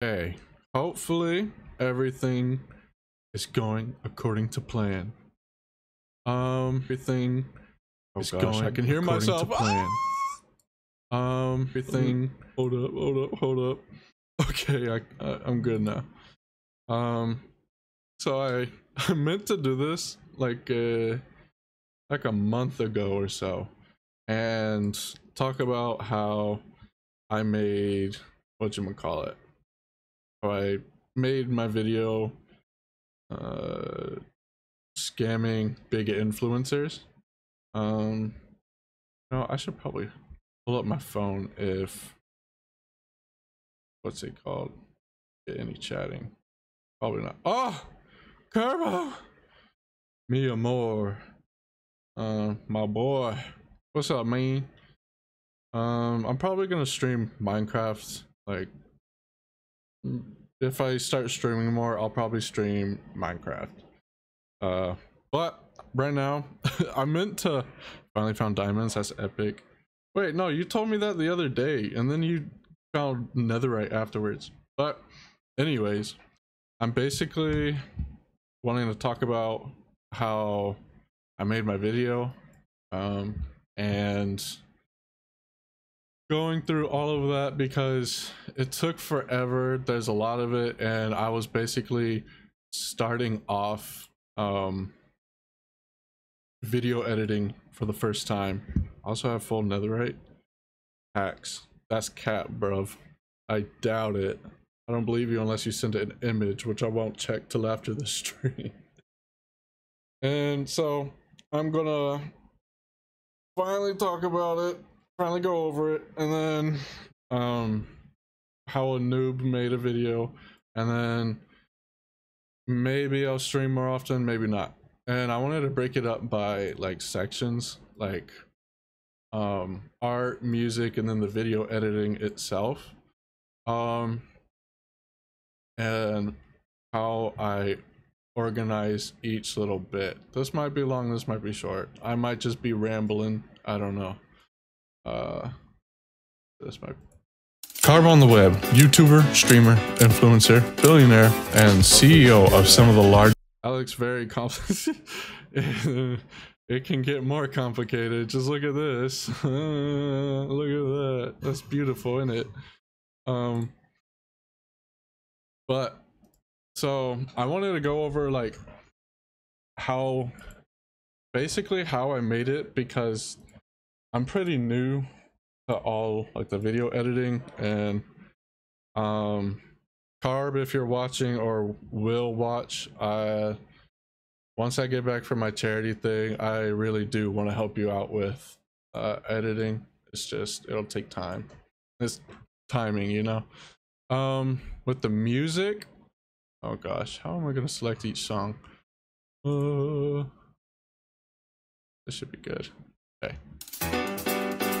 Okay, hopefully everything is going according to plan. Everything is going I can hear according myself. to plan. Everything. Hold up. Okay, I'm good now. So I meant to do this like a month ago or so, and talk about how I made whatchamacallit. How I made my video scamming big influencers. No, I should probably pull up my phone if what's it called? Get any chatting. Probably not. Oh, Carbo, me amor. My boy. What's up, man? I'm probably gonna stream Minecraft. Like, if I start streaming more, I'll probably stream Minecraft. But right now, I meant to finally found diamonds. That's epic. Wait, no, you told me that the other day, and then you found netherite afterwards. But anyways, I'm basically wanting to talk about how I made my video, and going through all of that because it took forever. There's a lot of it, and I was basically starting off video editing for the first time. I also have full netherite hacks. That's cap, bruv. I doubt it. I don't believe you unless you send an image, which I won't check till after the stream. And so I'm gonna finally talk about it, finally go over it, and then how a noob made a video, and then maybe I'll stream more often, maybe not. And I wanted to break it up by like sections, like art, music, and then the video editing itself, and how I organize each little bit. This might be long, this might be short. I might just be rambling, I don't know. This might Carb on the web, YouTuber, streamer, influencer, billionaire, and CEO of some of the large. That looks very complicated. It can get more complicated. Just look at this. Look at that. That's beautiful, isn't it? But so I wanted to go over like how basically how I made it, because I'm pretty new to all like the video editing, and Carb, if you're watching or will watch, once I get back from my charity thing, I really do want to help you out with editing. It's just, it'll take time. It's timing, you know. With the music, oh gosh, how am I gonna select each song? This should be good. Okay.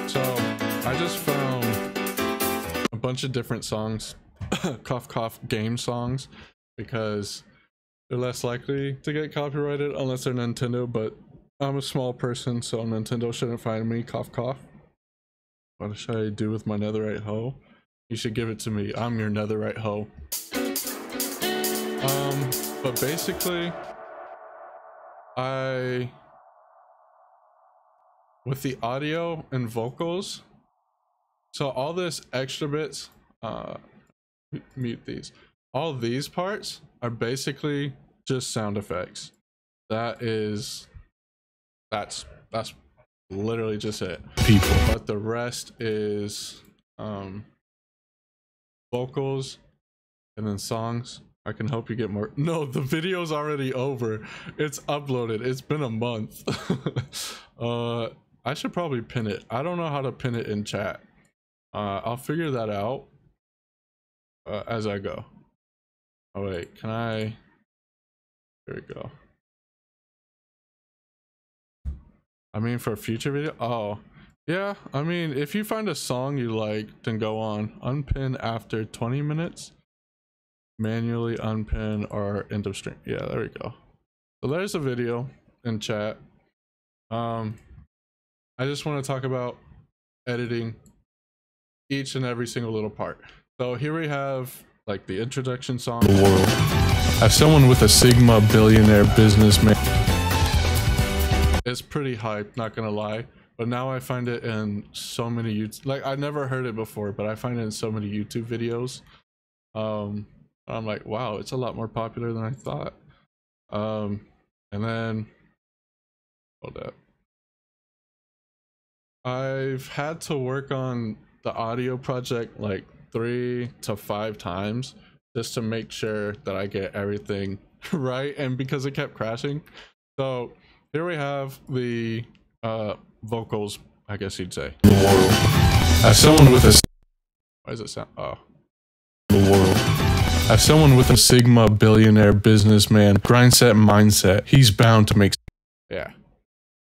So I just found a bunch of different songs, cough cough game songs, because they're less likely to get copyrighted unless they're Nintendo, but I'm a small person, so Nintendo shouldn't find me, cough cough. What should I do with my netherite hoe? You should give it to me. I'm your netherite hoe. But basically, with the audio and vocals, so all this extra bits, mute these. All these parts are basically just sound effects. That's literally just it, people. But the rest is vocals and then songs. I can help you get more. No, the video's already over. It's uploaded. It's been a month. I should probably pin it. I don't know how to pin it in chat. I'll figure that out as I go. Oh wait, can I? Here we go. I mean, for a future video. Oh yeah, I mean, if you find a song you like, then go on unpin after 20 minutes, manually unpin, or end of stream. Yeah, there we go. So there's a video in chat. I just want to talk about editing each and every single little part. So here we have like the introduction song. The world. As someone with a Sigma billionaire businessman, it's pretty hype, not gonna lie. But now I find it in so many YouTube, like I never heard it before, but I find it in so many YouTube videos. I'm like, wow, it's a lot more popular than I thought. And then hold up. I've had to work on the audio project like 3 to 5 times just to make sure that I get everything right, and because it kept crashing. So here we have the vocals, I guess you'd say. The world. As someone with a, why does it sound, oh, the world. As someone with a Sigma billionaire businessman grindset mindset, he's bound to make, yeah.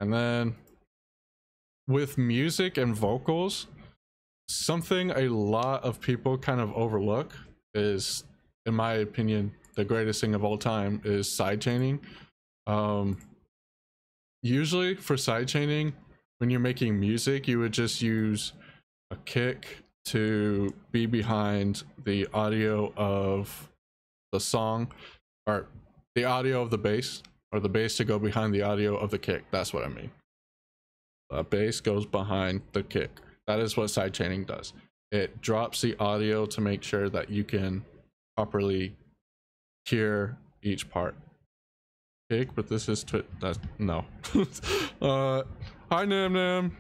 And then with music and vocals, something a lot of people kind of overlook is, in my opinion, the greatest thing of all time is sidechaining. Usually for sidechaining, when you're making music, you would just use a kick to be behind the audio of the song, or the audio of the bass, or the bass to go behind the audio of the kick. That's what I mean. The bass goes behind the kick. That is what sidechaining does. It drops the audio to make sure that you can properly hear each part. Kick, but this is no. Hi Nam Nam.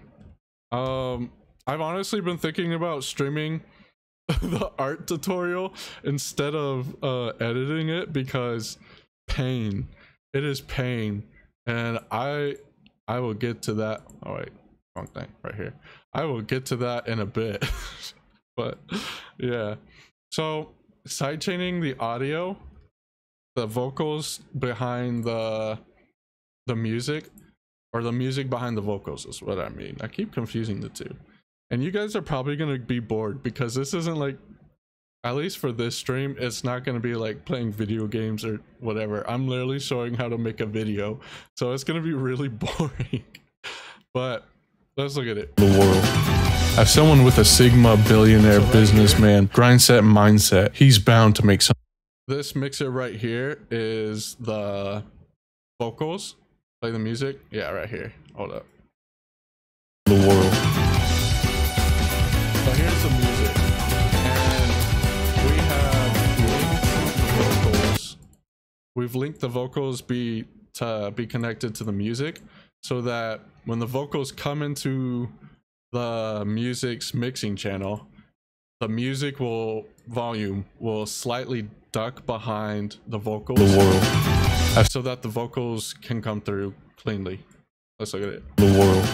I've honestly been thinking about streaming the art tutorial instead of editing it, because pain. It is pain, and I will get to that. Oh wait, wrong thing right here. I will get to that in a bit. But yeah, so sidechaining the audio, the vocals behind the music, or the music behind the vocals is what I mean. I keep confusing the two. And you guys are probably going to be bored, because this isn't like, at least for this stream, it's not going to be like playing video games or whatever. I'm literally showing how to make a video, so it's going to be really boring. But let's look at it. The world. As someone with a Sigma billionaire businessman grindset mindset, he's bound to make some. This mixer right here is the vocals. Play the music. Yeah, right here. Hold up. The world. So here's the music, and we have linked the vocals. We've linked the vocals to be connected to the music, so that when the vocals come into the music's mixing channel, the music volume will slightly duck behind the vocals, the world, so that the vocals can come through cleanly. Let's look at it. The world.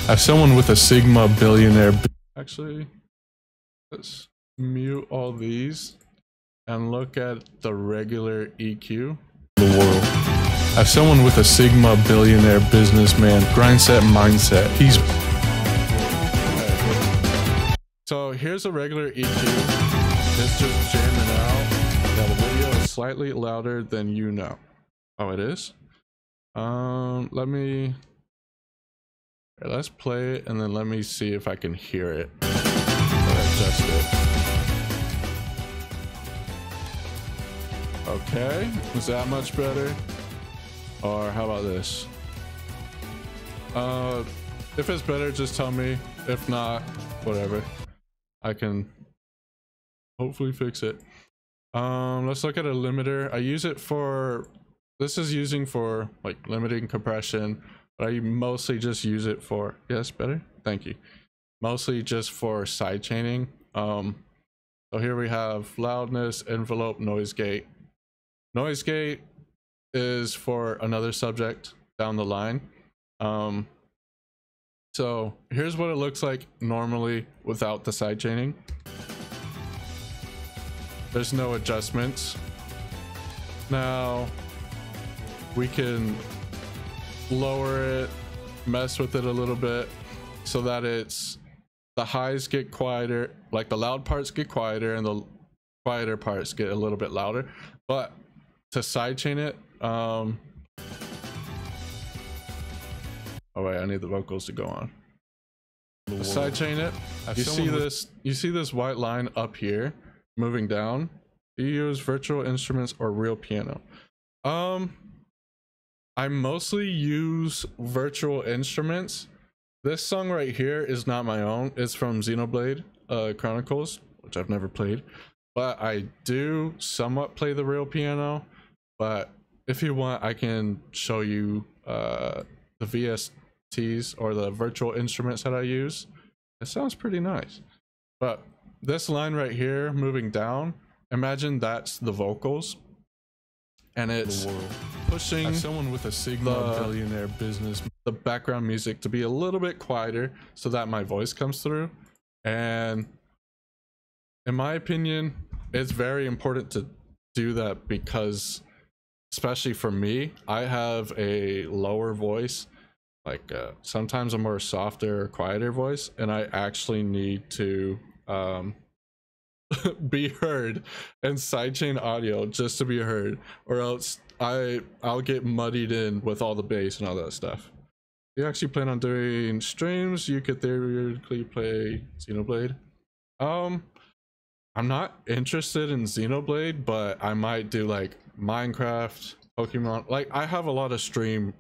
As someone with a Sigma billionaire, actually, let's mute all these and look at the regular EQ. The world. As someone with a Sigma billionaire businessman grindset mindset, he's. So here's a regular EQ. It's just jamming out. Now the video is slightly louder than you know. Oh, it is? Let's play it, and then let me see if I can hear it or adjust it. Okay, is that much better? Or how about this? If it's better, just tell me. If not, whatever. I can hopefully fix it. Let's look at a limiter. I use it for, this is using for like limiting compression, but I mostly just use it for, yes, better, thank you, mostly just for sidechaining. So here we have loudness, envelope, noise gate. Noise gate is for another subject down the line. So here's what it looks like normally without the sidechaining. There's no adjustments. Now we can lower it, mess with it a little bit so that it's, the highs get quieter, like the loud parts get quieter and the quieter parts get a little bit louder. But to sidechain it, oh wait, I need the vocals to go on. To sidechain it, you see this white line up here moving down. Do you use virtual instruments or real piano? I mostly use virtual instruments. This song right here is not my own. It's from Xenoblade Chronicles, which I've never played, but I do somewhat play the real piano. But if you want, I can show you the VSTs or the virtual instruments that I use. It sounds pretty nice. But this line right here, moving down, imagine that's the vocals, and it's pushing as someone with a Sigma billionaire business, the background music to be a little bit quieter so that my voice comes through. And in my opinion, it's very important to do that because, especially for me, I have a lower voice, like sometimes a more softer, quieter voice, and I actually need to be heard and sidechain audio just to be heard, or else I'll get muddied in with all the bass and all that stuff. You actually plan on doing streams? You could theoretically play Xenoblade. I'm not interested in Xenoblade, but I might do like Minecraft, Pokemon. Like, I have a lot of stream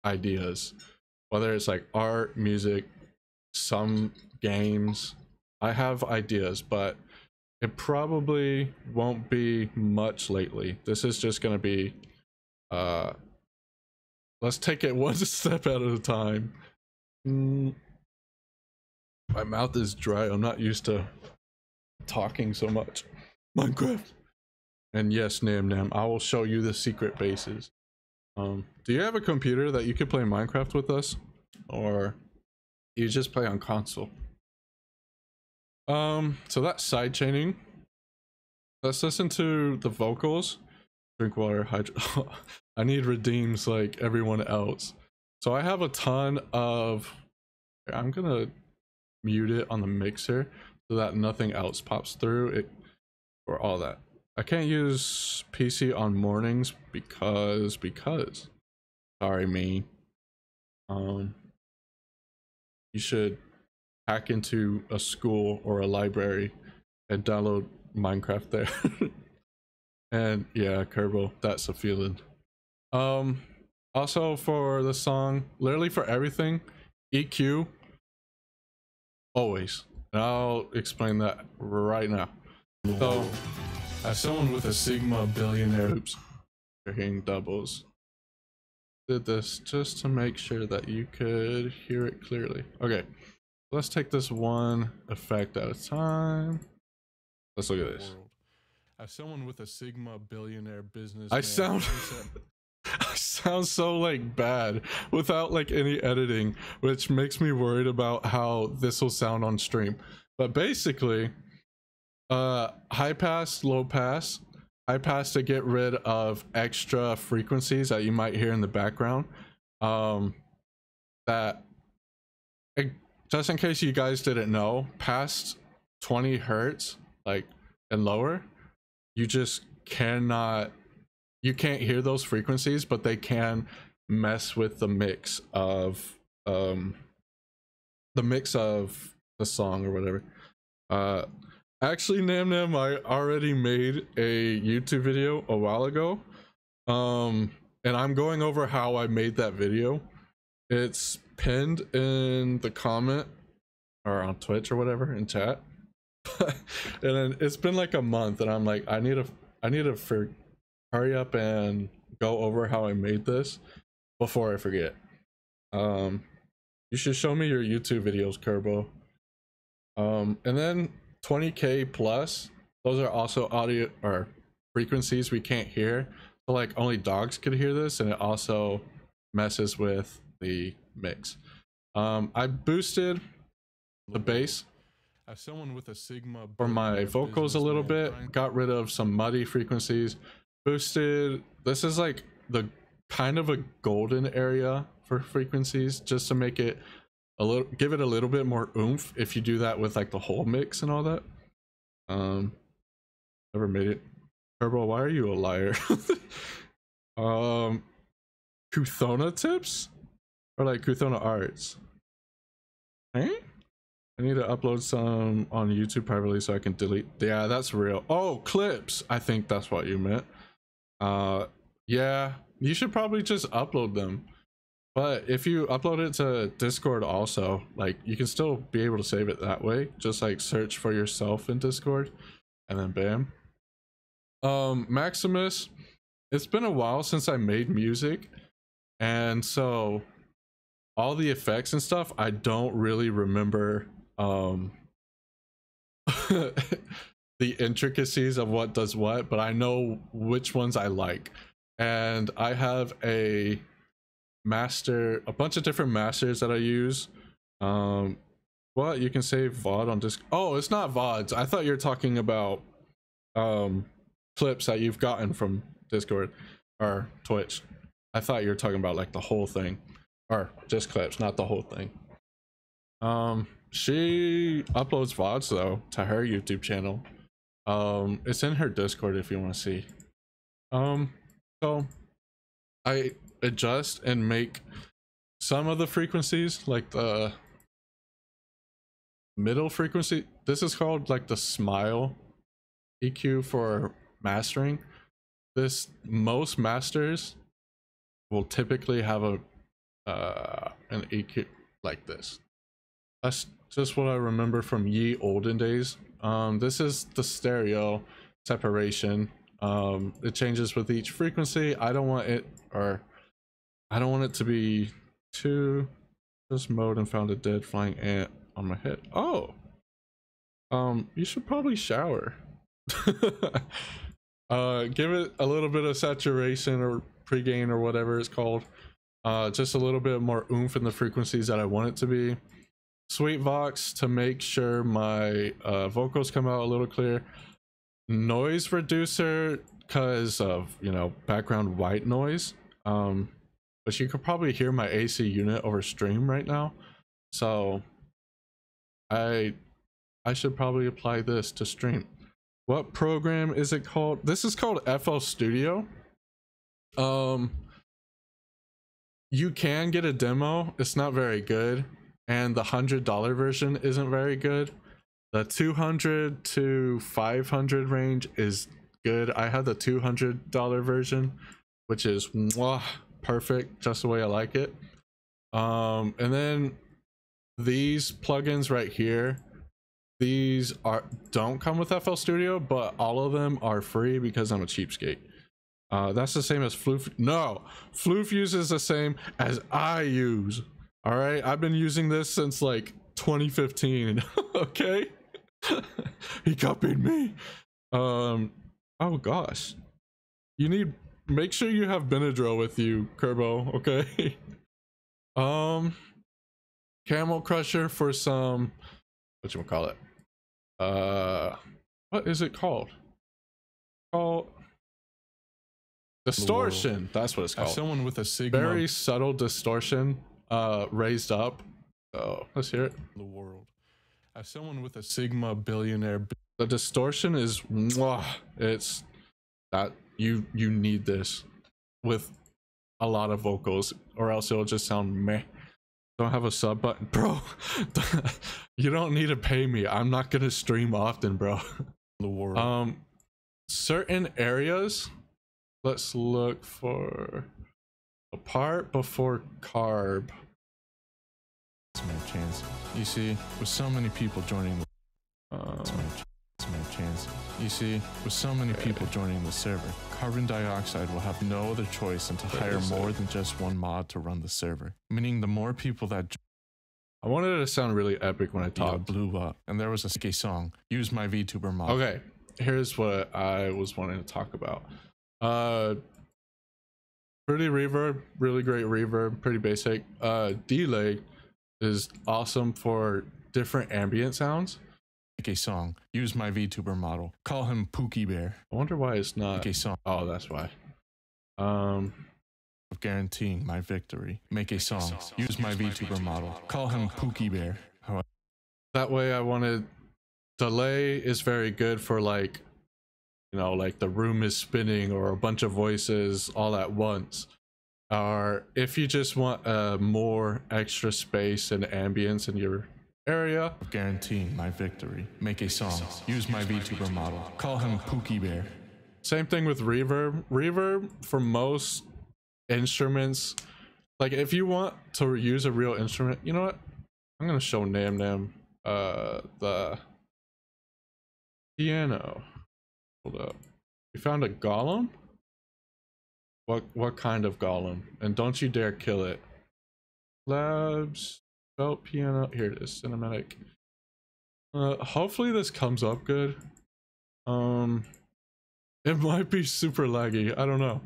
ideas, whether it's like art, music, some games. I have ideas, but it probably won't be much lately. This is just gonna be let's take it one step at a time. My mouth is dry. I'm not used to talking so much. Minecraft. And yes, Nam Nam, I will show you the secret bases. Do you have a computer that you could play Minecraft with us, or you just play on console? So that's side chaining. Let's listen to the vocals. Drink water, I need redeems like everyone else. So I have a ton of, I'm gonna mute it on the mixer so that nothing else pops through it, or all that. I can't use PC on mornings because sorry me. You should hack into a school or a library and download Minecraft there. And yeah, Kerbo, that's a feeling. Also for the song, literally for everything, EQ always. And I'll explain that right now. So as someone with a Sigma billionaire, oops, you're hearing doubles. Did this just to make sure that you could hear it clearly. Okay, let's take this one effect at a time. Let's look at this. As someone with a Sigma billionaire business, I sound so like bad without like any editing, which makes me worried about how this will sound on stream. But basically, high pass, low pass. High pass to get rid of extra frequencies that you might hear in the background. Just in case you guys didn't know, past 20 hertz, like, and lower, you just cannot, you can't hear those frequencies, but they can mess with the mix of the song or whatever. Actually, Nam Nam, I already made a YouTube video a while ago, and I'm going over how I made that video. It's pinned in the comment or on Twitch or whatever in chat. And then it's been like a month, and I'm like, I need to hurry up and go over how I made this before I forget. You should show me your YouTube videos, Kerbo. And then 20K plus, those are also audio or frequencies we can't hear, so like only dogs could hear this, and it also messes with the mix. I boosted the bass as someone with a Sigma for my vocals a little bit, got rid of some muddy frequencies, boosted, this is like the kind of a golden area for frequencies, just to make it a little, give it a little bit more oomph if you do that with like the whole mix and all that. Never made it. Turbo, why are you a liar? Kuthona tips or like Kuthona arts? Eh? I need to upload some on YouTube privately so I can delete. Yeah, that's real. Oh, clips. I think that's what you meant. Yeah, you should probably just upload them. But if you upload it to Discord also, like you can still be able to save it that way. Just like search for yourself in Discord and then bam. Maximus, it's been a while since I made music, and so all the effects and stuff I don't really remember the intricacies of what does what, but I know which ones I like. And I have a bunch of different masters that I use. What, you can save VOD on disc. Oh, it's not VODs. I thought you were talking about clips that you've gotten from Discord or Twitch. I thought you were talking about like the whole thing, or just clips, not the whole thing. She uploads VODs though to her YouTube channel. It's in her Discord if you want to see. So I adjust and make some of the frequencies, like the middle frequency. This is called like the smile EQ for mastering. Most masters will typically have a an EQ like this. That's just what I remember from ye olden days. This is the stereo separation. It changes with each frequency. I don't want it to be too. Just mode and found a dead flying ant on my head. Oh, you should probably shower. Give it a little bit of saturation or pre-gain or whatever it's called. Just a little bit more oomph in the frequencies that I want it to be. Sweet Vox to make sure my vocals come out a little clear. Noise reducer because of, you know, background white noise. But you could probably hear my AC unit over stream right now, so I should probably apply this to stream. What program is it called? This is called FL Studio. You can get a demo. It's not very good, and the $100 version isn't very good. The 200 to 500 range is good. I have the $200 version, which is mwah, perfect, just the way I like it. And then these plugins right here, these don't come with FL Studio, but all of them are free because I'm a cheapskate. That's the same as Floof. No, Floof uses the same as I use. All right, I've been using this since like 2015. Okay. He copied me. Oh gosh, make sure you have Benadryl with you, Kerbo. Okay. Camel Crusher for some, whatchamacallit, what is it called? Distortion. That's what it's called. As someone with a Sigma, very subtle distortion, raised up. So let's hear it. The world. As someone with a Sigma billionaire, The distortion is mwah, it's that you need this with a lot of vocals, or else it'll just sound meh. Don't have a sub button, bro. You don't need to pay me. I'm not gonna stream often, bro. The world. Certain areas. Let's look for a part before carb. It's my chance. You see, with so many people joining the chance. You see, with so many people joining the server, carbon dioxide will have no other choice than to hire more than just one mod to run the server. Meaning the more people that I wanted it to sound really epic when I talked. Blew up, and there was a skate song. Use my VTuber mod. Okay, here's what I was wanting to talk about. Pretty reverb, really great reverb, pretty basic. Delay is awesome for different ambient sounds. Make a song. Use my VTuber model. Call him Pookie Bear. I wonder why it's not. Make a song. Oh, that's why. Of guaranteeing my victory. Make a song. Use my VTuber model. Call him Pookie Bear. That way I wanted. Delay is very good for like, you know, like the room is spinning or a bunch of voices all at once. Or if you just want more extra space and ambience in your area. Guaranteeing my victory. Make a song. Use my VTuber model. Call him Pookie Bear. Same thing with reverb. Reverb for most instruments, like if you want to use a real instrument, you know what? I'm gonna show Nam Nam the piano. Hold up. You found a golem? What kind of golem? And don't you dare kill it. Labs, felt piano. Here it is, cinematic. Hopefully this comes up good. It might be super laggy, I don't know.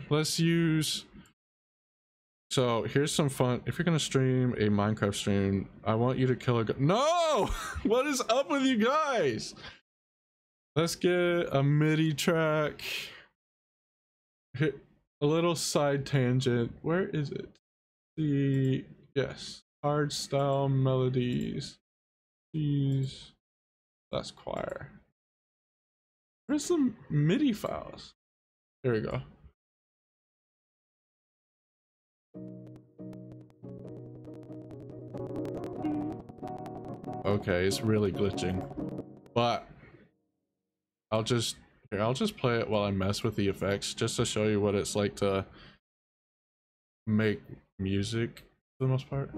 Let's use, so here's some fun. If you're gonna stream a Minecraft stream, I want you to kill a no. What is up with you guys? Let's get a MIDI track. Hit a little side tangent. Where is it? Yes, hard style melodies. These, that's choir. Where's the MIDI files? There we go. Okay, it's really glitching, but I'll just play it while I mess with the effects, just to show you what it's like to make music for the most part.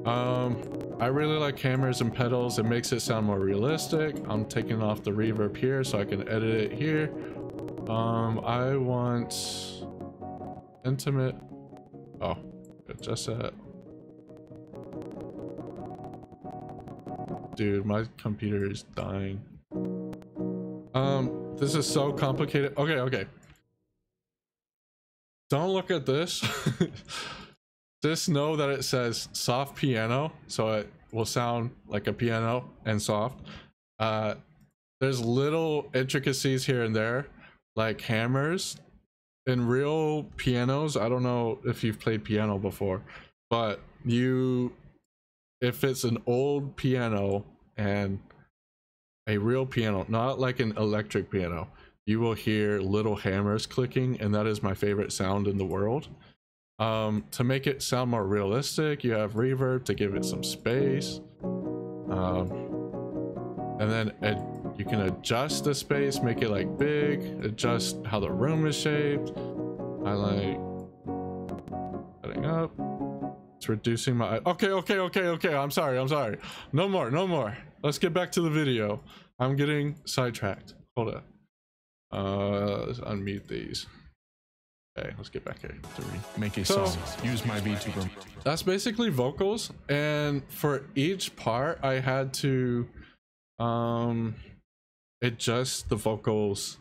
I really like hammers and pedals. It makes it sound more realistic. I'm taking off the reverb here so I can edit it here. I want intimate. Oh, just that. Dude, my computer is dying. This is so complicated. Okay. Don't look at this. Just know that it says soft piano, so it will sound like a piano and soft. There's little intricacies here and there, like hammers. In real pianos, I don't know if you've played piano before, but if it's an old piano and a real piano, not like an electric piano, you will hear little hammers clicking, and that is my favorite sound in the world. To make it sound more realistic, you have reverb to give it some space. And then you can adjust the space, make it like big, adjust how the room is shaped. I like setting up. It's reducing my, okay. I'm sorry. No more. Let's get back to the video. I'm getting sidetracked. Hold up. Let's unmute these. Okay, let's get back here. Make a song. Use my VTuber. That's basically vocals, and for each part I had to adjust the vocals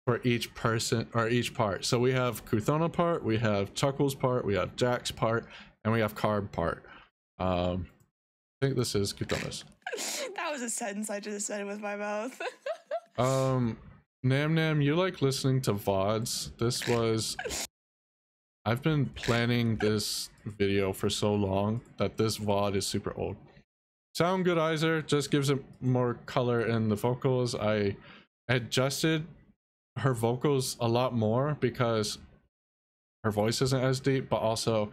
for each person or each part. So we have Kuthona part, we have Chuckles part, we have Jack's part, and we have Carb part. I think this is Kuthona's. That was a sentence I just said with my mouth. Nam, you like listening to VODs. I've been planning this video for so long that this VOD is super old. Sound Goodizer just gives it more color in the vocals. I adjusted her vocals a lot more because her voice isn't as deep, but also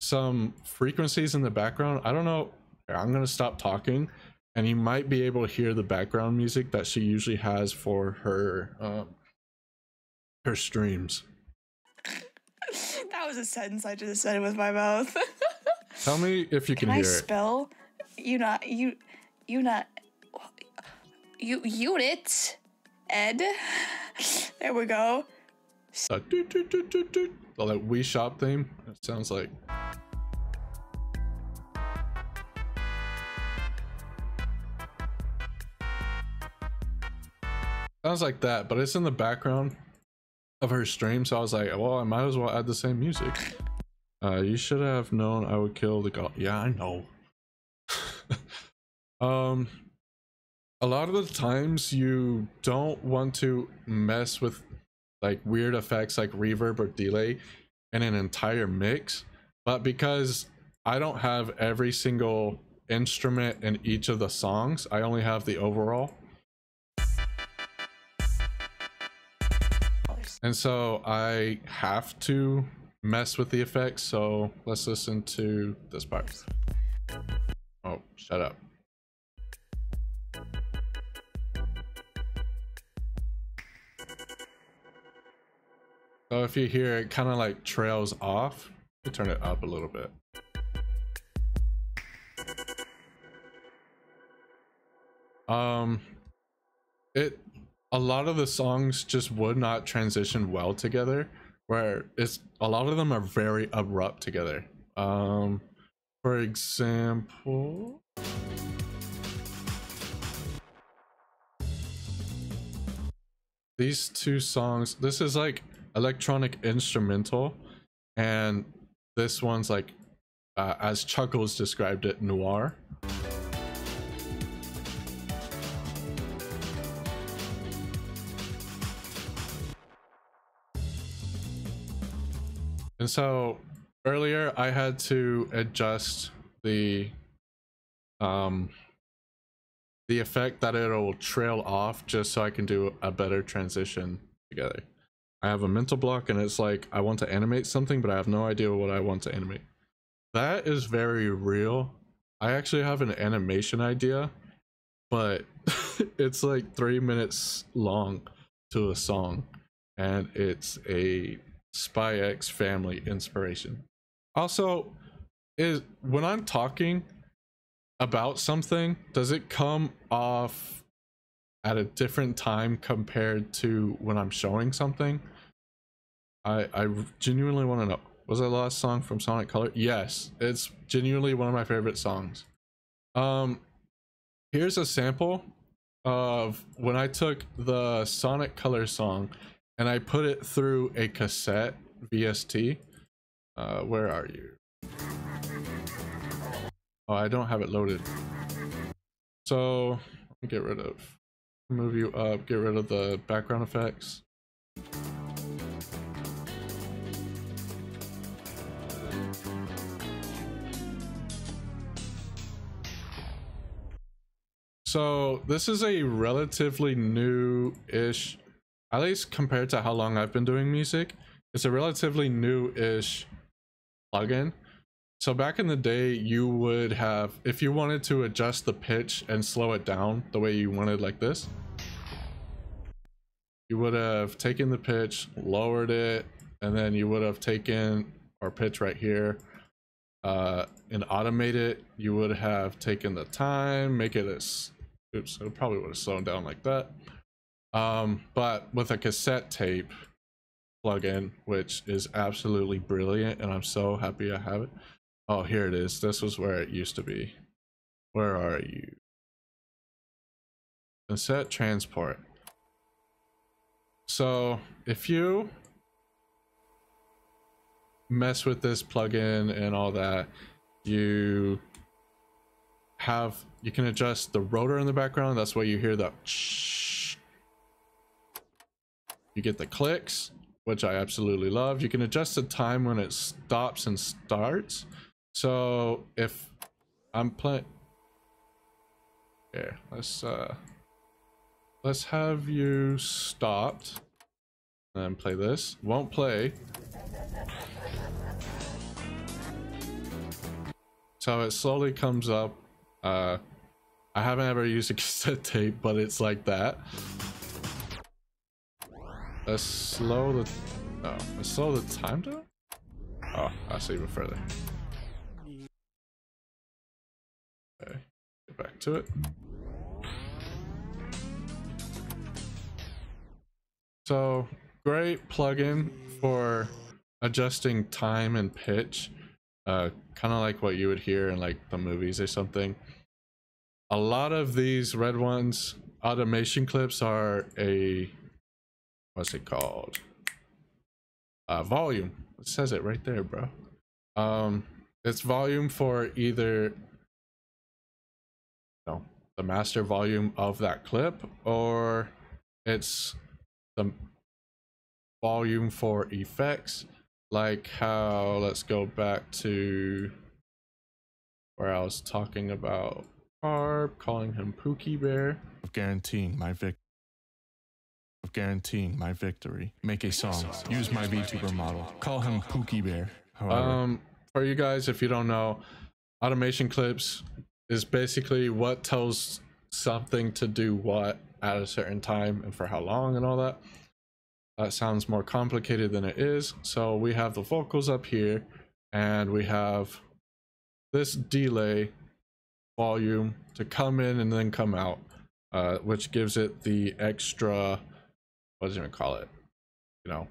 some frequencies in the background. I don't know. I'm gonna stop talking, and you might be able to hear the background music that she usually has for her streams. That was a sentence I just said with my mouth. Tell me if you can hear it. Can I spell? Unit. Ed. There we go. Oh, that Wii Shop theme. It sounds like. Sounds like that, but it's in the background of her stream, so I was like, well, I might as well add the same music. You should have known I would kill the god. Yeah, I know. A lot of the times you don't want to mess with like weird effects like reverb or delay in an entire mix, but because I don't have every single instrument in each of the songs, I only have the overall. And so I have to mess with the effects. So let's listen to this part. Oh, shut up. So if you hear it kind of like trails off, you turn it up a little bit. A lot of the songs just would not transition well together, where a lot of them are very abrupt together. For example, these two songs, this is like electronic instrumental, and this one's like as Chuckles described it, noir. And so earlier I had to adjust the effect that it'll trail off just so I can do a better transition together. I have a mental block and it's like I want to animate something, but I have no idea what I want to animate. That is very real. I actually have an animation idea, but it's like 3 minutes long to a song, and it's a Spy X Family inspiration. Also, when I'm talking about something, does it come off at a different time compared to when I'm showing something? I genuinely want to know. Was that the last song from Sonic Color? Yes, it's genuinely one of my favorite songs. Here's a sample of when I took the Sonic Color song and I put it through a cassette VST. Where are you? Oh, I don't have it loaded. So let me get rid of, move you up, get rid of the background effects. So this is a relatively new-ish, at least compared to how long I've been doing music, it's a relatively new-ish plugin. So back in the day, you would have, if you wanted to adjust the pitch and slow it down the way you wanted, like this, you would have taken the pitch, lowered it, and then you would have taken our pitch right here, and automate it. You would have taken the time, make it as, oops, it probably would have slowed down like that. But with a cassette tape plugin, which is absolutely brilliant, and I'm so happy I have it. Oh, here it is. This was where it used to be. Where are you? Cassette transport. So if you mess with this plugin and all that, you can adjust the rotor in the background. That's why you hear the shh. You get the clicks, which I absolutely love. You can adjust the time when it stops and starts. So if I'm playing here, let's have you stopped and then play this. Won't play. So it slowly comes up. I haven't ever used a cassette tape, but it's like that. Let's slow the time down. Oh, that's even further. Okay, get back to it. So great plugin for adjusting time and pitch, kind of like what you would hear in like the movies or something. A lot of these red ones automation clips are a, what's it called, volume. It says it right there, bro. It's volume for either the master volume of that clip, or it's the volume for effects, like how, let's go back to where I was talking about Carb, calling him Pookie Bear. Of guaranteeing my guaranteeing my victory. Make a song. Use my VTuber model. Call him Pookie Bear. However, for you guys, if you don't know, automation clips is basically what tells something to do what at a certain time and for how long and all that. That sounds more complicated than it is. So we have the vocals up here and we have this delay volume to come in and then come out, which gives it the extra, what does it even call it, you know,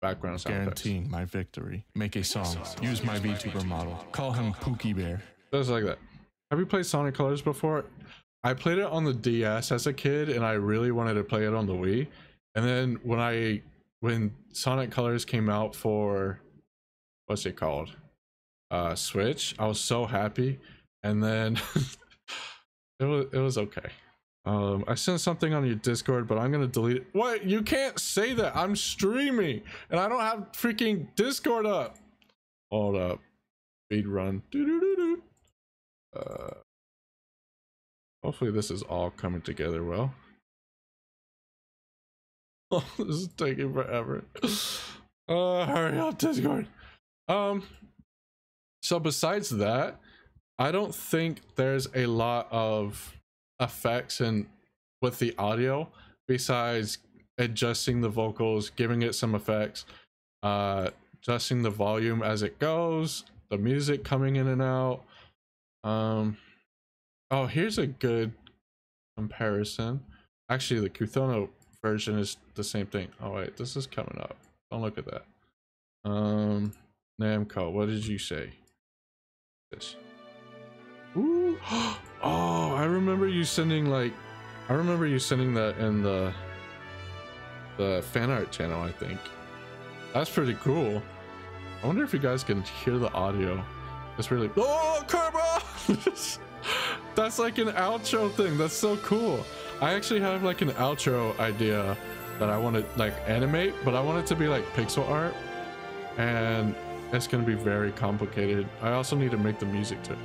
background sound guaranteeing effects. my victory. Make a song. Use my VTuber model. Call him Pookie Bear. Just like that. Have you played Sonic Colors before? I played it on the DS as a kid and I really wanted to play it on the Wii. And then when Sonic Colors came out for, what's it called, Switch, I was so happy. And then it was okay. I sent something on your Discord, but I'm gonna delete it. What? You can't say that. I'm streaming and I don't have freaking Discord up. Hold up. Speed run. Hopefully this is all coming together well. Oh, this is taking forever. Hurry up, Discord. So besides that, I don't think there's a lot of effects with the audio besides adjusting the vocals, giving it some effects, adjusting the volume as it goes, the music coming in and out. Oh, here's a good comparison. Actually, the Kuthono version is the same thing. Oh wait, this is coming up. Don't look at that. Namco, what did you say? This. Ooh. Oh, I remember you sending that in the fan art channel, I think. That's pretty cool. I wonder if you guys can hear the audio. It's really, oh, Carb! That's like an outro thing. That's so cool. I actually have like an outro idea that I want to like animate, but I want it to be like pixel art, and it's gonna be very complicated. I also need to make the music too.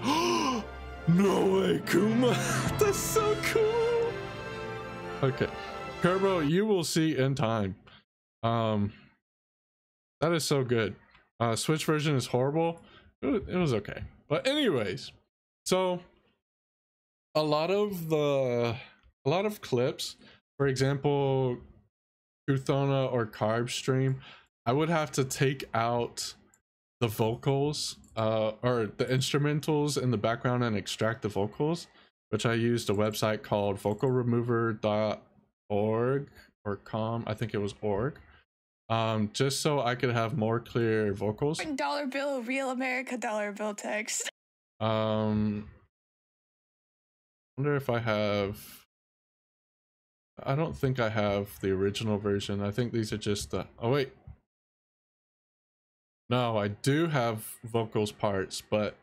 No way, Kuma! That's so cool. Okay, Turbo, you will see in time. That is so good. Switch version is horrible. It was okay, but anyways, so a lot of clips, for example, Kuthona or Carb stream, I would have to take out the vocals or the instrumentals in the background and extract the vocals, which I used a website called vocalremover.org or com, I think it was org, just so I could have more clear vocals. $1 bill, real America dollar bill text. Wonder if I have, I don't think I have the original version. I think these are just the, oh wait, no, I do have vocals parts, but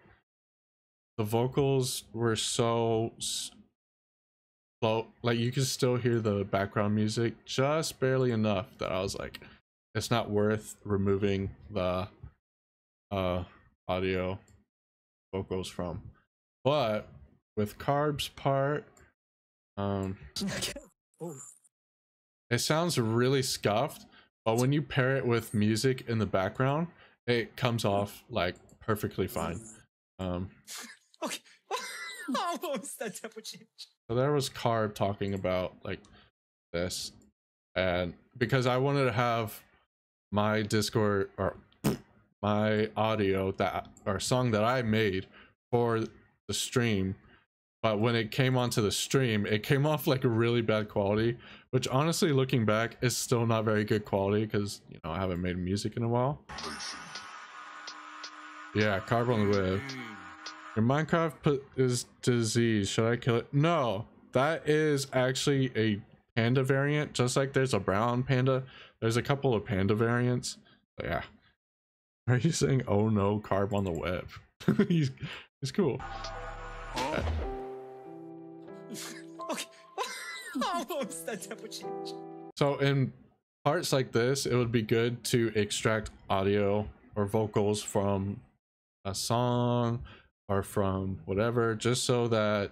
the vocals were so slow, like you can still hear the background music just barely enough that I was like, it's not worth removing the audio vocals from. But with Carb's part, it sounds really scuffed, but when you pair it with music in the background, it comes off like perfectly fine. Okay. Almost that tempo change. So there was Carb talking about like this, and because I wanted to have my Discord or my audio that or song that I made for the stream, but when it came onto the stream, it came off like a really bad quality, which honestly, looking back, is still not very good quality because, you know, I haven't made music in a while. Yeah, Carb on the web. Your Minecraft is disease. Should I kill it? No, that is actually a panda variant. Just like there's a brown panda, there's a couple of panda variants. But yeah. Are you saying, oh no, Carb on the web? he's cool. Okay. Almost that tempo change. So in parts like this, it would be good to extract audio or vocals from a song or from whatever, just so that,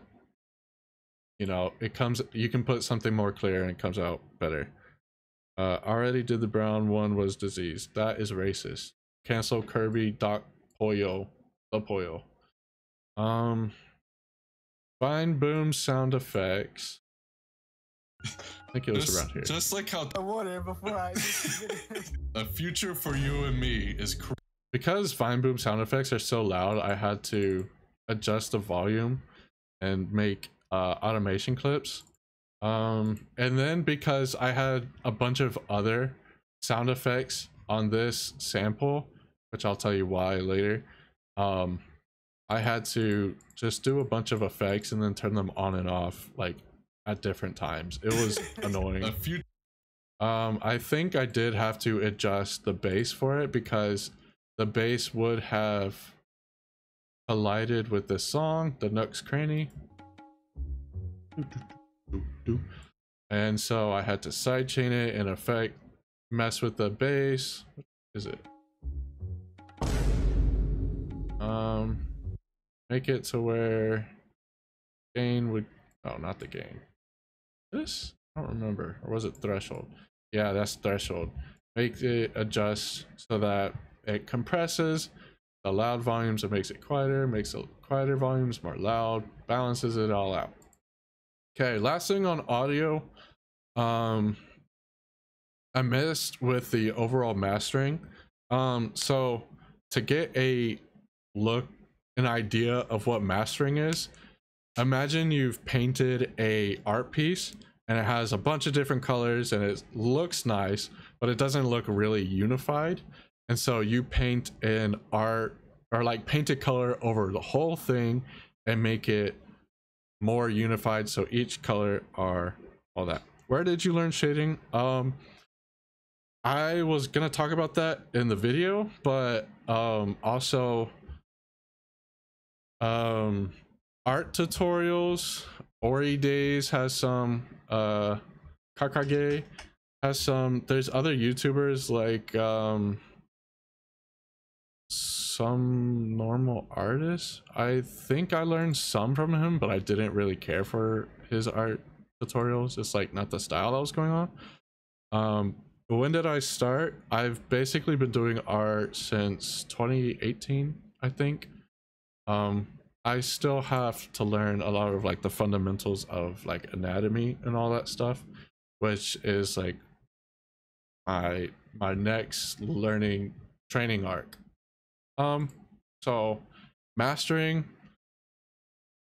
you know, it comes, you can put something more clear and it comes out better. Already did the brown one was disease. That is racist. Cancel Kirby Doc Pollo. The Pollo. Find boom sound effects. I think it was around here. Just like how I want it before I. the future for you and me is Because Vine Boom sound effects are so loud, I had to adjust the volume and make automation clips. And then because I had a bunch of other sound effects on this sample, which I'll tell you why later, I had to just do a bunch of effects and then turn them on and off like at different times. It was annoying. I think I did have to adjust the bass for it because the bass would have collided with this song, the Nooks Cranny. And so I had to sidechain it and effect mess with the bass. What is it? Make it to where gain would, oh, not the gain. This? I don't remember. Or was it threshold? Yeah, that's threshold. Make it adjust so that it compresses the loud volumes, it makes it quieter, makes the quieter volumes more loud, balances it all out. Okay, last thing on audio. I missed with the overall mastering. So to get an idea of what mastering is, imagine you've painted a art piece and it has a bunch of different colors and it looks nice, but it doesn't look really unified. And so you paint an art or like paint a color over the whole thing and make it more unified, so each color are all that. Where did you learn shading? I was gonna talk about that in the video, but also art tutorials. Ori Days has some, Kakage has some. There's other YouTubers like some normal artists. I think I learned some from him, but I didn't really care for his art tutorials. It's like not the style that was going on. When did I start? I've basically been doing art since 2018, I think. I still have to learn a lot of like the fundamentals of like anatomy and all that stuff, which is like my next training arc. So mastering,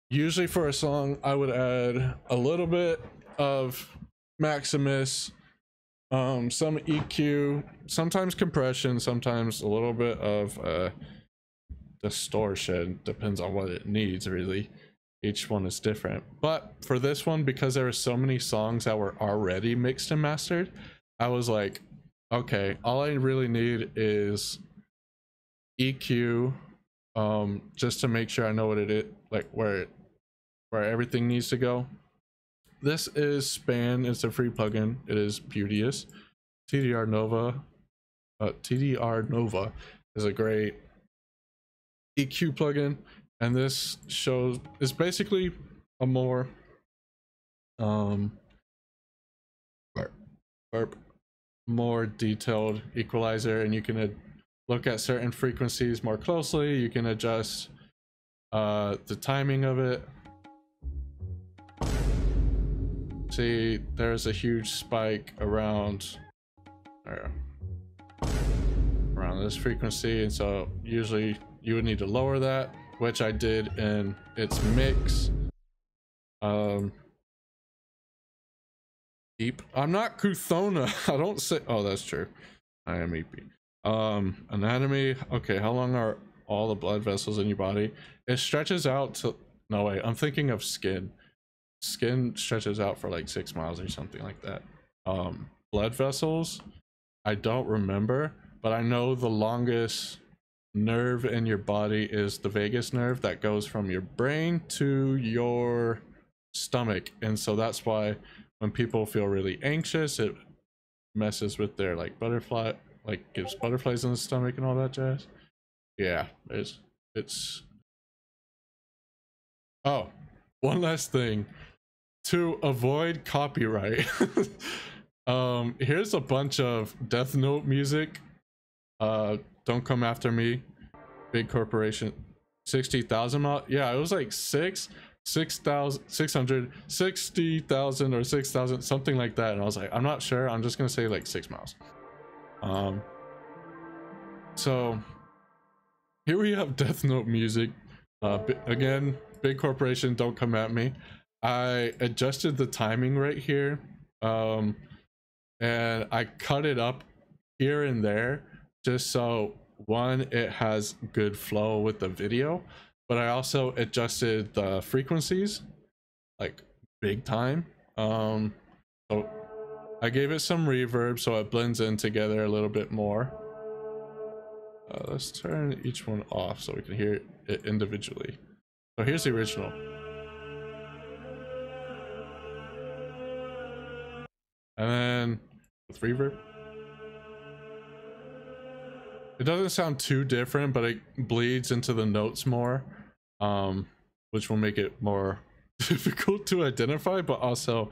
usually for a song I would add a little bit of Maximus, some EQ, sometimes compression, sometimes a little bit of distortion, depends on what it needs really. Each one is different, but for this one, because there were so many songs that were already mixed and mastered, I was like, okay, all I really need is EQ, just to make sure I know what it is, like where everything needs to go. This is Span. It's a free plugin. It is beauteous. TDR Nova is a great EQ plugin, and this is basically a more more detailed equalizer, and you can look at certain frequencies more closely. You can adjust the timing of it. See, there's a huge spike around this frequency, and so usually you would need to lower that, which I did in its mix. Eep. I'm not Kuthona. I don't say. Oh, that's true. I am EP. Anatomy. Okay, how long are all the blood vessels in your body? It stretches out to, no way, I'm thinking of skin. Skin stretches out for like 6 miles or something like that. Blood vessels, I don't remember, but I know the longest nerve in your body is the vagus nerve that goes from your brain to your stomach, and so that's why when people feel really anxious, it messes with their like butterfly, like gives butterflies in the stomach and all that jazz. Yeah, it's oh, one last thing to avoid copyright. Here's a bunch of Death Note music. Don't Come After Me, Big Corporation, 60,000 mod. Yeah, it was like 6,660,000 or 6,000, something like that. And I was like, I'm not sure. I'm just gonna say like 6 miles. So here we have Death Note music. Again, Big Corporation, Don't Come At Me. I adjusted the timing right here, and I cut it up here and there just so one, it has good flow with the video, but I also adjusted the frequencies like big time. So I gave it some reverb so it blends in together a little bit more. Let's turn each one off so we can hear it individually. So here's the original. And then with reverb. It doesn't sound too different, but it bleeds into the notes more, which will make it more difficult to identify, but also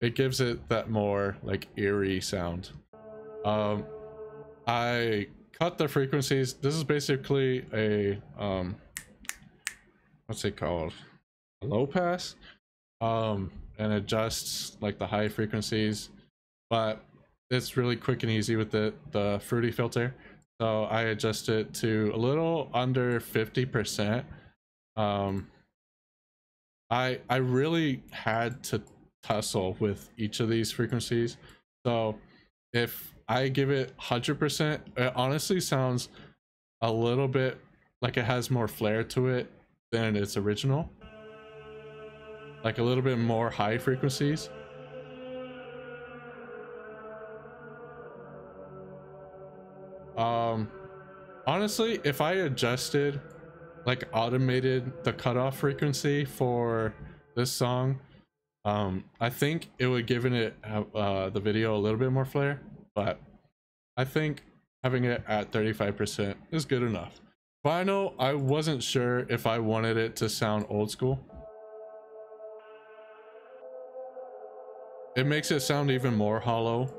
it gives it that more like eerie sound. I cut the frequencies. This is basically a what's it called, a low pass, and adjusts like the high frequencies, but it's really quick and easy with the fruity filter. So I adjust it to a little under 50%. I really had to tussle with each of these frequencies. So if I give it 100%, it honestly sounds a little bit like it has more flair to it than its original. Like a little bit more high frequencies. Honestly, if I adjusted, like automated the cutoff frequency for this song, I think it would give it the video a little bit more flair, but I think having it at 35% is good enough. Final, I wasn't sure if I wanted it to sound old school. It makes it sound even more hollow,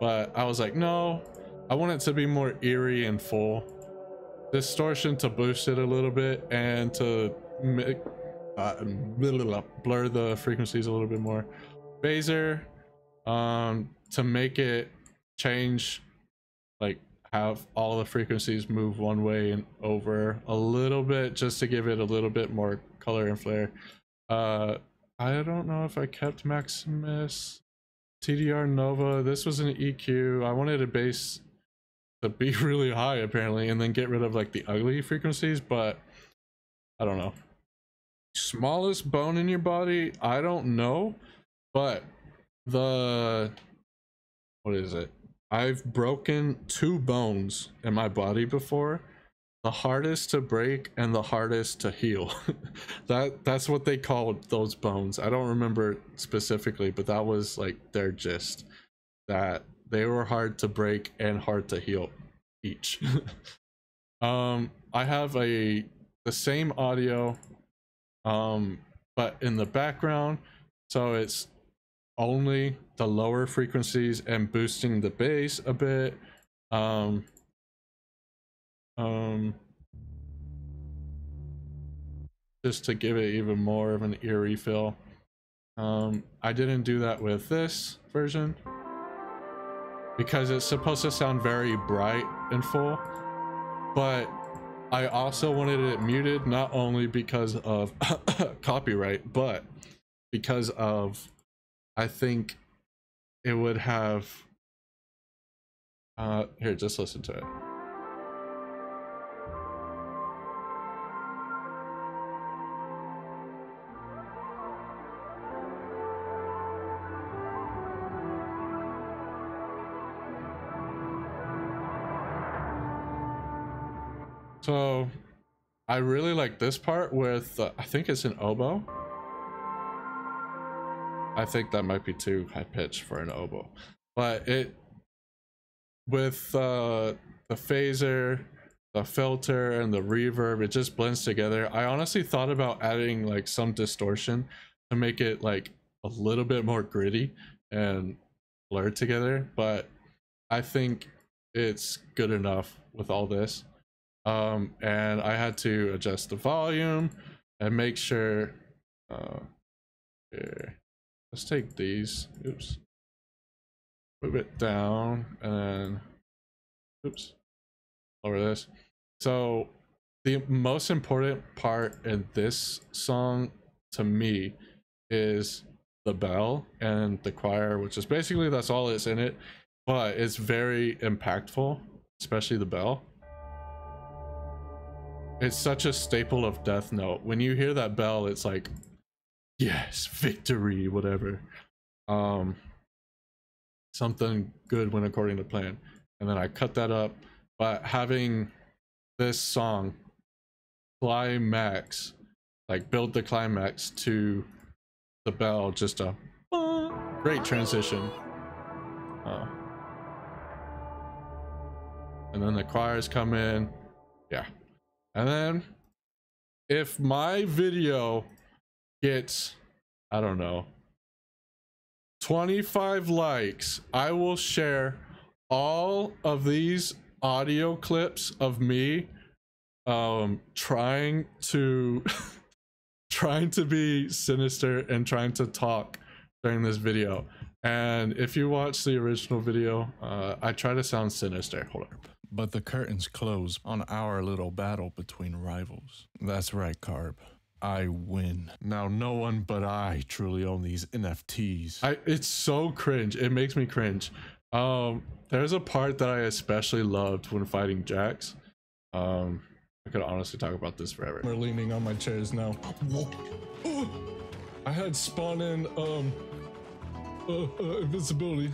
but I was like, no, I want it to be more eerie and full. Distortion to boost it a little bit, and to make, blur the frequencies a little bit more. Phaser, to make it change, like have all the frequencies move one way and over a little bit, just to give it a little bit more color and flair. I don't know if I kept Maximus. TDR Nova, this was an EQ. I wanted a bass to be really high apparently, and then get rid of like the ugly frequencies, but I don't know. Smallest bone in your body, I don't know, but what is it? I've broken 2 bones in my body before. The hardest to break and the hardest to heal. That's what they called those bones. I don't remember specifically, but that was like their gist, that they were hard to break and hard to heal each. I have the same audio, but in the background, so it's only the lower frequencies and boosting the bass a bit. Just to give it even more of an eerie feel. I didn't do that with this version because it's supposed to sound very bright and full, but I also wanted it muted, not only because of copyright, but because of, I think it would have, here, just listen to it. So I really like this part with, I think it's an oboe. I think that might be too high pitched for an oboe, but it, with the phaser, the filter, and the reverb, it just blends together. I honestly thought about adding like some distortion to make it like a little bit more gritty and blurred together, but I think it's good enough with all this. And I had to adjust the volume and make sure here, let's take these, oops, move it down, and then oops, lower this. So the most important part in this song to me is the bell and the choir, which is basically that's all that's in it, but it's very impactful, especially the bell. It's such a staple of Death Note. When you hear that bell, it's like, yes, victory, whatever. Something good went according to plan. And then I cut that up, but having this song climax, like build the climax to the bell, just a great transition. And then the choirs come in, yeah. And then if my video gets, I don't know, 25 likes, I will share all of these audio clips of me trying to trying to be sinister and trying to talk during this video. And if you watch the original video, I try to sound sinister. Hold on. But the curtains close on our little battle between rivals. That's right, Carb. I win. Now no one but I truly own these NFTs. It's so cringe. It makes me cringe. There's a part that I especially loved when fighting Jax. I could honestly talk about this forever. We're leaning on my chairs now. I had spawn in invincibility.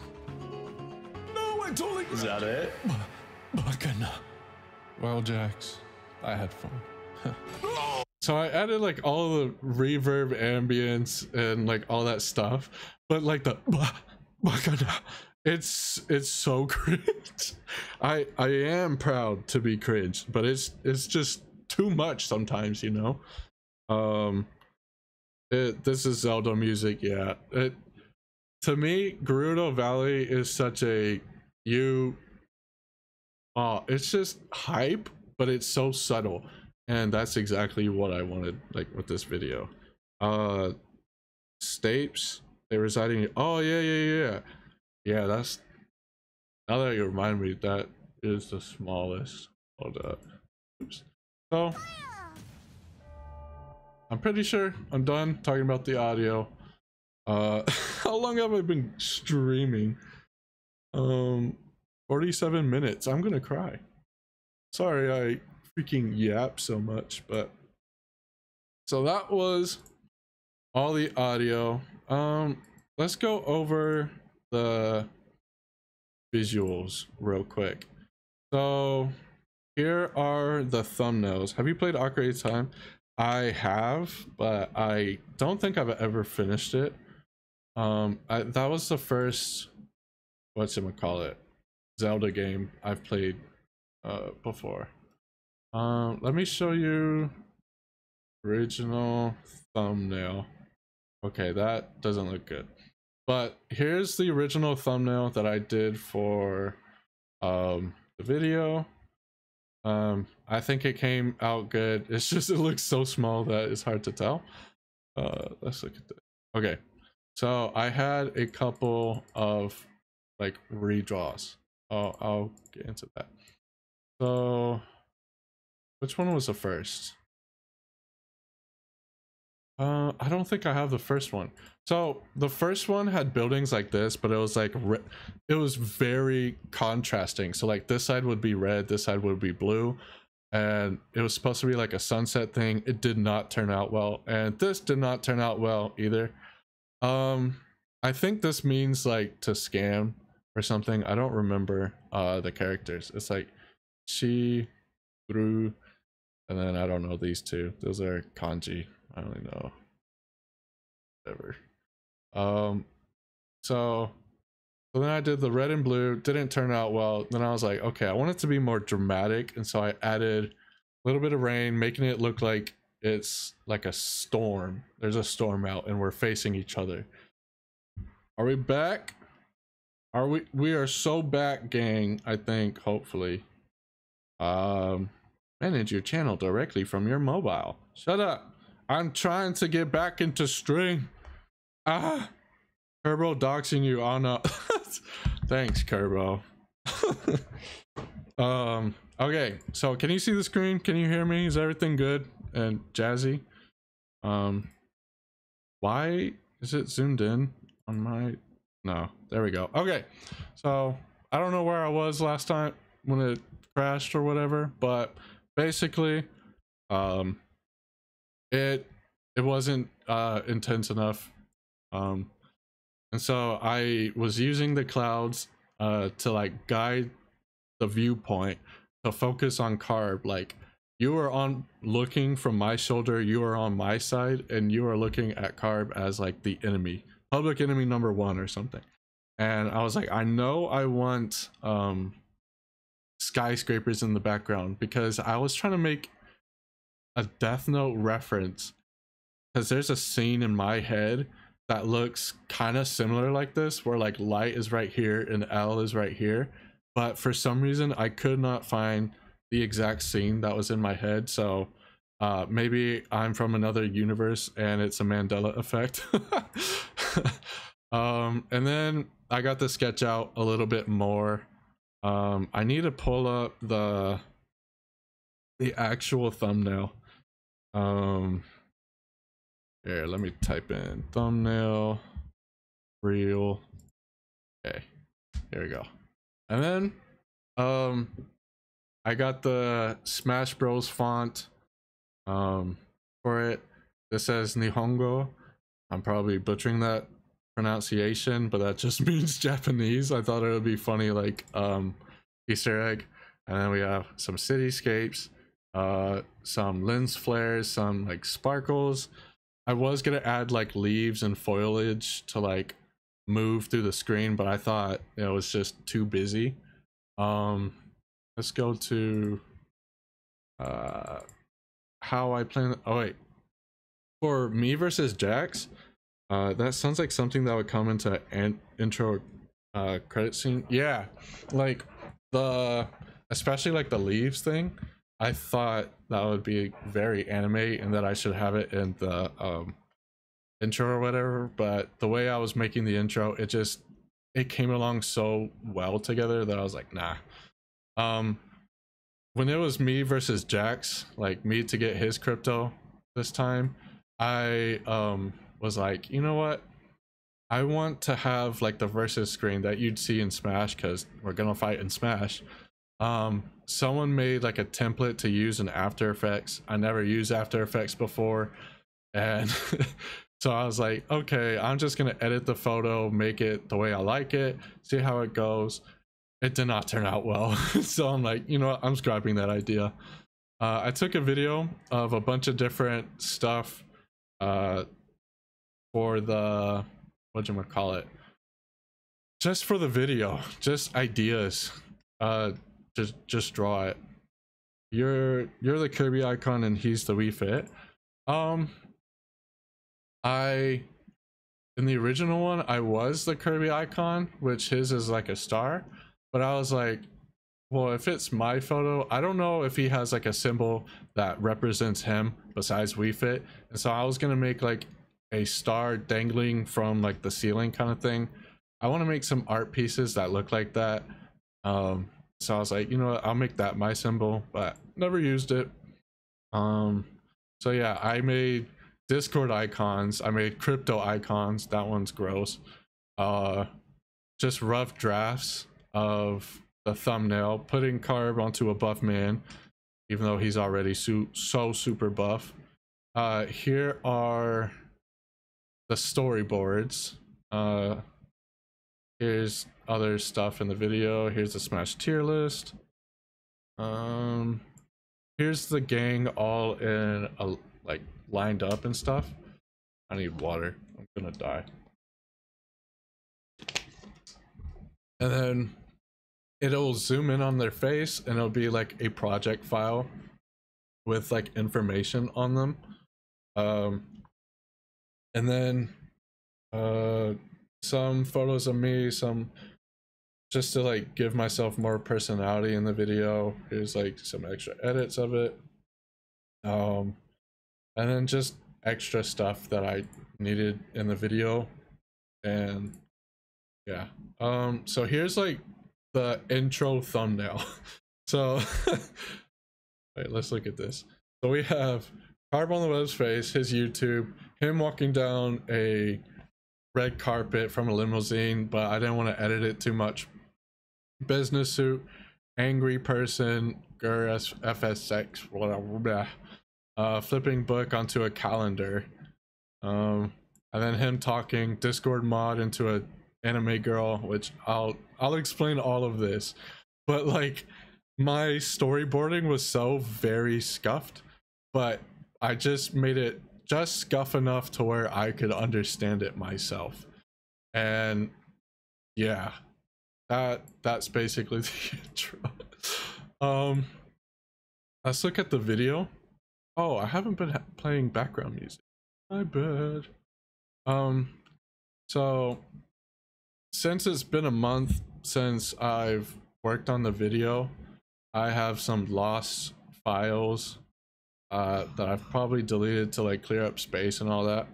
No, I totally. Is that it? Bacana. Well, Jax, I had fun. So I added like all the reverb, ambience, and like all that stuff, but like the bacana, it's so cringe. I am proud to be cringe, but it's just too much sometimes, you know. This is Zelda music, yeah. To me, Gerudo Valley is such a it's just hype, but it's so subtle, and that's exactly what I wanted, like with this video. Stapes, they residing. Oh yeah. That's, now that you remind me, that is the smallest. Hold up. Oops. So I'm pretty sure I'm done talking about the audio. How long have I been streaming? 47 minutes. I'm gonna cry. Sorry I freaking yap so much, but so that was all the audio. Let's go over the visuals real quick. So here are the thumbnails. Have you played Ocarina of Time? I have, but I don't think I've ever finished it. That was the first, whatchamacallit, Zelda game I've played before. Let me show you original thumbnail. Okay, that doesn't look good, but here's the original thumbnail that I did for the video. I think it came out good. It's just, it looks so small that it's hard to tell. Let's look at this. Okay, so I had a couple of like redraws. I'll get into that. So which one was the first? I don't think I have the first one. So the first one had buildings like this, but it was like it was very contrasting. So like this side would be red, this side would be blue, and it was supposed to be like a sunset thing. It did not turn out well, and this did not turn out well either. I think this means like to scam or something. I don't remember the characters. It's like she, Ru, and then I don't know these two. Those are kanji. I don't really know. Whatever. So then I did the red and blue. Didn't turn out well. Then I was like, okay, I want it to be more dramatic, and so I added a little bit of rain, making it look like it's like a storm. There's a storm out, and we're facing each other. Are we back? Are we are so back, gang, I think, hopefully. Manage your channel directly from your mobile. Shut up. I'm trying to get back into stream. Kerbo doxing you. Oh no. Thanks, Kerbo. Okay, so can you see the screen? Can you hear me? Is everything good and jazzy? Why is it zoomed in on my... No, there we go. Okay, so I don't know where I was last time when it crashed or whatever, but basically it wasn't intense enough, and so I was using the clouds to like guide the viewpoint to focus on carb. Like, you are on looking from my shoulder, you are on my side, and you are looking at carb as like the enemy, public enemy number one or something. And I was like, I know I want skyscrapers in the background, because I was trying to make a Death Note reference, because there's a scene in my head that looks kind of similar like this, where like light is right here and L is right here, but for some reason I could not find the exact scene that was in my head. So maybe I'm from another universe and it's a Mandela effect. And then I got the sketch out a little bit more. I need to pull up the actual thumbnail. Here, let me type in thumbnail reel. Okay, here we go. And then I got the Smash Bros font for it. This says Nihongo. I'm probably butchering that pronunciation, but that just means Japanese. I thought it would be funny, like Easter egg. And then we have some cityscapes, some lens flares, some like sparkles. I was gonna add like leaves and foliage to like move through the screen, but I thought it was just too busy. Let's go to how I plan. Oh wait, for me versus Jax, that sounds like something that would come into an intro credit scene. Yeah, like especially like the leaves thing. I thought that would be very anime and that I should have it in the intro or whatever, but the way I was making the intro, it came along so well together that I was like, nah. When it was me versus Jax, like me to get his crypto this time, I was like, you know what, I want to have like the versus screen that you'd see in Smash, because we're gonna fight in Smash. Someone made like a template to use in After Effects. I never used After Effects before, and so I was like, okay, I'm just gonna edit the photo, make it the way I like it, see how it goes. It did not turn out well. So I'm like, you know what, I'm scrapping that idea. I took a video of a bunch of different stuff for the, whatchamacallit, just for the video, just ideas. Just draw it. You're the Kirby icon and he's the Wii Fit. In the original one, I was the Kirby icon, which his is like a star, but I was like, well, if it's my photo, I don't know if he has like a symbol that represents him besides Wii Fit, and so I was gonna make like a star dangling from like the ceiling kind of thing. I want to make some art pieces that look like that. So I was like, you know what, I'll make that my symbol, but never used it. So yeah, I made Discord icons, I made crypto icons, that one's gross. Just rough drafts of the thumbnail, putting Carb onto a buff man, even though he's already so super buff. Here are the storyboards. Here's other stuff in the video. Here's the Smash tier list. Here's the gang all in a, like lined up and stuff. I need water. I'm gonna die. And then it'll zoom in on their face and it'll be like a project file with like information on them. And then some photos of me, some just to like give myself more personality in the video. Here's like some extra edits of it. And then just extra stuff that I needed in the video. And yeah. So here's like the intro thumbnail. So wait, let's look at this. So we have Carb on the Web's face, his YouTube, him walking down a red carpet from a limousine, but I didn't want to edit it too much. Business suit, angry person, FSX, whatever, flipping book onto a calendar, and then him talking Discord mod into a anime girl, which I'll explain all of this, but like my storyboarding was so very scuffed, but I just made it just scuff enough to where I could understand it myself. And yeah, that's basically the intro. Let's look at the video. Oh, I haven't been playing background music, my bad. So since it's been a month since I've worked on the video, I have some lost files that I've probably deleted to like clear up space and all that.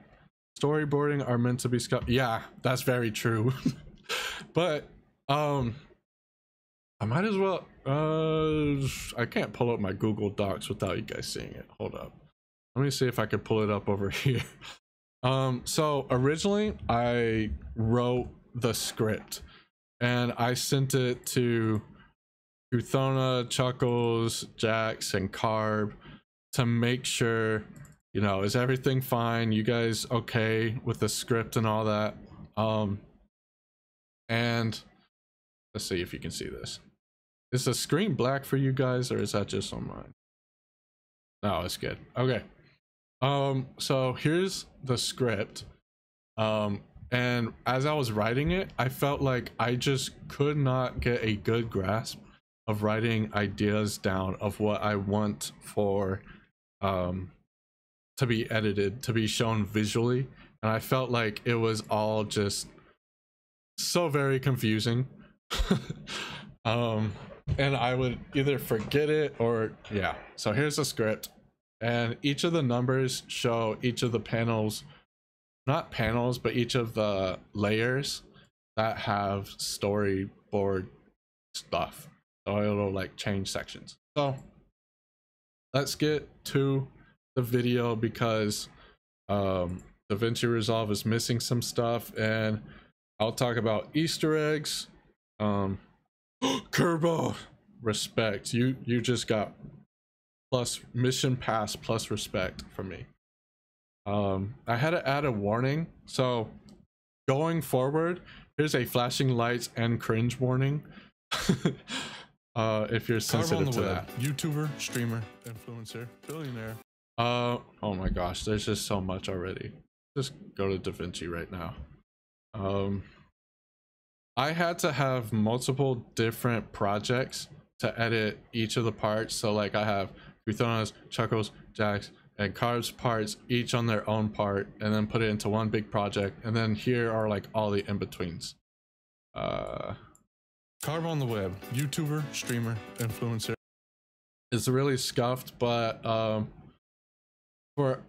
Storyboarding are meant to be yeah, that's very true. But I might as well I can't pull up my Google Docs without you guys seeing it. Hold up, let me see if I can pull it up over here. So originally I wrote the script and I sent it to Uthona, Chuckles, Jax, and Carb to make sure, you know, is everything fine? You guys okay with the script and all that? And let's see if you can see this. Is the screen black for you guys, or is that just on mine? No, it's good. Okay. So here's the script. And as I was writing it, I felt like I just could not get a good grasp of writing ideas down of what I want for to be edited, to be shown visually, and I felt like it was all just so very confusing. And I would either forget it or yeah. So here's the script, and each of the numbers show each of the panels, not panels, but each of the layers that have storyboard stuff, so it'll like change sections. So let's get to the video, because DaVinci Resolve is missing some stuff, and I'll talk about Easter eggs. Kerbo, respect. You just got plus mission pass plus respect from me. I had to add a warning, so going forward, here's a flashing lights and cringe warning. If you're sensitive to that. YouTuber, streamer, influencer, billionaire. Oh my gosh, there's just so much already. Just go to DaVinci right now. I had to have multiple different projects to edit each of the parts. So like I have Uthona's, Chuckles, Jax, and Carb's parts, each on their own part, and then put it into one big project. And then here are like all the in-betweens. Carb on the web, YouTuber, streamer, influencer. It's really scuffed, but for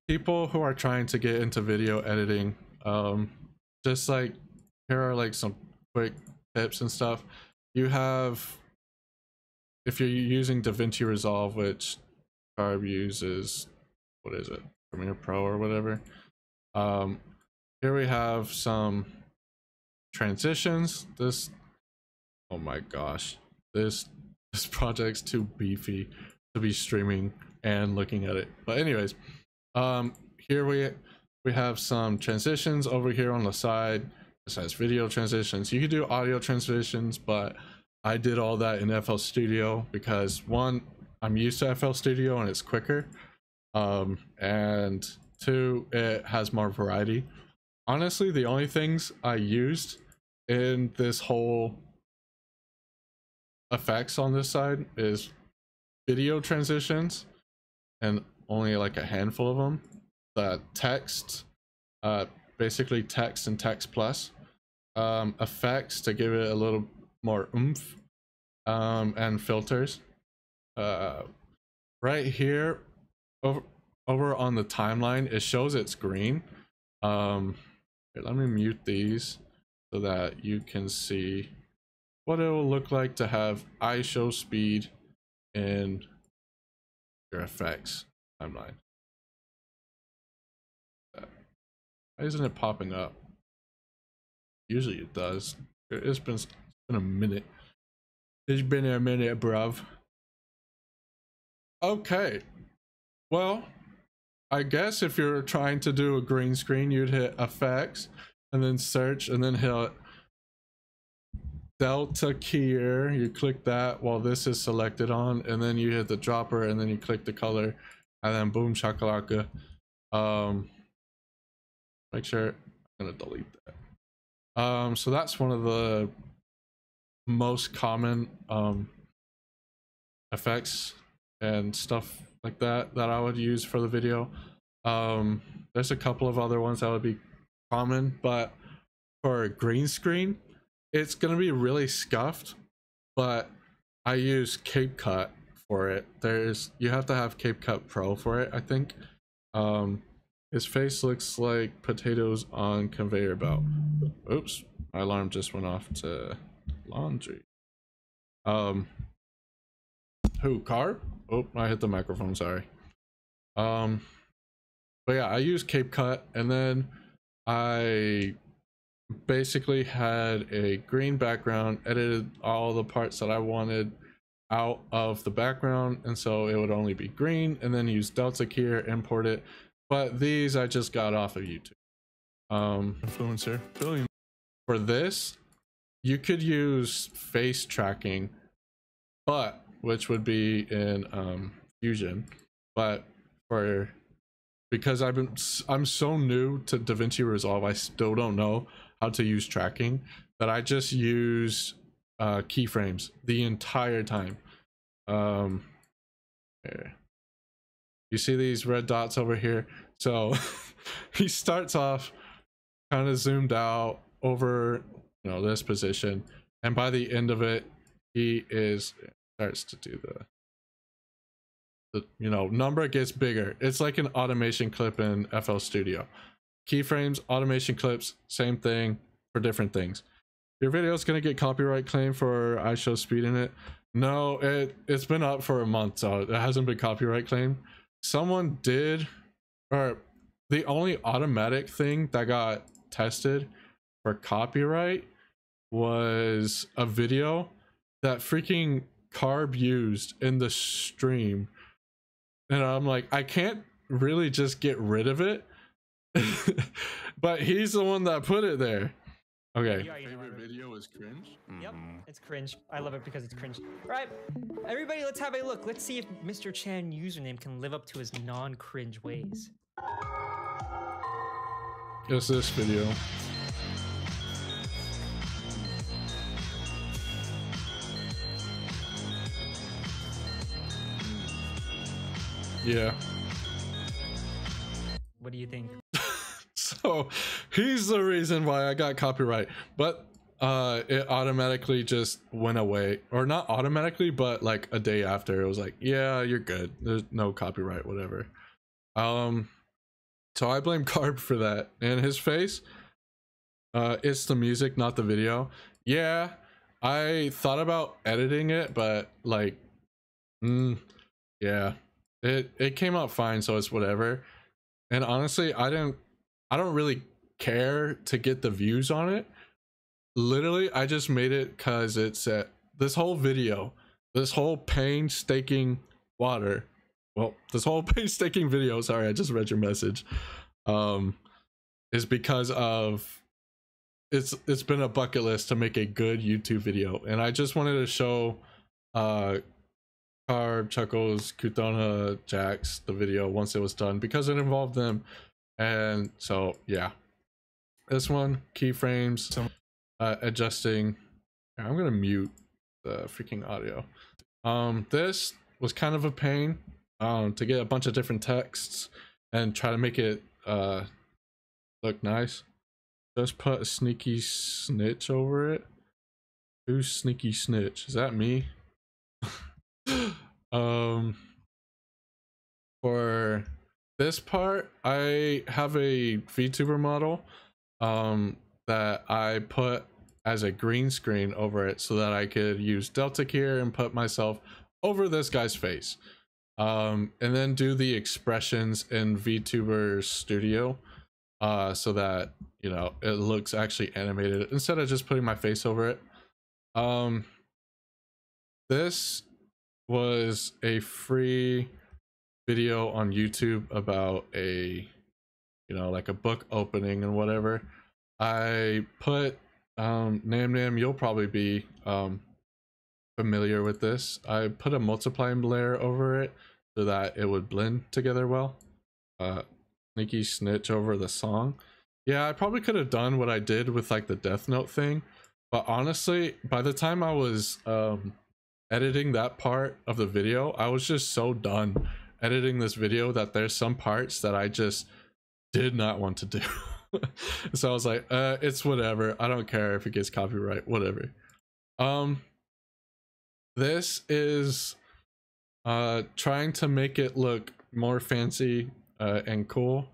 people who are trying to get into video editing, just like here are like some quick tips and stuff. You have, if you're using DaVinci Resolve, which Carb uses, what is it, Premiere Pro or whatever, here we have some transitions. This, oh my gosh, this project's too beefy to be streaming and looking at it. But anyways, here we have some transitions over here on the side. This has video transitions. You could do audio transitions, but I did all that in FL Studio because one, I'm used to FL Studio and it's quicker, and two, it has more variety. Honestly, the only things I used in this whole effects on this side is video transitions, and only like a handful of them. The text, basically text and text plus, effects to give it a little more oomph, and filters. Right here over on the timeline, it shows it's green. Here, let me mute these so that you can see what it will look like to have ISO speed in your effects timeline. Why isn't it popping up? Usually it does. It's been a minute. It's been a minute, bruv. Okay. Well, I guess if you're trying to do a green screen, you'd hit effects and then search and then hit delta keyer. You click that while this is selected on, and then you hit the dropper and then you click the color and then boom shakalaka. Make sure I'm gonna delete that. So that's one of the most common effects and stuff like that I would use for the video. There's a couple of other ones that would be common, but for a green screen, it's gonna be really scuffed, but I use CapCut for it. You have to have CapCut Pro for it, I think. His face looks like potatoes on conveyor belt. Oops, my alarm just went off to laundry. Who, Carb? Oh, I hit the microphone, sorry. But yeah, I use CapCut, and then I basically had a green background, edited all the parts that I wanted out of the background, and so it would only be green, and then use delta keyer, import it. But these I just got off of YouTube. Influencer, billion. For this, you could use face tracking, but which would be in Fusion. But because I'm so new to DaVinci Resolve, I still don't know how to use tracking, that I just use keyframes the entire time. Here. You see these red dots over here? So he starts off kind of zoomed out over, you know, this position, and by the end of it, he starts to do the you know, number gets bigger. It's like an automation clip in FL Studio. Keyframes, automation clips, same thing for different things. Your video is gonna get copyright claim for ISO speed in it. No, it's been up for a month, so it hasn't been copyright claimed. Someone did, or the only automatic thing that got tested for copyright was a video that freaking Carb used in the stream, and I'm like, I can't really just get rid of it. But he's the one that put it there. Okay. Your favorite video is cringe? Yep, it's cringe. I love it because it's cringe. All right, everybody, let's have a look. Let's see if Mr. Chan username can live up to his non-cringe ways. It's this video. Yeah. What do you think? So he's the reason why I got copyright, but it automatically just went away, or not automatically, but like a day after, it was like, yeah, you're good, there's no copyright, whatever. So I blame Carb for that, and his face, it's the music, not the video. Yeah, I thought about editing it, but like, yeah, it came out fine, so it's whatever. And honestly, I don't really care to get the views on it. Literally, I just made it because it's this whole video, this whole painstaking this whole painstaking video, sorry, I just read your message, is because of it's been a bucket list to make a good YouTube video, and I just wanted to show Carb, Chuckles, Kutona, Jax the video once it was done, because it involved them. And so yeah, this one, keyframes, adjusting. I'm gonna mute the freaking audio. This was kind of a pain to get a bunch of different texts and try to make it look nice. Just put a sneaky snitch over it, Who's Sneaky Snitch? Is that me? For this part, I have a VTuber model that I put as a green screen over it so that I could use Delta Gear and put myself over this guy's face. And then do the expressions in VTuber Studio so that, you know, it looks actually animated instead of just putting my face over it. This was a free video on YouTube about a, you know, like a book opening and whatever. I put Nam, you'll probably be familiar with this. I put a multiplying layer over it so that it would blend together well. Sneaky Snitch over the song. Yeah, I probably could have done what I did with like the Death Note thing, but honestly, by the time I was editing that part of the video, I was just so done editing this video that there's some parts that I just did not want to do. So I was like, it's whatever, I don't care if it gets copyright, whatever. This is trying to make it look more fancy and cool,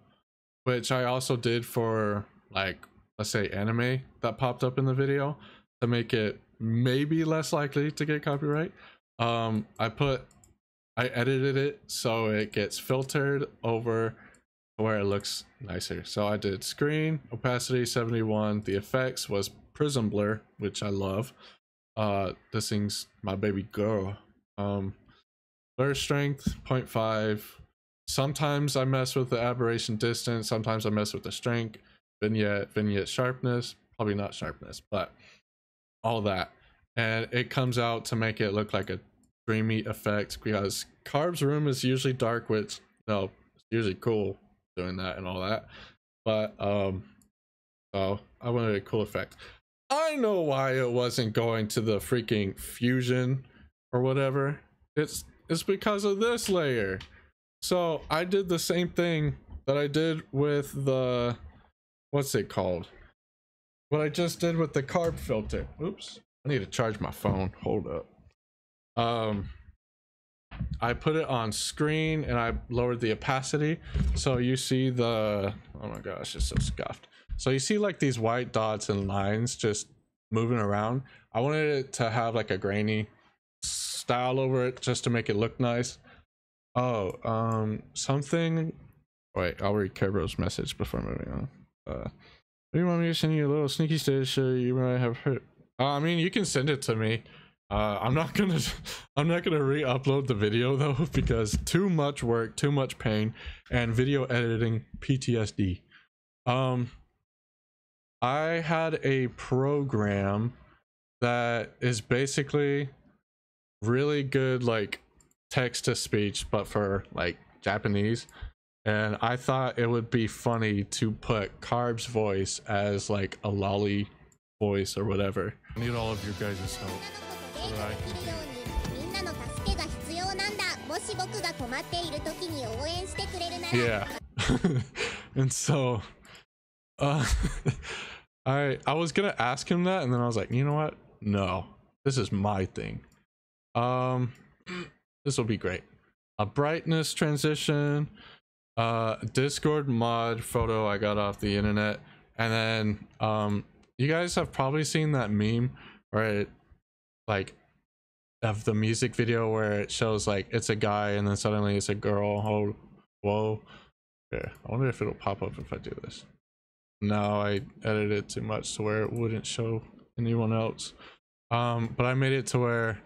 which I also did for, like, let's say anime that popped up in the video to make it maybe less likely to get copyright. I edited it so it gets filtered over where it looks nicer. So I did screen opacity 71. The effects was prism blur, which I love. This thing's my baby girl. Blur strength 0.5. Sometimes I mess with the aberration distance, sometimes I mess with the strength. Vignette sharpness, probably not sharpness, but all that. And it comes out to make it look like a dreamy effect, because Carb's room is usually dark, which, no, it's usually cool doing that and all that. But so I wanted a cool effect. I know why it wasn't going to the freaking fusion or whatever. It's because of this layer. So I did the same thing that I did with the, what's it called? What I just did with the carb filter. Oops, I need to charge my phone. Hold up. I put it on screen and I lowered the opacity. So you see the, oh my gosh, it's so scuffed. So you see like these white dots and lines just moving around. I wanted it to have like a grainy style over it just to make it look nice. Oh, something. Wait, I'll read Kerbero's message before moving on. Do you want me to send you a little sneaky stitch you might have heard? I mean, you can send it to me. I'm not gonna re-upload the video though, because too much work, too much pain, and video editing PTSD. I had a program that is basically really good, like text to speech, but for like Japanese. And I thought it would be funny to put Carb's voice as like a lolly voice or whatever. I need all of your guys' help so that I can do. Yeah. And so I was gonna ask him that, and then I was like, you know what, no, this is my thing. This will be great. A brightness transition, Discord mod photo I got off the internet, and then you guys have probably seen that meme where it, like, of the music video where it shows like it's a guy and then suddenly it's a girl. Oh, whoa. Yeah, I wonder if it'll pop up if I do this. No, I edited it too much to where it wouldn't show anyone else. But I made it to where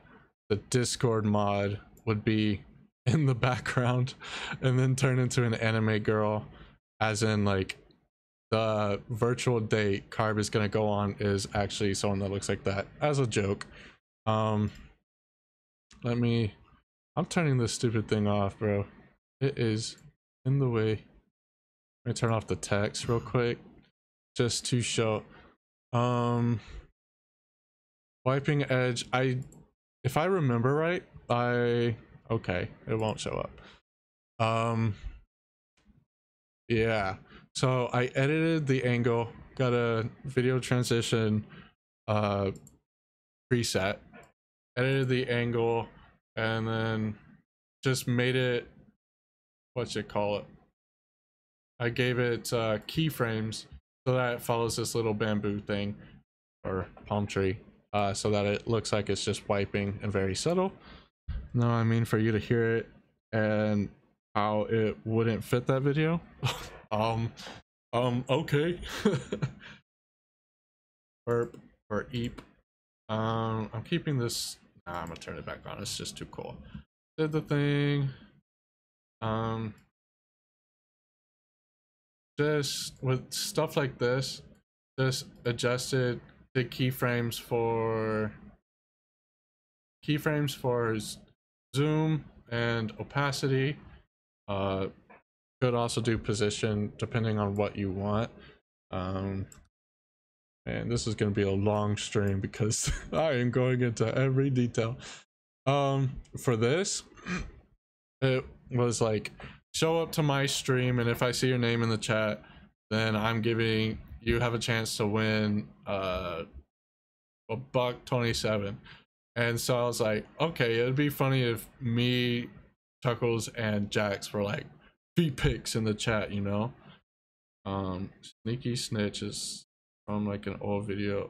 the Discord mod would be in the background and then turn into an anime girl, as in like the virtual date Carb is gonna go on is actually someone that looks like that, as a joke. I'm turning this stupid thing off, bro. It is in the way. Let me turn off the text real quick just to show. Wiping edge, if I remember right, okay, it won't show up. Yeah, so I edited the angle, got a video transition preset, edited the angle, and then just made it, what you call it, I gave it keyframes so that it follows this little bamboo thing or palm tree, so that it looks like it's just wiping and very subtle. No, I mean for you to hear it and how it wouldn't fit that video. Okay. Burp or eep. I'm keeping this. Nah, I'm gonna turn it back on. It's just too cool. Did the thing. Just with stuff like this, just adjusted the keyframes for zoom and opacity. Could also do position depending on what you want. And this is going to be a long stream because I am going into every detail. For this, it was like, show up to my stream, and if I see your name in the chat, then I'm giving you have a chance to win $1.27. And so I was like, okay, it'd be funny if me, Chuckles, and Jax were like feet pics in the chat, you know. Sneaky Snitch is from like an old video.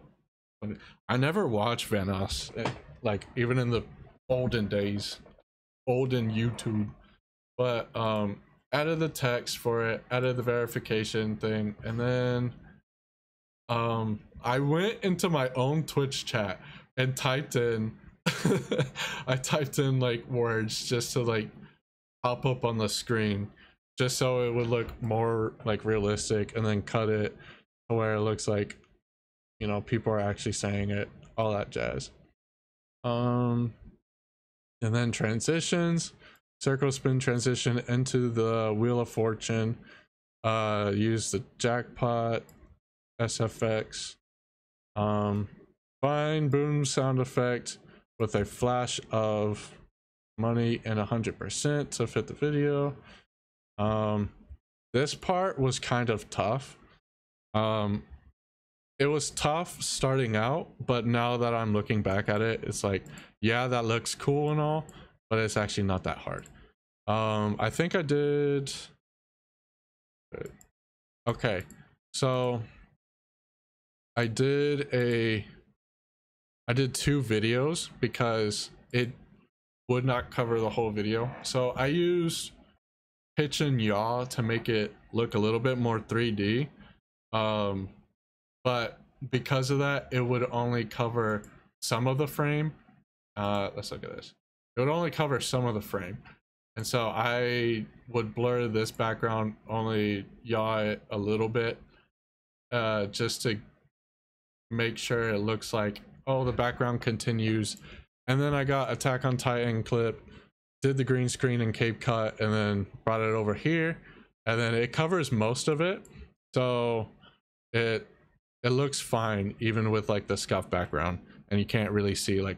I never watched Vanos, like even in the olden days, olden YouTube. But added the text for it, added the verification thing, and then I went into my own Twitch chat and typed in I typed in like words just to like pop up on the screen, just so it would look more like realistic, and then cut it to where it looks like, you know, people are actually saying it, all that jazz. And then transitions. Circle spin transition into the Wheel of Fortune. Use the jackpot, SFX. Fine boom sound effect with a flash of money and 100% to fit the video. This part was kind of tough. It was tough starting out, but now that I'm looking back at it, it's like, yeah, that looks cool and all, but it's actually not that hard. I think I did. Okay, so I did 2 videos because it would not cover the whole video. So I used pitch and yaw to make it look a little bit more 3D. But because of that, it would only cover some of the frame. Let's look at this. It would only cover some of the frame. And so I would blur this background, only yaw it a little bit, just to make sure it looks like, oh, the background continues. And then I got Attack on Titan clip, did the green screen and cape cut, and then brought it over here. And then it covers most of it. So it looks fine, even with like the scuff background. And you can't really see like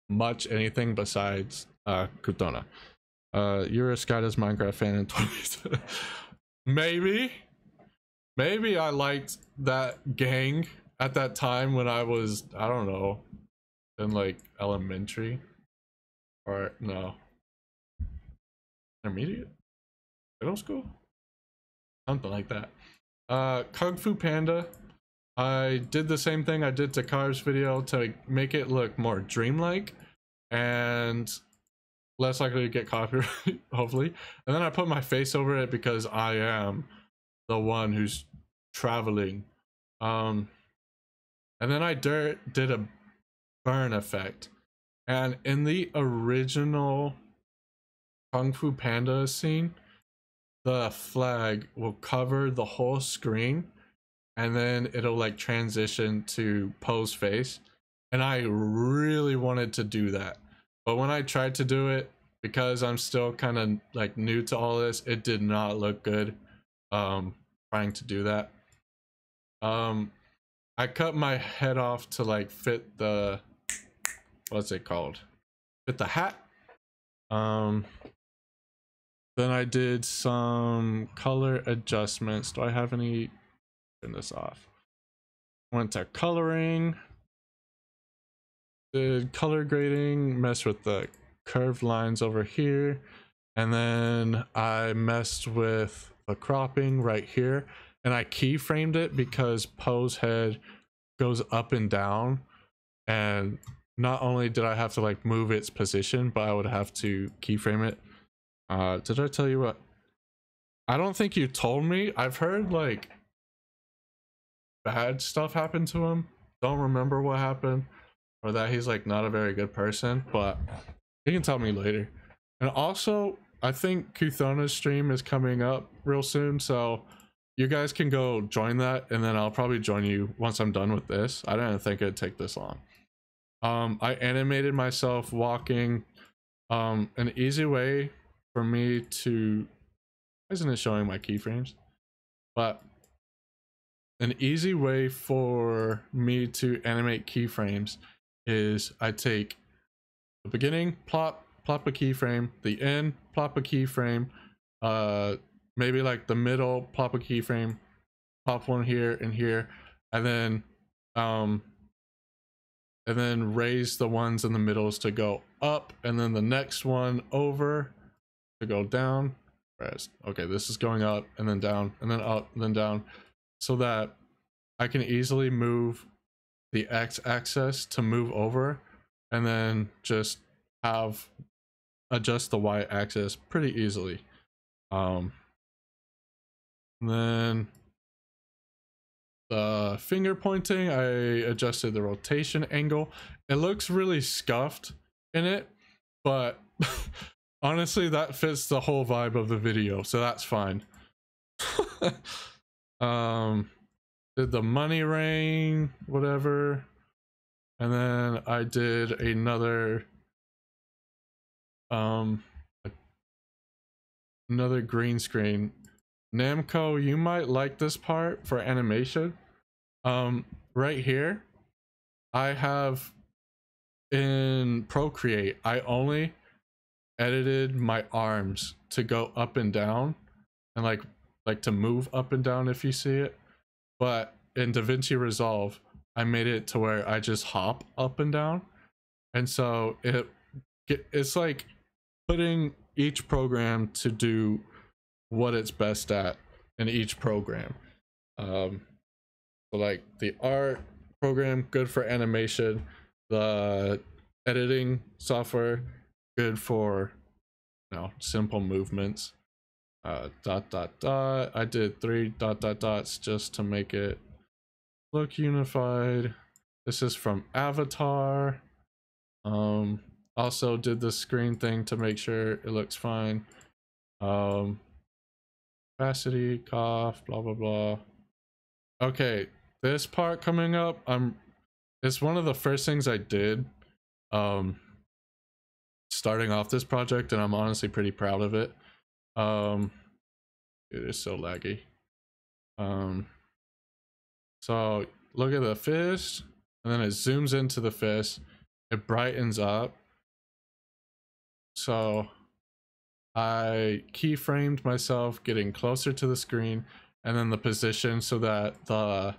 much anything besides Kutona. You're a Skydoes Minecraft fan in 20s. Maybe I liked that gang at that time when I was, I don't know, in like elementary, or no, intermediate, middle school, something like that. Kung Fu Panda, I did the same thing I did to Carb's video to make it look more dreamlike and less likely to get copyright, hopefully. And then I put my face over it because I am the one who's traveling. And then I did a burn effect. And in the original Kung Fu Panda scene, the flag will cover the whole screen, and then it'll like transition to pose face. And I really wanted to do that. But when I tried to do it, because I'm still kind of like new to all this, it did not look good trying to do that. I cut my head off to like fit the, what's it called? Fit the hat. Then I did some color adjustments. Do I have any? Turn this off. Went to coloring. did color grading, messed with the curved lines over here, and then I messed with the cropping right here, and I keyframed it because Poe's head goes up and down, and not only did I have to like move its position, but I would have to keyframe it. Did I tell you what? I don't think you told me. I've heard like bad stuff happen to him. Don't remember what happened, or that he's like not a very good person, but you can tell me later. And also, I think Kuthona's stream is coming up real soon, so you guys can go join that, and then I'll probably join you once I'm done with this. I didn't think it'd take this long. I animated myself walking. An easy way for me to, isn't it showing my keyframes? But an easy way for me to animate keyframes is I take the beginning, plop a keyframe, the end, plop a keyframe, maybe like the middle, plop a keyframe, pop one here and here, and then raise the ones in the middles to go up, and then the next one over to go down. Okay, this is going up and then down and then up and then down, so that I can easily move the x-axis to move over, and then just adjust the y-axis pretty easily. And then the finger pointing, I adjusted the rotation angle. It looks really scuffed in it, but honestly that fits the whole vibe of the video, so that's fine. Did the money ring, whatever, and then I did another green screen. Namco, you might like this part for animation. Right here, I have in Procreate, I only edited my arms to go up and down, and like to move up and down if you see it. But in DaVinci Resolve, I made it to where I just hop up and down, and so it's like putting each program to do what it's best at in each program. So like the art program, good for animation. The editing software, good for, you know, simple movements. I did 3 ... just to make it look unified. This is from Avatar. Also did the screen thing to make sure it looks fine. Opacity, cough, blah blah blah. Okay, this part coming up, it's one of the first things I did starting off this project, and I'm honestly pretty proud of it. It is so laggy. So look at the fist, and then it zooms into the fist, it brightens up. So I keyframed myself getting closer to the screen, and then the position so that the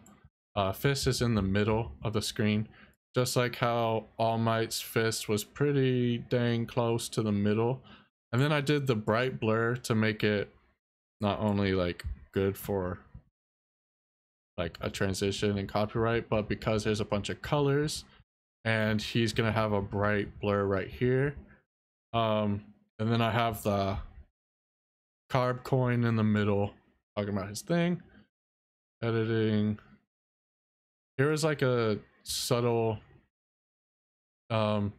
fist is in the middle of the screen, just like how All Might's fist was pretty dang close to the middle. And then I did the bright blur to make it not only like good for like a transition and copyright, but because there's a bunch of colors and he's gonna have a bright blur right here. And then I have the carb coin in the middle, talking about his thing. Editing. Here is like a subtle nod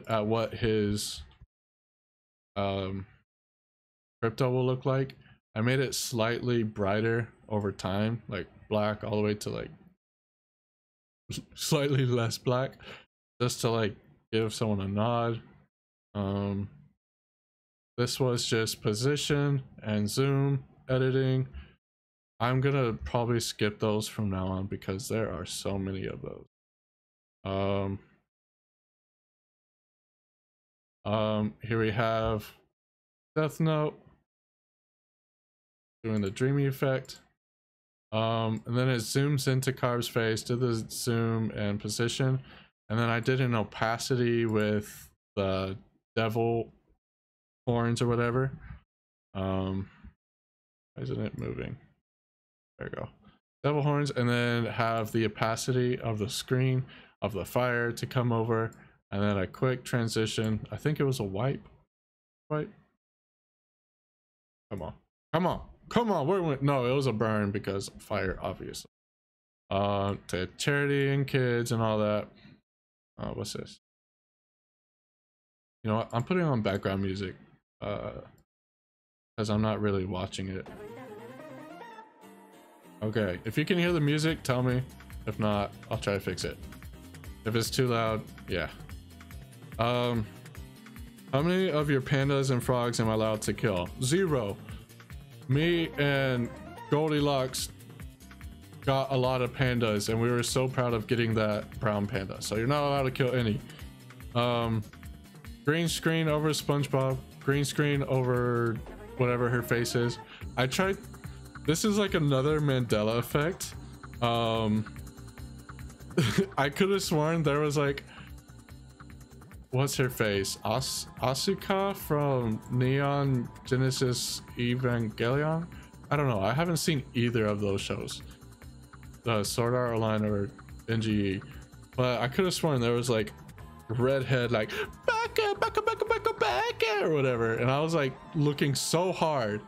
at what his crypto will look like. I made it slightly brighter over time, like black all the way to like slightly less black, just to like give someone a nod. This was just position and zoom editing. I'm gonna probably skip those from now on because there are so many of those. Here we have Death Note doing the dreamy effect. And then it zooms into Carb's face, to the zoom and position. And then I did an opacity with the devil horns or whatever. Why isn't it moving? There we go. Devil horns, and then have the opacity of the screen of the fire to come over, and then a quick transition. I think it was a wipe. Come on, come on, come on. Where went? No, it was a burn because fire, obviously. To charity and kids and all that. What's this? You know what? I'm putting on background music because I'm not really watching it. Okay, if you can hear the music, tell me. If not, I'll try to fix it. If it's too loud, yeah. How many of your pandas and frogs am I allowed to kill? 0. Me and Goldilocks got a lot of pandas, and we were so proud of getting that brown panda. So you're not allowed to kill any. Green screen over SpongeBob. Green screen over whatever her face is. I tried. This is like another Mandela effect. I could have sworn there was like, what's her face? Asuka from Neon Genesis Evangelion? I don't know. I haven't seen either of those shows. Sword Art Online or NGE. But I could have sworn there was like redhead like backa or whatever. And I was like looking so hard.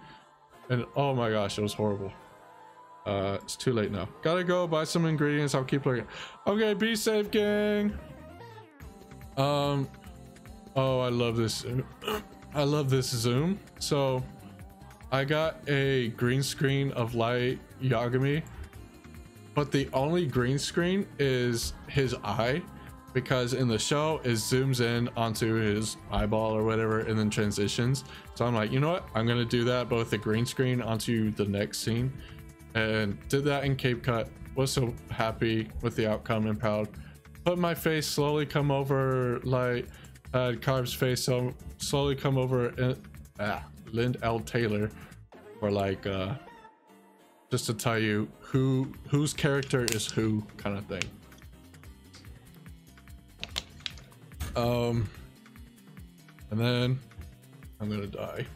And oh my gosh, it was horrible. It's too late now. Gotta go buy some ingredients. I'll keep looking. Okay, be safe, gang. Oh, I love this. I love this zoom. So I got a green screen of Light Yagami, but the only green screen is his eye, because in the show it zooms in onto his eyeball or whatever and then transitions. So I'm like, you know what, I'm gonna do that, but with the green screen onto the next scene, and did that in Cape Cut. Was so happy with the outcome and proud. Put my face slowly come over, like Carb's face, so slowly come over in, Lind L. Taylor, or like just to tell you whose character is who, kind of thing. And then I'm gonna die.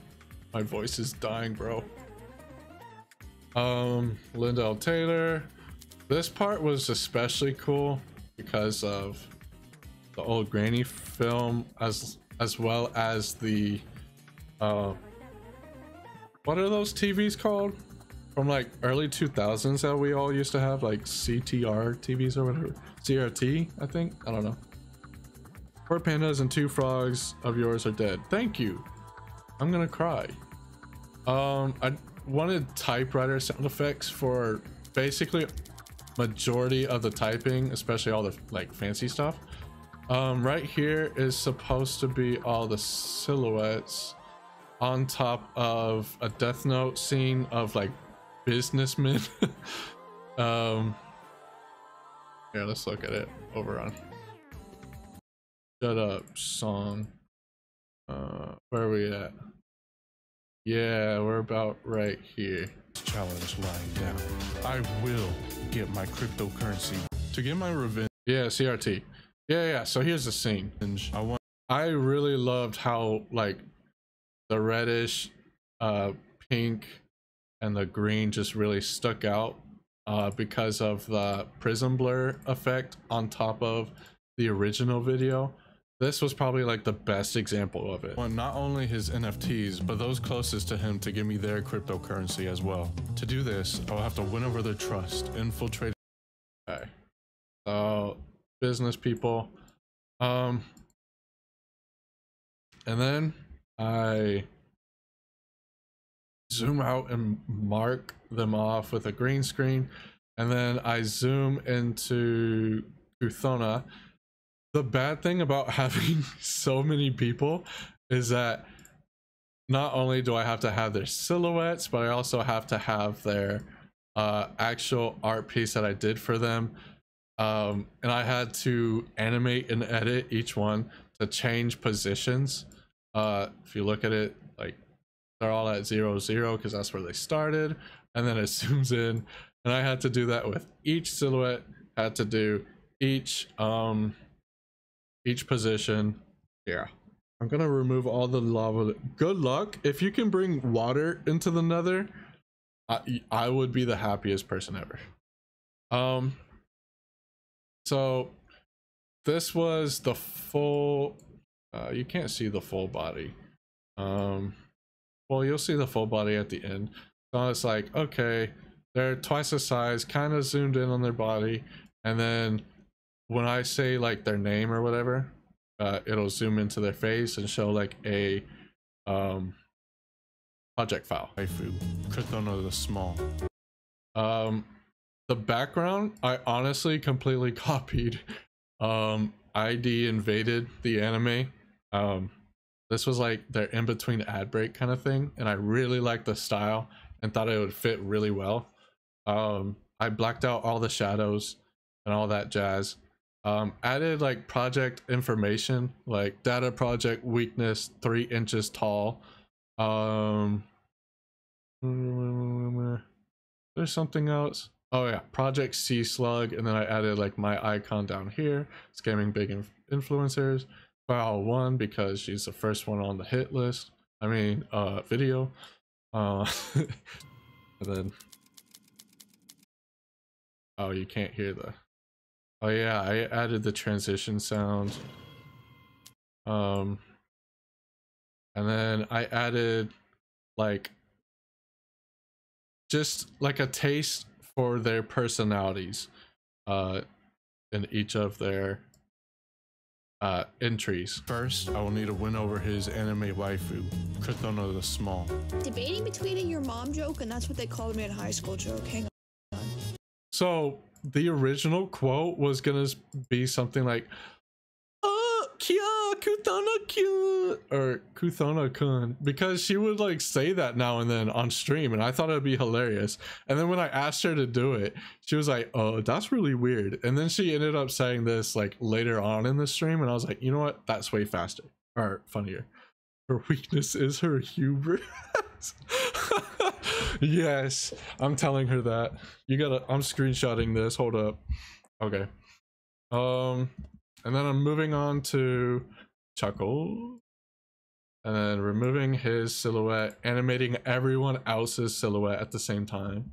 My voice is dying, bro. Lindell Taylor. This part was especially cool because of the old granny film, as well as the what are those TVs called from like early 2000s that we all used to have, like CTR TVs or whatever, CRT, I think. I don't know. 4 pandas and 2 frogs of yours are dead. Thank you. I'm gonna cry. I wanted typewriter sound effects for basically majority of the typing, especially all the like fancy stuff. Right here is supposed to be all the silhouettes on top of a Death Note scene of like businessmen. Yeah, let's look at it over on Shut Up song. Where are we at? Yeah, we're about right here. Challenge lying down. I will get my cryptocurrency to get my revenge. Yeah, CRT. Yeah. So here's the scene. I really loved how like the reddish, pink, and the green just really stuck out because of the prism blur effect on top of the original video. This was probably like the best example of it. I want not only his NFTs, but those closest to him to give me their cryptocurrency as well. To do this, I'll have to win over their trust, infiltrate. Okay. So, business people. And then I zoom out and mark them off with a green screen. And then I zoom into Kuthona. The bad thing about having so many people is that not only do I have to have their silhouettes, but I also have to have their actual art piece that I did for them. And I had to animate and edit each one to change positions. If you look at it, like they're all at 0, 0 because that's where they started. And then it zooms in, and I had to do that with each silhouette. Had to do each each position. Yeah, I'm gonna remove all the lava. Good luck. If you can bring water into the nether, I would be the happiest person ever. So this was the full, you can't see the full body. Well, you'll see the full body at the end. So it's like, okay, they're twice the size, kind of zoomed in on their body, and then when I say like their name or whatever, it'll zoom into their face and show like a project file. Waifu, Kuthona the Small. The background, I honestly completely copied ID Invaded the anime. This was like their in-between ad break kind of thing, and I really liked the style and thought it would fit really well. I blacked out all the shadows and all that jazz. Added like project information, like data project weakness 3 inches tall. There's something else. Oh yeah, project Sea Slug, and then I added like my icon down here, scamming big influencers. File 1 because she's the first one on the hit list. I mean, video. And then, oh, you can't hear the. Oh yeah, I added the transition sound. And then I added like just like a taste for their personalities in each of their entries. First, I will need to win over his anime waifu, Kuthona the Small. Debating between a your mom joke and that's what they called me in high school joke. Hang on. So the original quote was gonna be something like, Kia Kuthona Kun, or Kuthona Kun, because she would like say that now and then on stream, and I thought it'd be hilarious. And then when I asked her to do it, she was like, oh, that's really weird. And then she ended up saying this like later on in the stream, and I was like, you know what, that's way faster or funnier. Her weakness is her hubris. Yes, I'm telling her that. I'm screenshotting this, hold up. Okay. And then I'm moving on to Chuckle, and then removing his silhouette, animating everyone else's silhouette at the same time.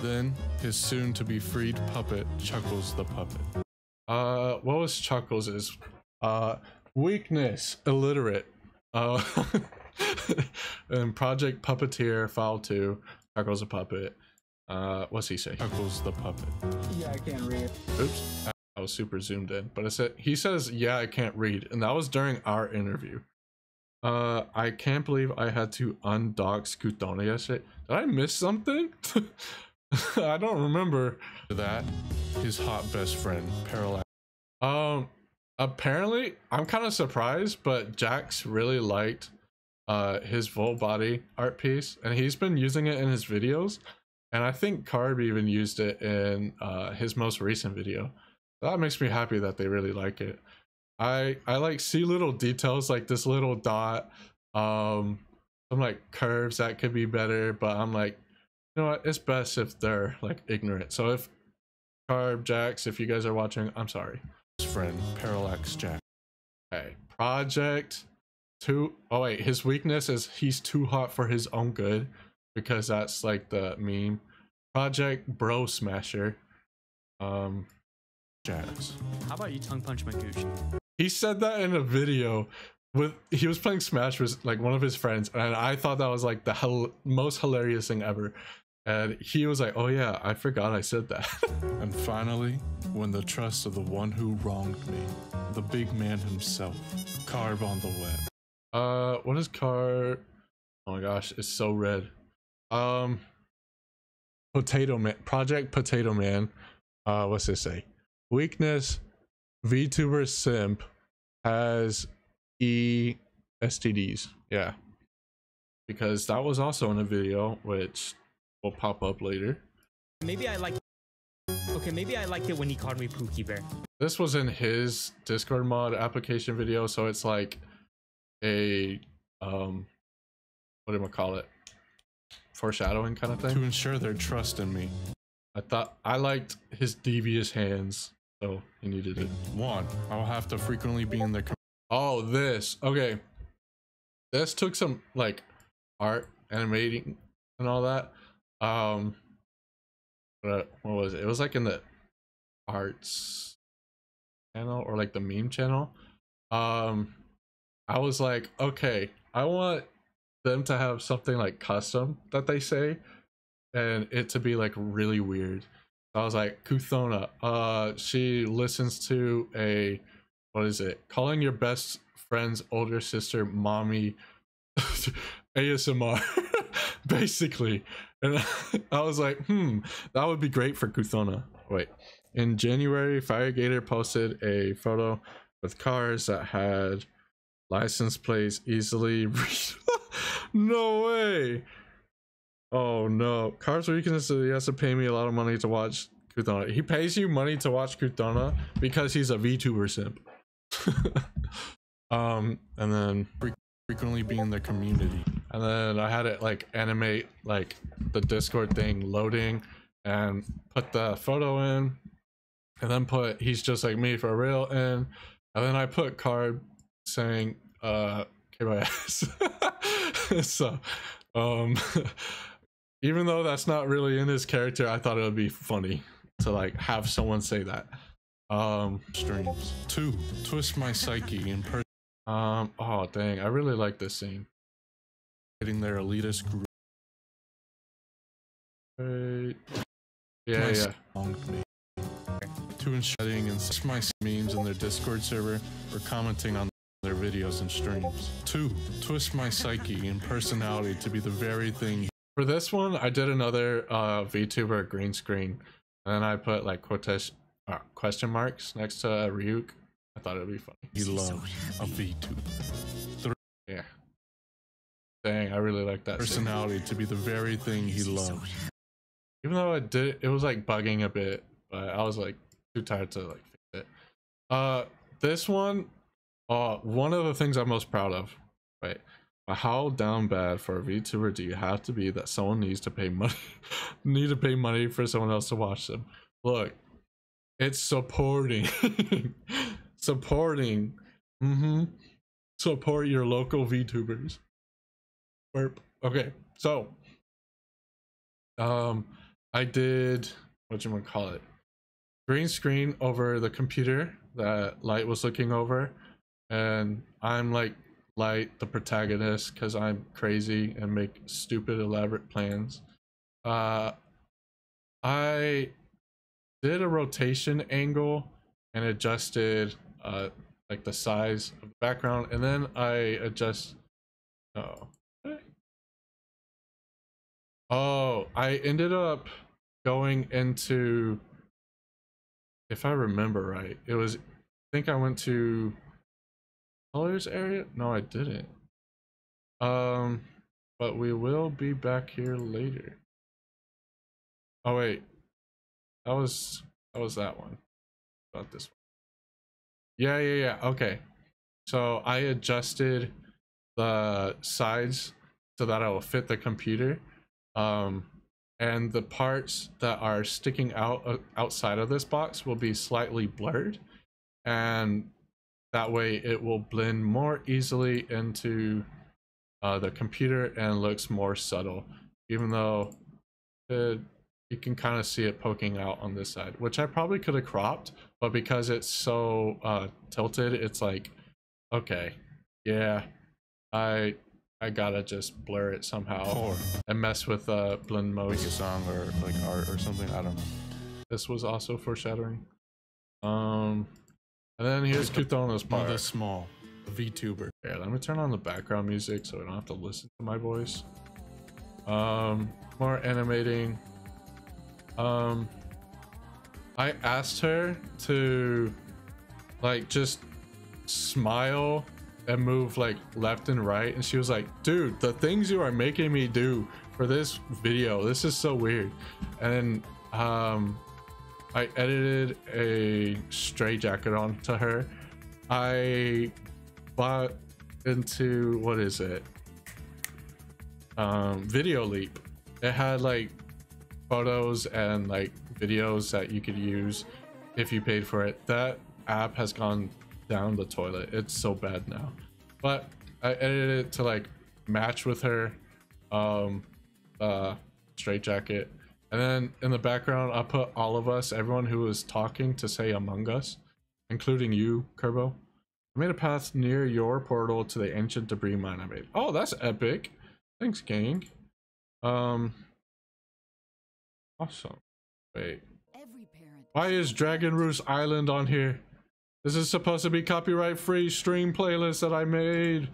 Then his soon-to-be freed puppet, Chuckles the Puppet. What was Chuckles'? Weakness, illiterate. And Project Puppeteer, file 2, Chuckles a puppet. What's he say? Chuckles the Puppet. Yeah, I can't read. Oops. I was super zoomed in, but he says, yeah, I can't read, and that was during our interview. I can't believe I had to undock Kuthona yesterday. Did I miss something? I don't remember. That, his hot best friend, Parallax. Apparently, I'm kind of surprised, but Jax really liked his full body art piece, and he's been using it in his videos, and I think Carb even used it in his most recent video. That makes me happy that they really like it. I like see little details like this little dot, some like curves that could be better, but I'm like, you know what, it's best if they're like ignorant. So if Carb, Jax, if you guys are watching, I'm sorry. His friend, Parallax Jack. Okay, Project 2. Oh wait, his weakness is he's too hot for his own good, because that's like the meme. Project Bro Smasher. Jax. How about you tongue punch my gooch? He said that in a video he was playing Smash with like one of his friends, and I thought that was like the most hilarious thing ever. And he was like, oh yeah, I forgot I said that. And finally, win the trust of the one who wronged me, the big man himself, Carb on the web. What is Carb? Oh my gosh, it's so red. Potato Man, Project Potato Man. What's this say? Weakness, VTuber simp, has STDs. Yeah, because that was also in a video which will pop up later. Maybe I like. Okay, maybe I liked it when he called me Pookie Bear. This was in his Discord mod application video, so it's like a what do I call it? Foreshadowing kind of thing. To ensure their trust in me. I thought I liked his devious hands. so he needed it. 1. I'll have to frequently be in the Oh, this. Okay. This took some like art animating and all that. What was it? It was like in the arts channel or like the meme channel. I was like, okay, I want them to have something like custom that they say and it to be like really weird. So I was like, Kuthona, she listens to a, what is it? Calling your best friend's older sister mommy ASMR, basically. And I was like, that would be great for Kuthona. Wait, in January, Firegator posted a photo with cars that had license plates easily no way. Oh no, Cars Weakness, he has to pay me a lot of money to watch Kuthona. He pays you money to watch Kuthona because he's a VTuber simp. And then frequently be in the community. and then I had it like animate like the Discord thing loading and put the photo in and then put he's just like me for real in, and then I put carb saying KYS. So even though that's not really in his character, I thought it would be funny to like have someone say that. Streams. 2. Twist my psyche in person. Oh dang, I really like this scene. Getting their elitist group. Wait. Yeah. To shedding and such my memes in their Discord server or commenting on their videos and streams. 2. Twist my psyche and personality to be the very thing. For this one, I did another VTuber green screen, and then I put like question marks next to Ryuk. I thought it'd be funny. He loves a VTuber. 3. Yeah. Dang, I really like that Personality scene. to be the very thing he loves. Even though it was like bugging a bit, but I was like too tired to like fix it. This one, one of the things I'm most proud of. Wait, how down bad for a VTuber do you have to be that someone needs to pay money for someone else to watch them? Look, it's supporting. Supporting. Support your local VTubers. Okay, so I did whatchamacallit, green screen over the computer that Light was looking over, and I'm like Light, the protagonist, because I'm crazy and make stupid elaborate plans. I did a rotation angle and adjusted like the size of the background, and then I adjust I ended up going into, if I remember right, it was, I think I went to colors area. No, I didn't. But we will be back here later. Oh wait, that was that one. About this one. Yeah. Okay. So I adjusted the sides so that I will fit the computer. And the parts that are sticking out outside of this box will be slightly blurred, and that way it will blend more easily into the computer and looks more subtle, even though you can kind of see it poking out on this side, which I probably could have cropped, but because it's so tilted, it's like, okay, yeah, I gotta just blur it somehow. 4. And mess with blend mode. Like a song or like art or something, I don't know. This was also foreshadowing. And then here's Kuthona's part. Mother Small, a VTuber. Yeah, let me turn on the background music so I don't have to listen to my voice. More animating. I asked her to like just smile and move like left and right, and she was like, dude, the things you are making me do for this video, this is so weird. And then I edited a stray jacket on to her. I bought into, what is it, Video Leap. It had like photos and like videos that you could use if you paid for it. That app has gone down the toilet. It's so bad now. But I edited it to like match with her straight jacket, and then in the background I put all of us, everyone who was talking, to say Among Us, including you, Kerbo. I made a path near your portal to the ancient debris mine I made. Oh, that's epic. Thanks, gang. Awesome. Wait. Why is Dragon Roost Island on here? This is supposed to be copyright free stream playlist that I made.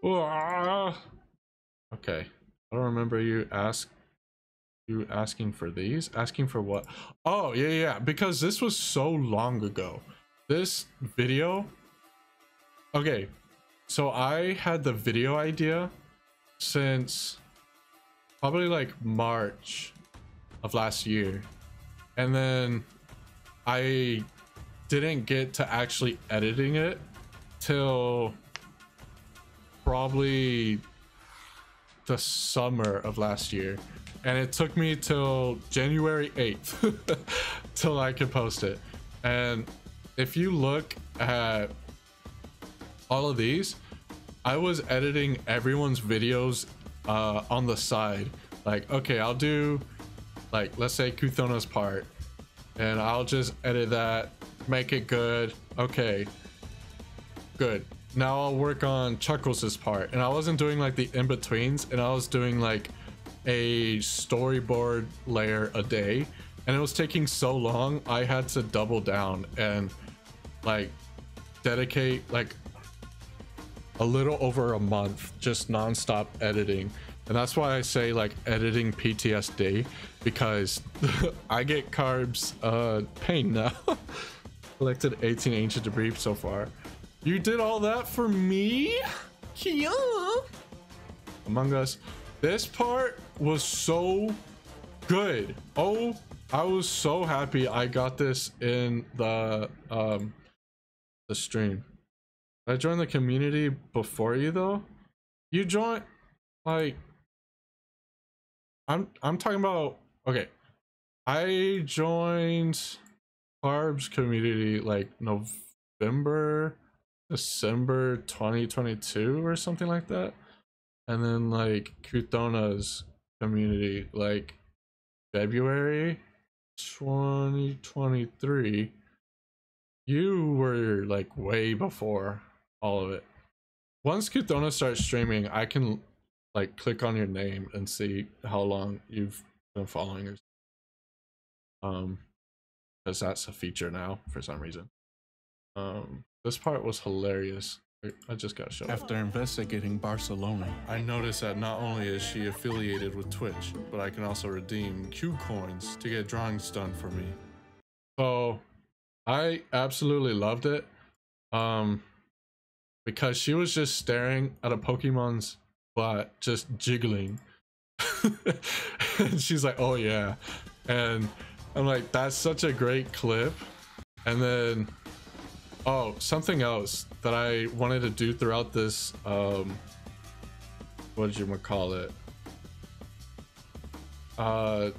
Okay. I don't remember you asking for these. Asking for what? Oh, yeah, because this was so long ago. This video. Okay. So I had the video idea since probably like March of last year. And then I didn't get to actually editing it till probably the summer of last year, and it took me till January 8th till I could post it. And if you look at all of these, I was editing everyone's videos on the side. Like, okay, I'll do, like, let's say Kuthona's part, and I'll just edit that, make it good. Okay, good. Now I'll work on Chuckles' part, and I wasn't doing like the in-betweens, and I was doing like a storyboard layer a day, and it was taking so long I had to double down and like dedicate like a little over a month just non-stop editing. And that's why I say like editing PTSD, because I get carbs pain now. Collected 18 ancient debris so far. You did all that for me? Yeah. Among Us. This part was so good. Oh, I was so happy I got this in the stream. I joined the community before you though. You joined like I'm talking about, okay. I joined Carb's community like December 2022 or something like that, and then like Kuthona's community like February 2023. You were like way before all of it. Once Kuthona starts streaming, I can like click on your name and see how long you've been following her, because that's a feature now for some reason. This part was hilarious. I just got shown. After investigating Barcelona, I noticed that not only is she affiliated with Twitch, but I can also redeem Q coins to get drawings done for me. So I absolutely loved it, because she was just staring at a Pokemon's butt, just jiggling. And she's like, oh yeah. And I'm like, that's such a great clip. And then oh, something else that I wanted to do throughout this, what did you call it? That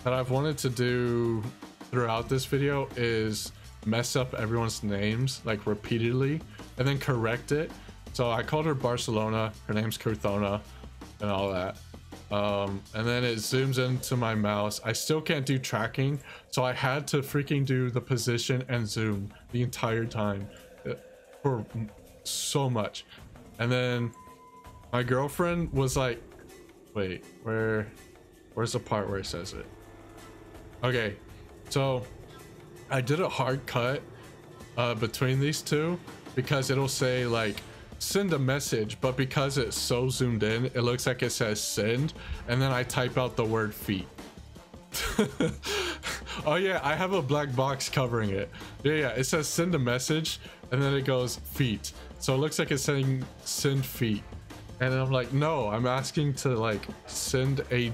I've wanted to do throughout this video is mess up everyone's names like repeatedly and then correct it. So I called her Barcelona, her name's Kuthona, and all that. And then it zooms into my mouse. I still can't do tracking, so I had to freaking do the position and zoom the entire time for so much. And then my girlfriend was like, wait, where's the part where it says it? Okay, so I did a hard cut between these two because it'll say like send a message, but because it's so zoomed in, it looks like it says send, and then I type out the word feet. Oh yeah, I have a black box covering it. Yeah, it says send a message, and then it goes feet, so it looks like it's saying send feet. And I'm like, no, I'm asking to like send a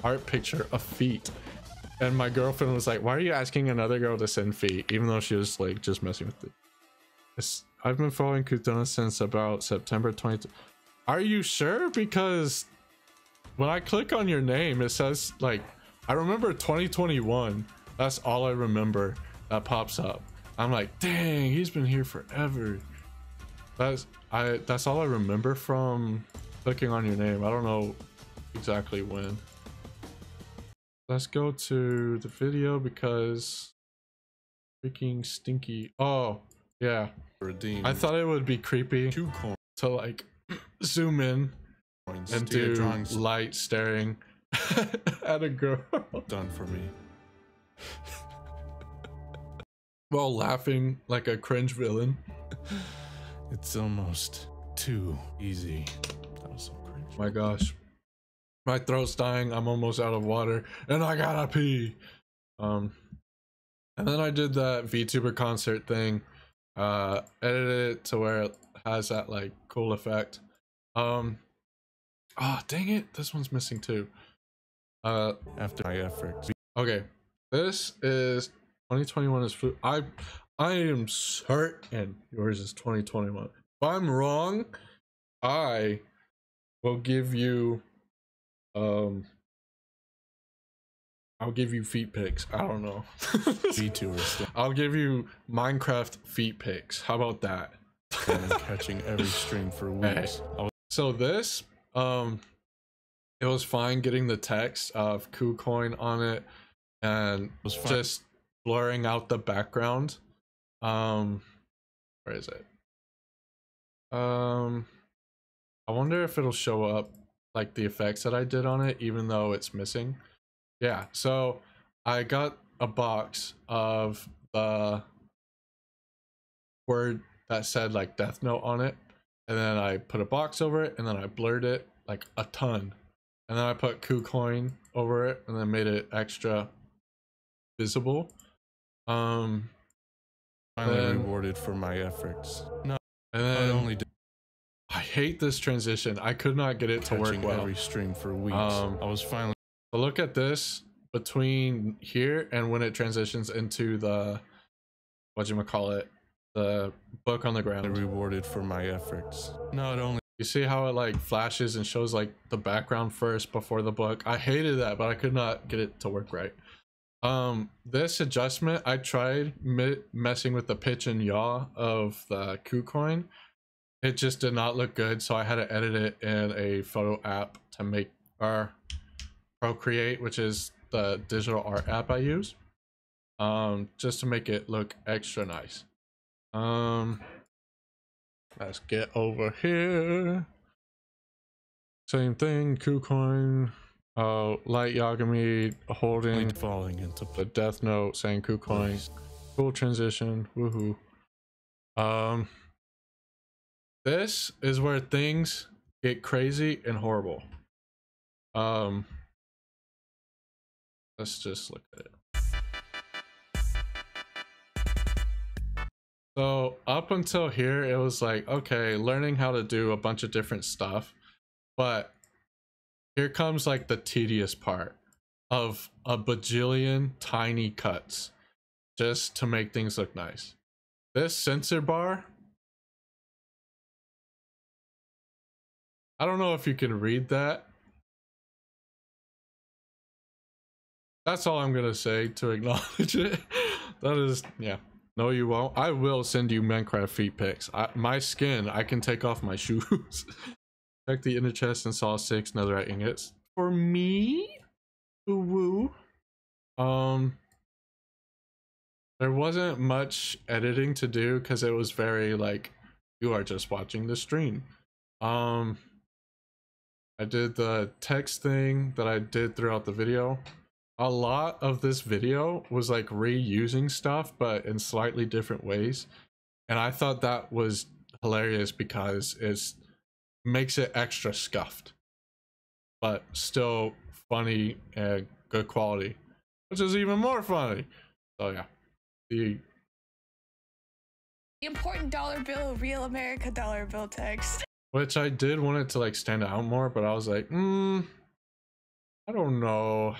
art picture of feet. And my girlfriend was like, why are you asking another girl to send feet, even though she was like just messing with it. I've been following Kuthona since about September 20. Are you sure? Because when I click on your name, it says like, I remember 2021. That's all I remember. that pops up. I'm like, dang, he's been here forever. That's all I remember from clicking on your name. I don't know exactly when. Let's go to the video because freaking stinky. Oh yeah, Redeemed. I thought it would be creepy 2 coins to like zoom in and do light staring at a girl. done for me. While laughing like a cringe villain. It's almost too easy. That was so cringe. My gosh. My throat's dying. I'm almost out of water. And I gotta pee. And then I did that VTuber concert thing. Edited it to where it has that like cool effect. Oh dang it. This one's missing too. After my efforts. Okay. This is 2021 is food. I am certain yours is 2021. If I'm wrong, I will give you I'll give you feet pics. I don't know. VTubers. I'll give you Minecraft feet pics. How about that? And catching every stream for weeks. Hey. So this it was fine getting the text of KuCoin on it and was just blurring out the background. Where is it? I wonder if it'll show up like the effects that I did on it even though it's missing. Yeah, so I got a box of the word that said like Death Note on it, and then I put a box over it, and then I blurred it like a ton, and then I put KuCoin over it and then made it extra visible. Finally rewarded for my efforts. No, and then I only did. I hate this transition. I could not get it to work well. Every stream for weeks. I was finally. So look at this between here and when it transitions into the whatchamacallit, the book on the ground. Rewarded for my efforts. No, it only. You see how it like flashes and shows like the background first before the book? I hated that, but I could not get it to work right. This adjustment, I tried messing with the pitch and yaw of the KuCoin. It just did not look good, so I had to edit it in a photo app to make our Procreate, which is the digital art app I use, just to make it look extra nice. Let's get over here. Same thing, KuCoin. Light Yagami holding falling into the Death Note saying KuCoin. Nice. Cool transition. Woohoo. This is where things get crazy and horrible. Let's just look at it. So up until here, it was like, okay, learning how to do a bunch of different stuff, but here comes like the tedious part of a bajillion tiny cuts just to make things look nice. This censor bar, I don't know if you can read that. That's all I'm gonna say to acknowledge it. That is, yeah. No, you won't. I will send you Minecraft feet pics. My skin, I can take off my shoes. Check the inner chest and saw 6 netherite ingots. For me? Woo. There wasn't much editing to do because it was very like, you are just watching the stream. I did the text thing that I did throughout the video. A lot of this video was like reusing stuff, but in slightly different ways. And I thought that was hilarious because it makes it extra scuffed, but still funny and good quality, which is even more funny. So yeah, the important dollar bill, real America dollar bill text. Which I did want it to like stand out more, but I was like, I don't know.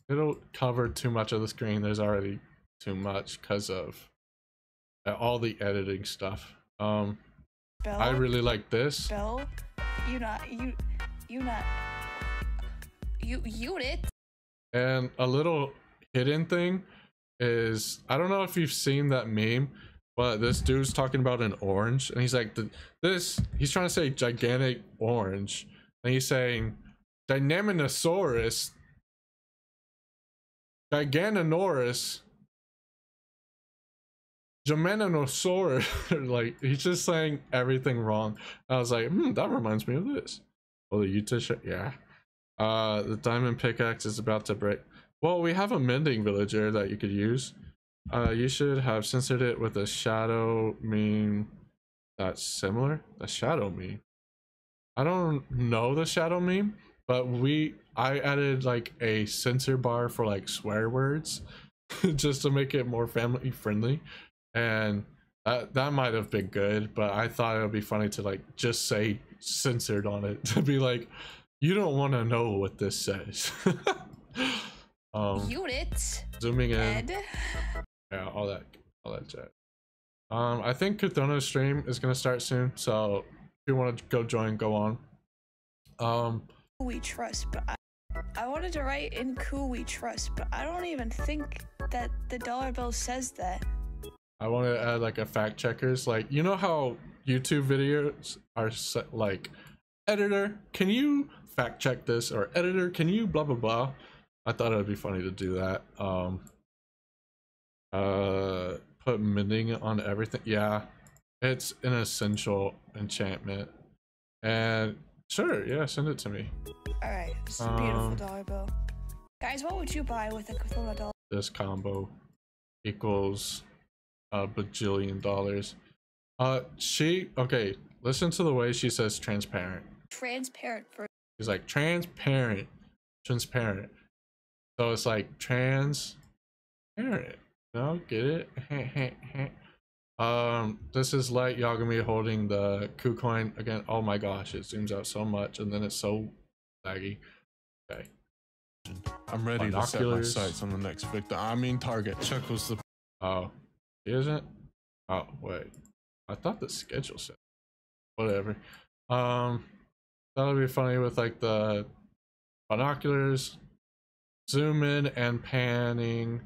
It'll cover too much of the screen. There's already too much because of all the editing stuff. Bill, I really like this. Bill, you it. And a little hidden thing is, I don't know if you've seen that meme, but this dude's talking about an orange, and he's like, he's trying to say gigantic orange, and he's saying Dynaminosaurus, Giganosaurus, Geminosaurus. Like, he's just saying everything wrong. I was like, that reminds me of this. Oh, the Utah shit, yeah. The diamond pickaxe is about to break. Well, we have a mending villager that you could use. You should have censored it with a shadow meme that's similar. The shadow meme. I don't know the shadow meme, but I added like a censor bar for like swear words just to make it more family friendly, and that might have been good, but I thought it would be funny to like just say censored on it to be like, you don't want to know what this says. Units. Zooming in. Ed. Yeah, all that chat. I think Kuthona's stream is gonna start soon, so if you want to go join, go on. We trust, but I wanted to write in "Who we trust," but I don't even think that the dollar bill says that. I want to add like a fact checkers, like, you know how YouTube videos are set, like, editor, can you fact check this, or editor, can you blah blah blah. I thought it would be funny to do that. Put mending on everything. Yeah, it's an essential enchantment. And sure, yeah, send it to me. All right, it's a beautiful dollar bill. Guys, what would you buy with a Cthulhu dollar? This combo equals a bajillion dollars. Okay, listen to the way she says transparent. Transparent for. She's like transparent. So it's like transparent. No, get it? This is Light Yagami holding the KuCoin again. Oh my gosh, it zooms out so much and then it's so laggy. Okay. I'm ready to set my sights on the next victim. I mean target. Chuckles the. Oh, he isn't? Oh, wait. I thought the schedule said. Whatever. That'll be funny with like the binoculars, zoom in and panning.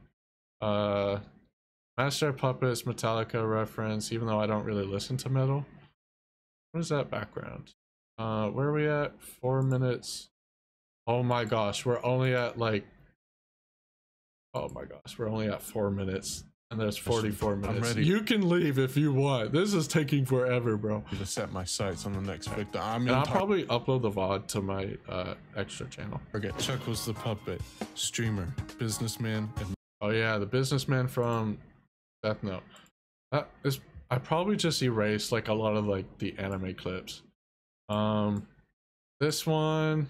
Master Puppets Metallica reference, even though I don't really listen to metal. What is that background? Where are we at? 4 minutes. Oh my gosh, we're only at like, oh my gosh, we're only at 4 minutes and there's 44 minutes. I'm ready. You can leave if you want. This is taking forever, bro. To set my sights on the next victim. I mean, and I'll probably upload the VOD to my extra channel. Forget Chuckles the puppet, streamer, businessman, and oh yeah, the businessman from Death Note. That is, I probably just erased like a lot of like the anime clips. This one's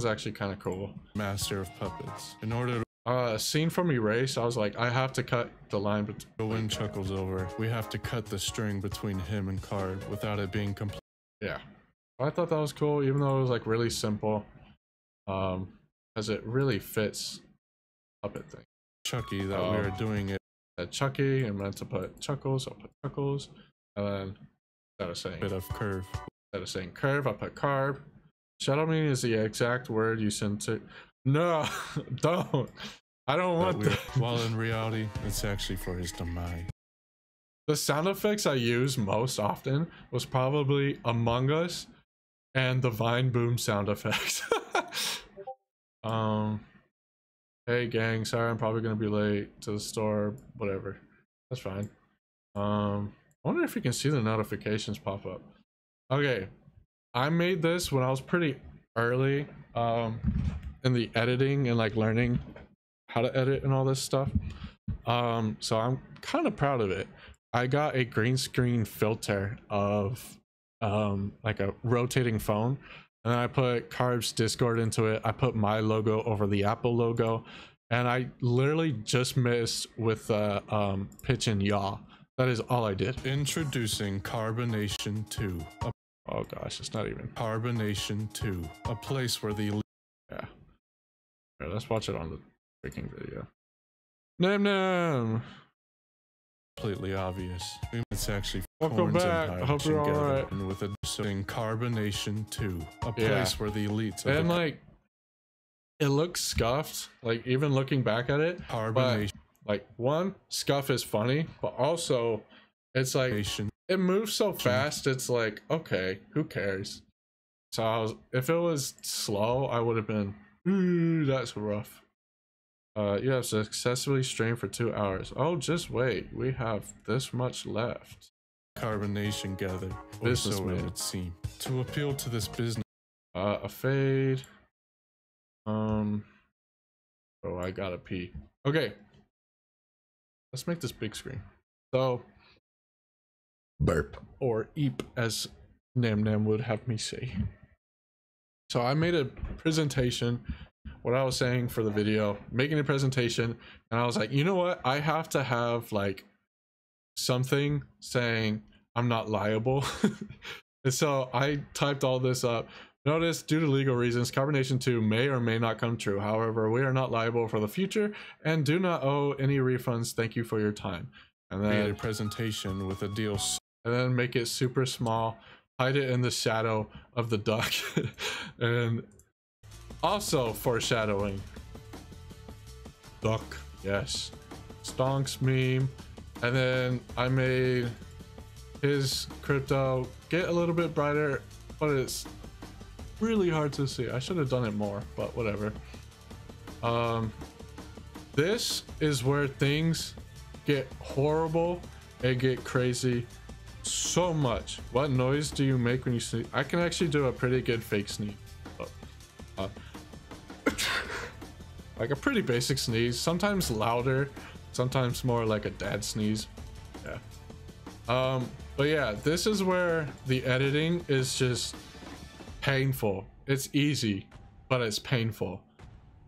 actually kind of cool. Master of Puppets. In order to scene from Erase, I was like, I have to cut the line between. when Chuckles over, we have to cut the string between him and Carb without it being complete. Yeah, I thought that was cool, even though it was like really simple, because it really fits puppet thing. Chucky that we are doing it. Chucky, and meant to put Chuckles, I'll put Chuckles, and then instead of saying Bit of curve. Instead of saying curve, I put carb. Shadow meaning is the exact word you sent to. No, don't. I don't want that. While in reality, it's actually for his demise. The sound effects I used most often was probably Among Us and the Vine Boom sound effects. Hey gang, sorry I'm probably gonna be late to the store. Whatever, that's fine. I wonder if you can see the notifications pop up. Okay, I made this when I was pretty early in the editing and like learning how to edit and all this stuff. So I'm kind of proud of it. I got a green screen filter of like a rotating phone, and I put Carb's Discord into it. I put my logo over the Apple logo, and I literally just missed with the pitch and yaw. That is all I did. Introducing Carbonation 2. Oh gosh, it's not even. Carbonation 2. A place where the... Yeah. Here, let's watch it on the freaking video. Nam nam! Completely obvious. It's actually welcome back. I hope you're alright. And with a Carbonation 2. A place where the elites... And like, it looks scuffed. Like, even looking back at it. Carbonation. Like, one, Scuff is funny, but also it's like it moves so fast. It's like, okay, who cares? So if it was slow, I would have been, ooh, that's rough. You have successfully streamed for 2 hours. Oh, just wait, we have this much left. Carbonation gather, or Business so it man. would seem. To appeal to this business. A fade. Oh, I gotta pee. Okay. Let's make this big screen. So, burp or eep, as Nam Nam would have me say. So I made a presentation, what I was saying for the video, making a presentation, and I was like, you know what? I have to have like something saying I'm not liable. And so I typed all this up. Notice, due to legal reasons, Carbonation 2 may or may not come true. However, we are not liable for the future and do not owe any refunds. Thank you for your time. And Made a then, presentation with a deal. and then make it super small, hide it in the shadow of the duck. And also foreshadowing. Duck, yes. Stonks meme. And then I made his crypto get a little bit brighter, but it's really hard to see. I should have done it more, but whatever. This is where things get horrible and get crazy so much. What noise do you make when you sneeze? I can actually do a pretty good fake sneeze. Like a pretty basic sneeze, sometimes louder, sometimes more like a dad sneeze. Yeah. But yeah, this is where the editing is just painful. It's easy, but it's painful.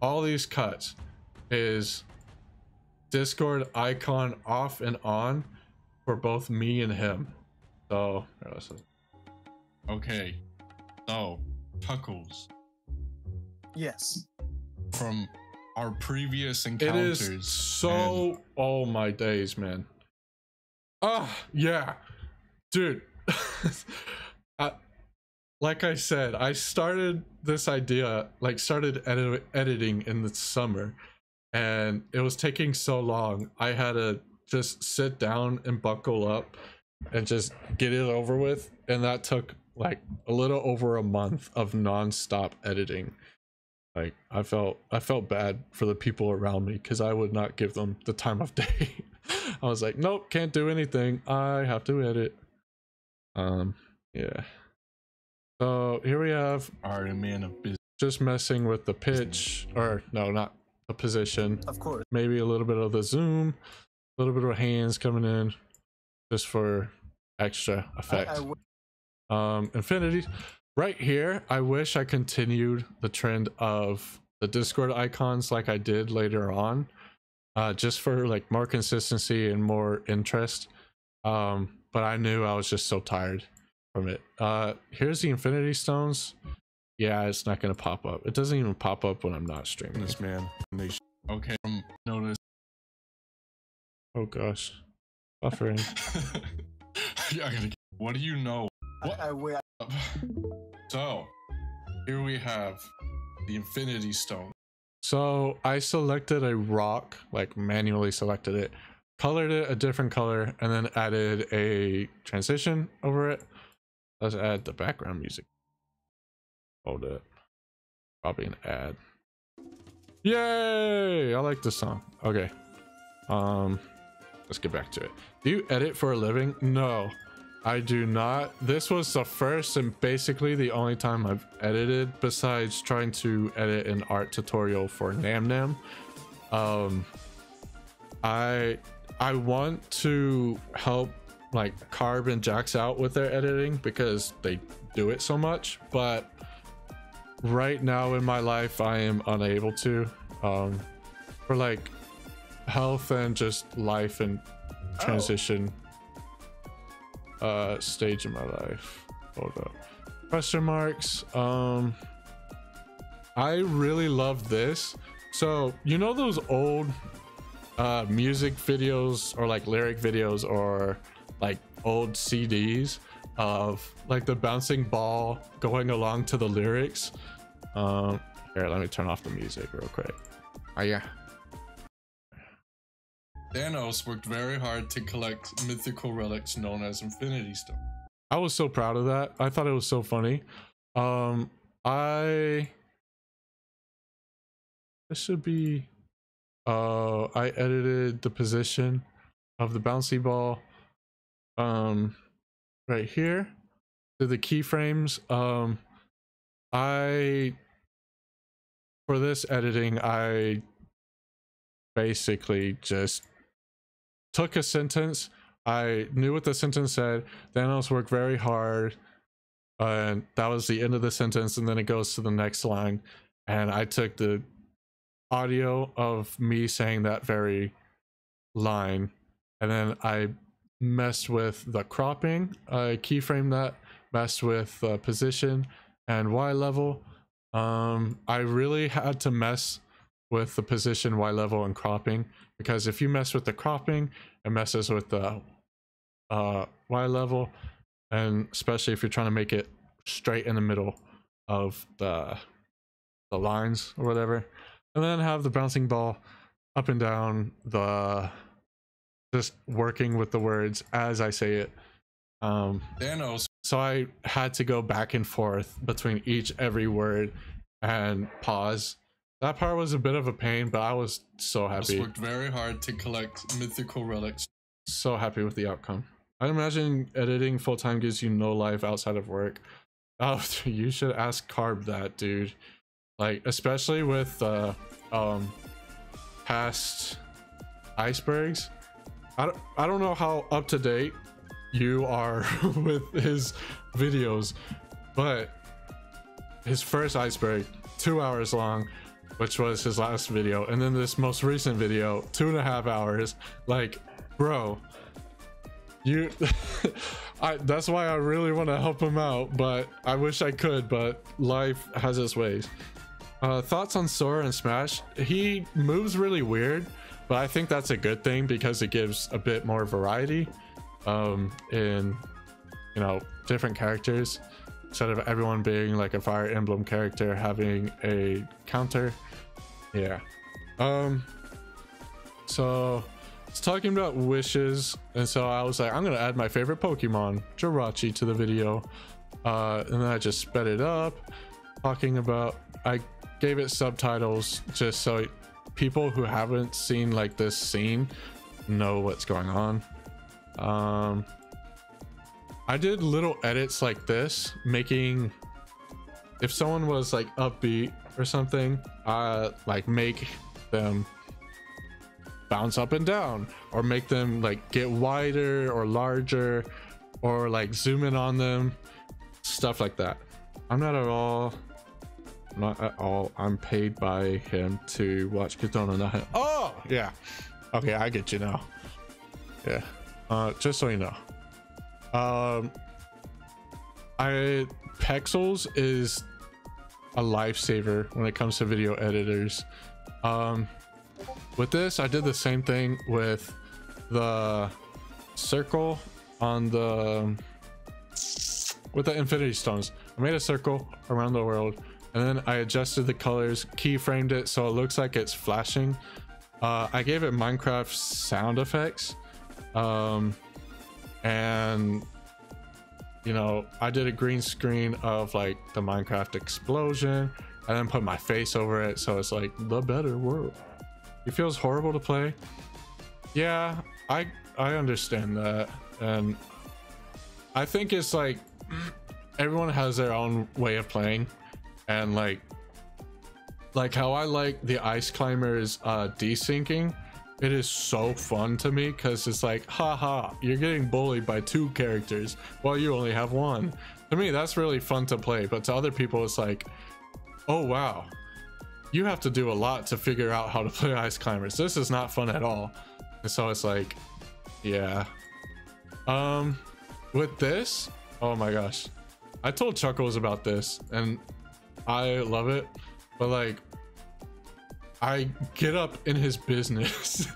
All these cuts is Discord icon off and on for both me and him. So Okay, so Tuckles, Yes. from our previous it encounters. is so, oh my days, man. Yeah, dude. Like I said, I started this idea, like started editing in the summer, and it was taking so long. I had to just sit down and buckle up and just get it over with, and that took like a little over a month of non-stop editing. Like I felt bad for the people around me because I would not give them the time of day. I was like, nope, can't do anything, I have to edit. Yeah. So here we have Are a man of business. just messing with the pitch, or no, not the position. Of course. Maybe a little bit of the zoom, a little bit of hands coming in, just for extra effect. Infinity. Right here, I wish I continued the trend of the Discord icons like I did later on, just for like more consistency and more interest. But I knew I was just so tired from it. Here's the Infinity Stones. Yeah, it's not gonna pop up. It doesn't even pop up when I'm not streaming. This man. Okay, notice. Oh gosh, buffering. Yeah, what do you know? What? So here we have the Infinity Stone. So I selected a rock, like manually selected it, colored it a different color, and then added a transition over it. Let's add the background music. Hold it. Probably an ad. Yay! I like this song. Okay. Let's get back to it. Do you edit for a living? No, I do not. This was the first and basically the only time I've edited, besides trying to edit an art tutorial for Nam Nam. I want to help like Carb and Jax out with their editing because they do it so much, but right now in my life I am unable to, for like health and just life and transition stage in my life. Hold up. Question marks. I really love this. So you know those old music videos or like lyric videos or like old CDs of like the bouncing ball going along to the lyrics? Here, let me turn off the music real quick. Oh yeah. Thanos worked very hard to collect mythical relics known as Infinity Stones. I was so proud of that. I thought it was so funny. This should be I edited the position of the bouncy ball right here to the keyframes. For this editing, I basically just took a sentence. I knew what the sentence said. Thanos worked very hard, and that was the end of the sentence, and then it goes to the next line, and I took the audio of me saying that very line, and then I messed with the cropping. I keyframed that, messed with position and Y level. I really had to mess with the position, Y level, and cropping, because if you mess with the cropping, it messes with the Y level, and especially if you're trying to make it straight in the middle of the lines or whatever. And then have the bouncing ball up and down, just working with the words as I say it. Thanos. So I had to go back and forth between every word and pause. That part was a bit of a pain, but I was so happy. Worked very hard to collect mythical relics. So happy with the outcome. I imagine editing full-time gives you no life outside of work. Oh, you should ask Carb that, dude. Like, especially with past icebergs. I don't know how up to date you are with his videos, but his first iceberg, 2 hours long, which was his last video, and then this most recent video, 2.5 hours. Like, bro, you that's why I really want to help him out, but I wish I could, but life has its ways. Thoughts on Sora and Smash? He moves really weird, but I think that's a good thing because it gives a bit more variety in, you know, different characters, instead of everyone being like a Fire Emblem character having a counter. Yeah. So it's talking about wishes, and so I was like, I'm gonna add my favorite Pokemon, Jirachi, to the video, and then I just sped it up, talking about, I gave it subtitles just so people who haven't seen like this scene know what's going on. I did little edits like this, making, if someone was like upbeat or something, like make them bounce up and down, or make them like get wider or larger, or like zoom in on them, stuff like that. Not at all, I'm paid by him to watch Katona, not him. Oh yeah, okay, I get you now. Yeah, just so you know, Pexels is a lifesaver when it comes to video editors. With this, I did the same thing with the circle on with the Infinity Stones. I made a circle around the world, and then I adjusted the colors, keyframed it so it looks like it's flashing. I gave it Minecraft sound effects, and you know, I did a green screen of like the Minecraft explosion, and then put my face over it, so it's like the better world. It feels horrible to play. Yeah, I understand that, and I think it's like everyone has their own way of playing, and like how I like the Ice Climbers desyncing. It is so fun to me because it's like, haha, you're getting bullied by 2 characters while you only have 1. To me, that's really fun to play, but to other people, it's like, oh wow, you have to do a lot to figure out how to play Ice Climbers. This is not fun at all. And so it's like, yeah. With this, oh my gosh, I told Chuckles about this and I love it, but like, I get up in his business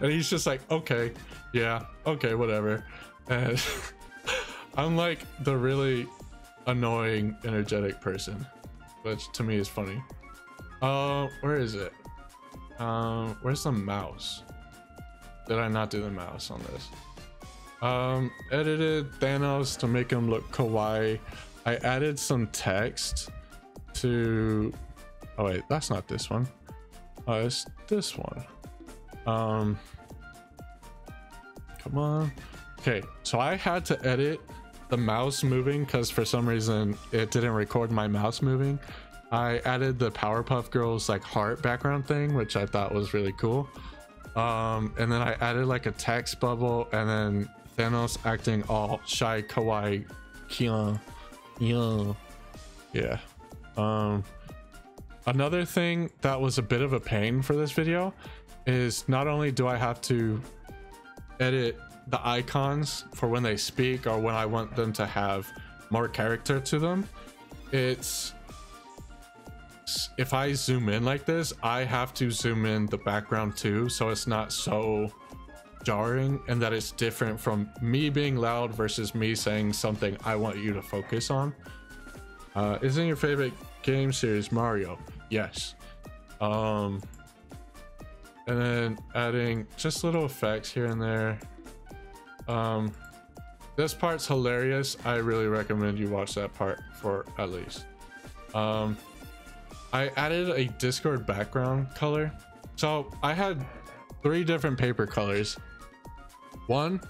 and he's just like, okay, yeah, okay, whatever. And I'm like the really annoying, energetic person, which to me is funny. Where is it? Where's the mouse? did I not do the mouse on this? Edited Thanos to make him look kawaii. I added some text to, oh wait, that's not this one. Oh, it's this one. Come on. Okay, so I had to edit the mouse moving because for some reason it didn't record my mouse moving. I added the Powerpuff Girls like heart background thing, which I thought was really cool. And then I added like a text bubble, and then Thanos acting all shy, kawaii, yeah. Another thing that was a bit of a pain for this video is not only do I have to edit the icons for when they speak or when I want them to have more character to them, it's if I zoom in like this, I have to zoom in the background too, so it's not so jarring and that it's different from me being loud versus me saying something I want you to focus on. Isn't your favorite game series Mario? Yes. And then adding just little effects here and there. This part's hilarious. I really recommend you watch that part for at least. I added a Discord background color. So I had 3 different paper colors. One,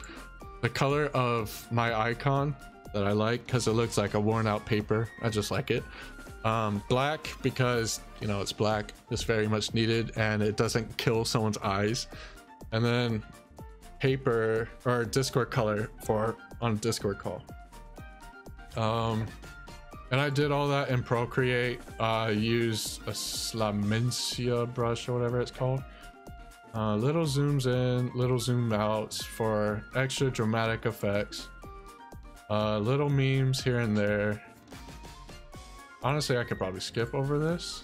the color of my icon that I like because it looks like a worn out paper. I just like it. Black because, you know, it's black. It's very much needed and it doesn't kill someone's eyes. And then paper or Discord color for on Discord call. And I did all that in Procreate. Used a Slamencia brush or whatever it's called. Little zooms in, little zoom outs for extra dramatic effects. Little memes here and there. Honestly, I could probably skip over this.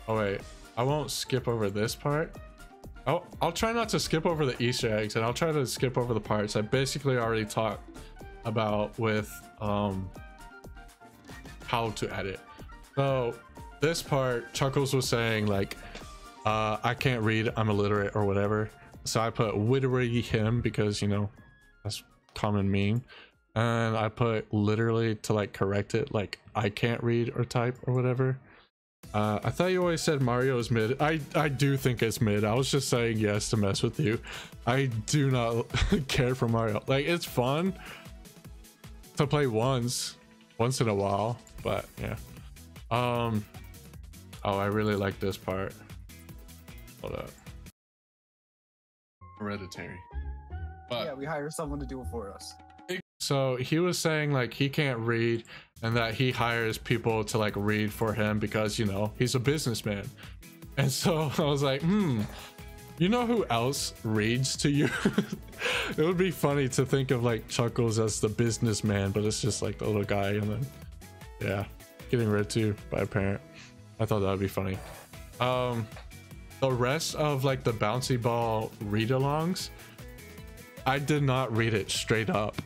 Oh wait, I won't skip over this part. I'll try not to skip over the Easter eggs, and I'll try to skip over the parts I basically already talked about with how to edit. So this part, Chuckles was saying like, I can't read, I'm illiterate or whatever. So I put wittery him because, you know, that's common meme. And I put literally to like correct it, like I can't read or type or whatever. I thought you always said Mario is mid. I do think it's mid. I was just saying yes to mess with you. I do not care for Mario. Like, it's fun to play once in a while, but yeah. Oh, I really like this part. Hold up. Hereditary. But yeah, we hire someone to do it for us. so he was saying like he can't read and that he hires people to like read for him because, you know, he's a businessman. And so I was like, you know who else reads to you? It would be funny to think of like Chuckles as the businessman, but it's just like the little guy and then yeah, getting read to by a parent. I thought that would be funny. The rest of like the bouncy ball read-alongs, I did not read it straight up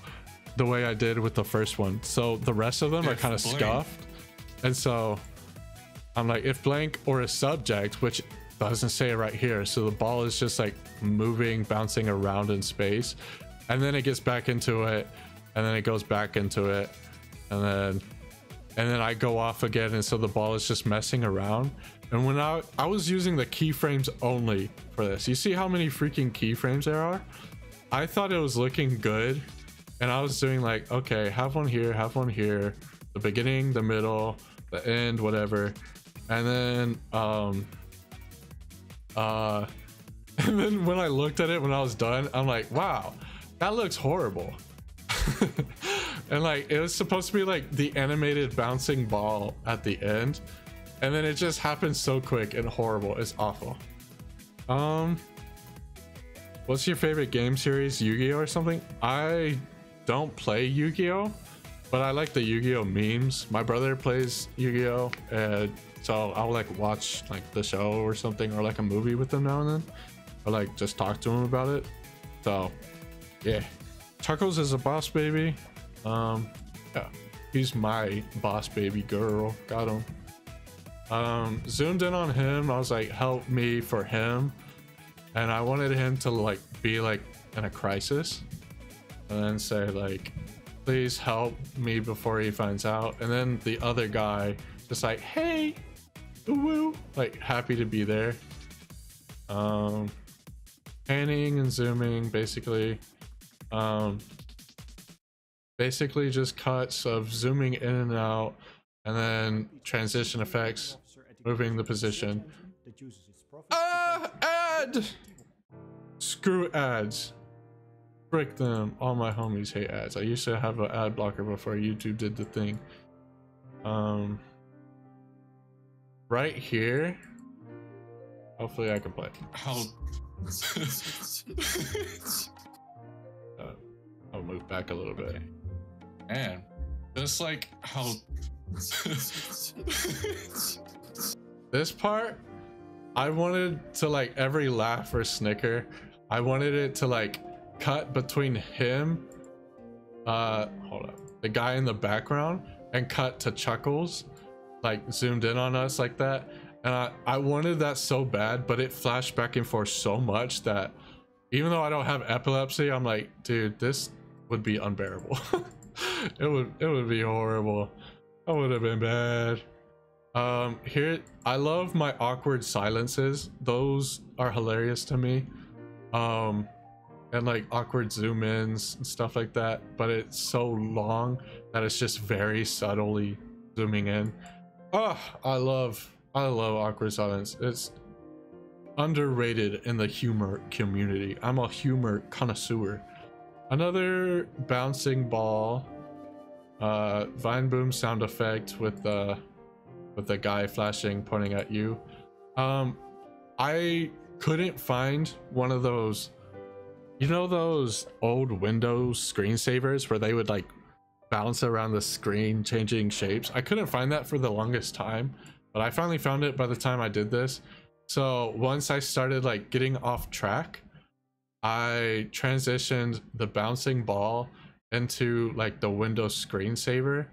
the way I did with the first one. So the rest of them I kind of scuffed. And so I'm like, if blank or a subject, which doesn't say it right here. So the ball is just like moving, bouncing around in space. And then it gets back into it. And then it goes back into it. And then I go off again. And so the ball is just messing around. And when I was using the keyframes only for this, you see how many freaking keyframes there are? I thought it was looking good. And I was doing like, okay, have one here, the beginning, the middle, the end, whatever. And then and then when I looked at it when I was done, I'm like, wow, that looks horrible. And like it was supposed to be like the animated bouncing ball at the end, and then it just happened so quick and horrible. It's awful. What's your favorite game series? Yu-Gi-Oh or something? I don't play Yu-Gi-Oh, but I like the Yu-Gi-Oh memes. My brother plays Yu-Gi-Oh, and so I'll like watch like the show or something, or like a movie with them now and then, or like just talk to him about it. So yeah, Chuckles is a boss baby. Yeah, he's my boss baby girl. Got him. Zoomed in on him. I was like, help me for him. and I wanted him to like be like in a crisis and then say like, please help me before he finds out. And then the other guy just like, hey, woo, like happy to be there. Panning and zooming, basically just cuts of zooming in and out, and then transition effects, moving the position. Ad! Screw ads. Frick them. All my homies hate ads. I used to have an ad blocker before YouTube did the thing. Right here. Hopefully I can play. I'll move back a little bit. Man, just like how this part, I wanted to like every laugh or snicker, I wanted it to like cut between him, hold up, the guy in the background, and cut to Chuckles, like zoomed in on us like that. And I wanted that so bad, but it flashed back and forth so much that even though I don't have epilepsy, I'm like, dude, this would be unbearable. it would be horrible. That would have been bad. Here, I love my awkward silences. Those are hilarious to me. And like awkward zoom ins and stuff like that, but it's so long that it's just very subtly zooming in. Oh, I love awkward silence. It's underrated in the humor community. I'm a humor connoisseur. Another bouncing ball, vine boom sound effect with the guy flashing, pointing at you. I couldn't find one of those, you know, those old Windows screensavers where they would like bounce around the screen changing shapes. I couldn't find that for the longest time, but I finally found it by the time I did this. So once I started like getting off track, I transitioned the bouncing ball into like the Windows screensaver,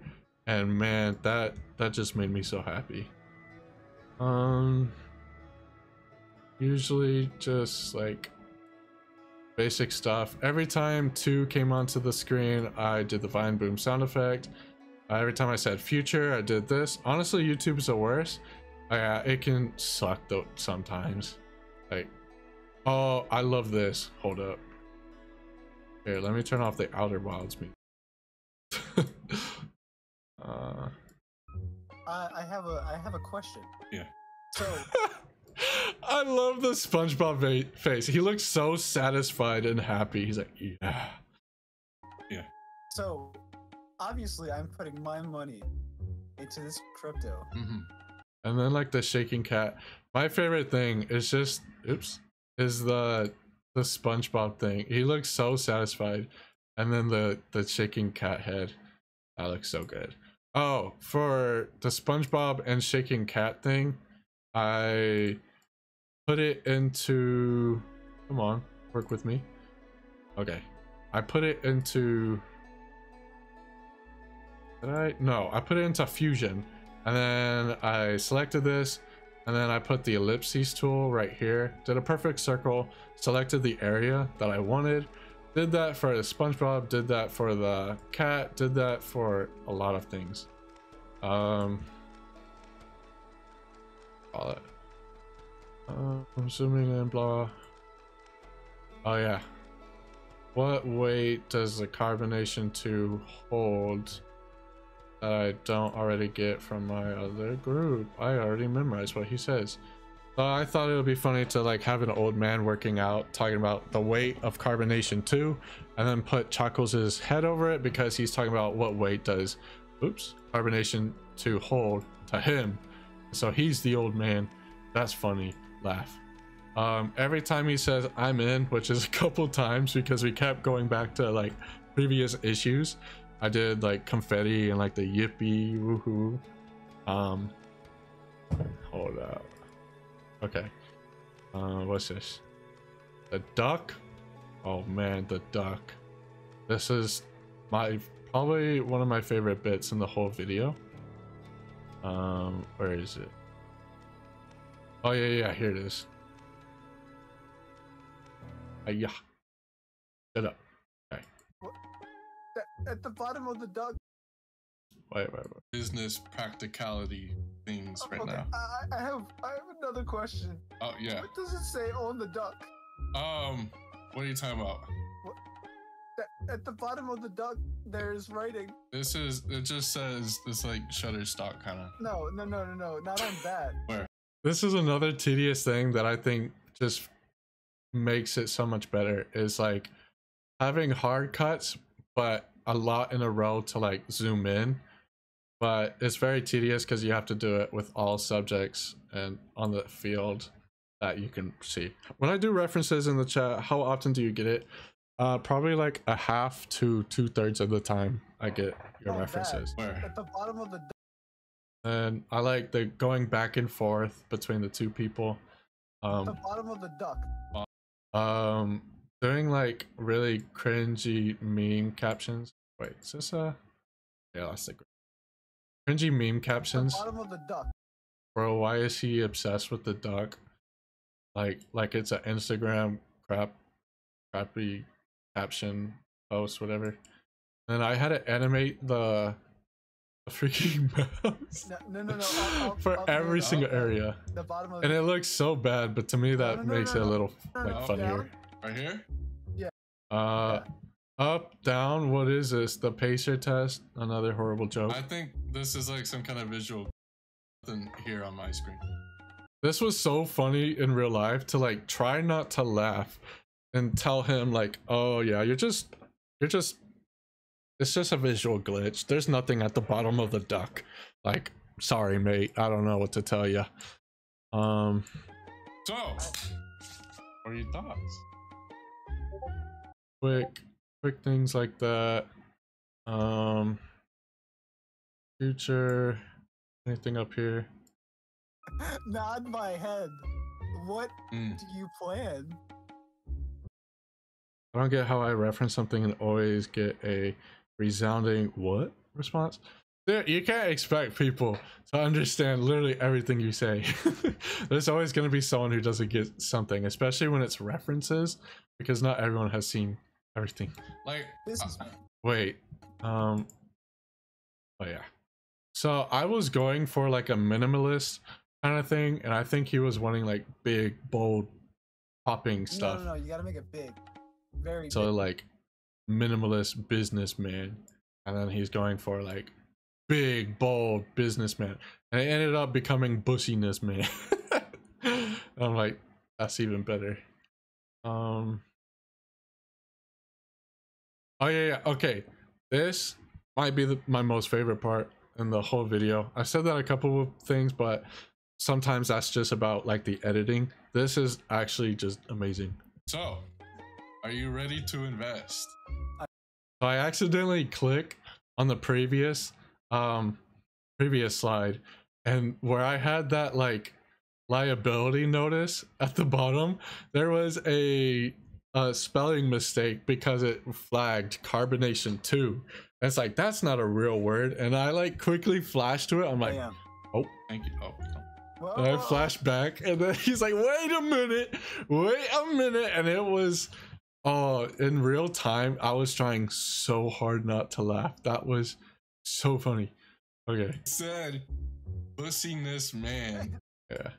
and man, that just made me so happy. Usually just like basic stuff. Every time 2 came onto the screen, I did the vine boom sound effect. Every time I said future, I did this. Honestly, YouTube's the worst. It can suck though sometimes. Like, oh, I love this. Hold up. Here, let me turn off the Outer Wilds music. I have a question. Yeah. So I love the SpongeBob face. He looks so satisfied and happy. He's like, yeah. Yeah. So obviously I'm putting my money into this crypto. Mm-hmm. And then like the shaking cat. My favorite thing is just, is the SpongeBob thing. He looks so satisfied. And then the shaking cat head. That looks so good. Oh, for the SpongeBob and shaking cat thing, I put it into, come on, work with me. Okay, I put it into, I put it into Fusion, and then I selected this, and then I put the ellipses tool right here, did a perfect circle, selected the area that I wanted, did that for the SpongeBob, did that for the cat, did that for a lot of things. I'm zooming in, blah. Oh yeah. What weight does the carbonation 2 hold that I don't already get from my other group? I already memorized what he says. I thought it would be funny to like have an old man working out talking about the weight of carbonation 2 and then put Chuckles' head over it because he's talking about what weight does carbonation 2 hold to him. So he's the old man. That's funny. Laugh. Every time he says I'm in, which is a couple times because we kept going back to like previous issues, I did like confetti and like the yippee woohoo. Hold up. Okay. What's this? The duck? Oh man, the duck. This is probably one of my favorite bits in the whole video. Where is it? Oh yeah, here it is. Yeah. Shut up. Okay. At the bottom of the duck. Wait. Business practicality things right Okay, now. I have another question. Oh yeah. What does it say on the duck? What are you talking about? At the bottom of the duck, there's writing. It just says it's like Shutterstock kind of. No, not on that. Where? This is another tedious thing that I think just makes it so much better, is like having hard cuts, but a lot in a row to like zoom in. But it's very tedious because you have to do it with all subjects and on the field that you can see. When I do references in the chat, how often do you get it? Probably like a half to 2/3 of the time I get your references. Where? At the bottom of the duck. And I like the going back and forth between the two people. At the bottom of the duck. Doing like really cringy meme captions. Wait, is this yeah, that's like cringy meme captions. At the bottom of the duck. Bro, why is he obsessed with the duck? Like it's an Instagram crappy caption post, whatever. And I had to animate the freaking mouse No. for every single area. The bottom of And it looks so bad, but to me that makes it a little like funnier. Right here? Up, down, what is this? The pacer test? Another horrible joke. I think this is like some kind of visual thing here on my screen. This was so funny in real life to like try not to laugh and tell him like, oh yeah, you're just it's just a visual glitch. There's nothing at the bottom of the duck. Like, sorry mate, I don't know what to tell you. So, what are your thoughts? Quick things like that. Future, anything up here? Nod my head. What do you plan? I don't get how I reference something and always get a resounding what response. Dude, you can't expect people to understand literally everything you say. There's always going to be someone who doesn't get something, especially when it's references, because not everyone has seen everything. Like, wait, oh yeah. So I was going for like a minimalist kind of thing, and I think he was wanting like big, bold, popping stuff. No, you gotta make it big. Very so big. Like minimalist businessman, and then he's going for like big, bold businessman, and it ended up becoming bushiness man. And I'm like, that's even better. Oh yeah, okay. This might be my most favorite part in the whole video. I said that a couple of things, but sometimes that's just about like the editing. This is actually just amazing. So, are you ready to invest? So I accidentally click on the previous slide, and where I had that like liability notice at the bottom, there was a spelling mistake because it flagged carbonation 2. And it's like, that's not a real word. And I like quickly flashed to it. I'm like, oh, thank you. Oh, Whoa. and I flashed back, and then he's like, wait a minute, and it was, oh, in real time I was trying so hard not to laugh. That was so funny. Okay, it said bussiness man. yeah,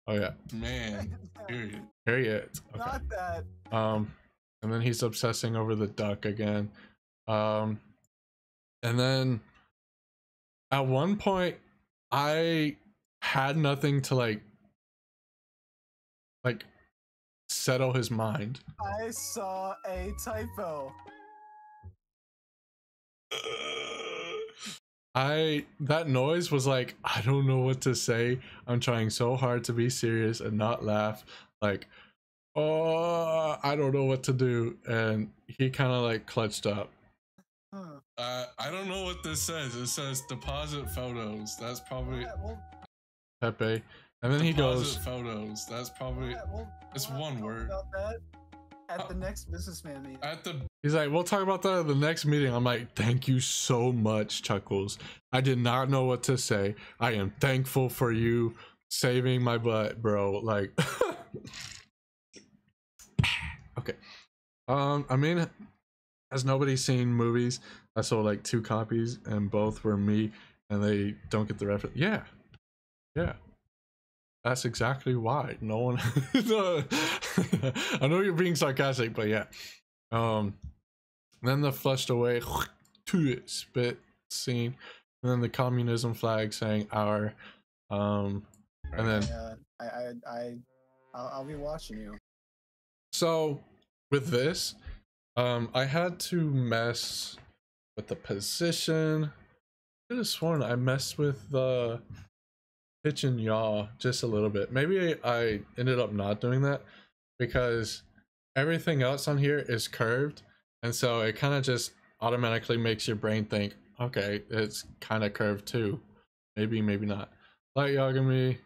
oh yeah, man, period. Okay. Not that. And then he's obsessing over the duck again. And then at one point I had nothing to like settle his mind. I saw a typo. That noise was like, I don't know what to say. I'm trying so hard to be serious and not laugh. Like, oh, I don't know what to do. And he kind of like clutched up. I don't know what this says. It says deposit photos. That's probably Pepe. And then he goes, photos. That's probably it's one word. About that at the next businessman meeting. He's like, we'll talk about that at the next meeting. I'm like, thank you so much, Chuckles. I did not know what to say. I am thankful for you saving my butt, bro. Like, Okay. I mean, has nobody seen movies? I sold like 2 copies and both were me and they don't get the reference. Yeah. Yeah. That's exactly why. No one no. I know you're being sarcastic, but yeah. Then the flushed away spit scene, and then the communism flag saying our and then I'll be watching you. so with this, I had to mess with the position. I could have sworn I messed with the pitch and yaw just a little bit. Maybe I ended up not doing that because everything else on here is curved, and so it kind of just automatically makes your brain think, okay, it's kind of curved too. Maybe not. Like Yagami,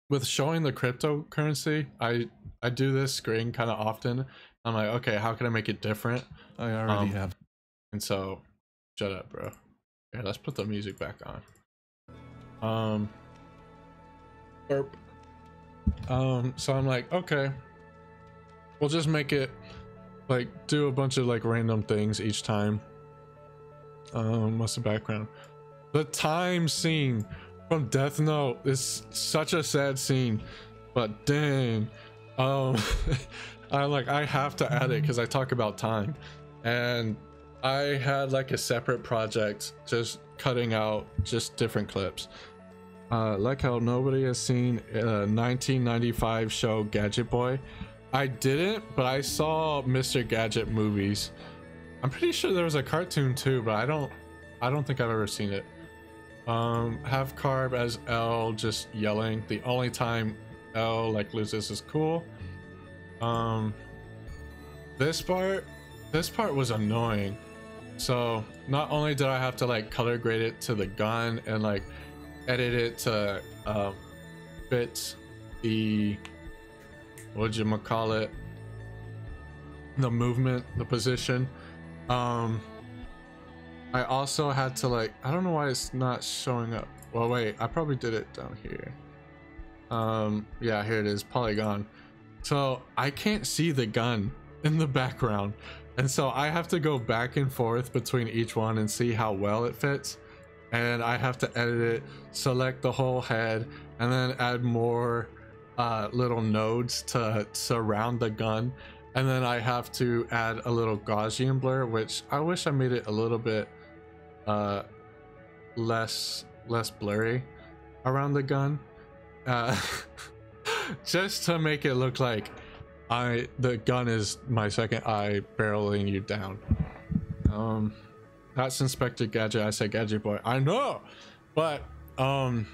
with showing the cryptocurrency, I do this screen kind of often. I'm like, okay, how can I make it different? I already have. And so, shut up, bro. Yeah, let's put the music back on. Burp. So I'm like, okay, we'll just make it like do a bunch of like random things each time. What's the background? The time scene from Death Note is such a sad scene, but dang, I have to add it because I talk about time, and I had like a separate project just cutting out just different clips. Like how nobody has seen a 1995 show Gadget Boy. I didn't, but I saw Mr. Gadget movies. I'm pretty sure there was a cartoon too, but I don't think I've ever seen it. Have Carb as L just yelling. The only time L like loses is cool. This part was annoying. So not only did I have to like color grade it to the gun and like edit it to fit the whatchamacallit, the movement, the position. I also had to like, I don't know why it's not showing up. Well, wait, I probably did it down here. Yeah, here it is, polygon. So I can't see the gun in the background, and so I have to go back and forth between each one and see how well it fits, and I have to edit it, select the whole head, and then add more little nodes to surround the gun, and then I have to add a little Gaussian blur, which I wish I made it a little bit less blurry around the gun, just to make it look like the gun is my second eye barreling you down. That's Inspector Gadget. I said Gadget Boy. I know, but are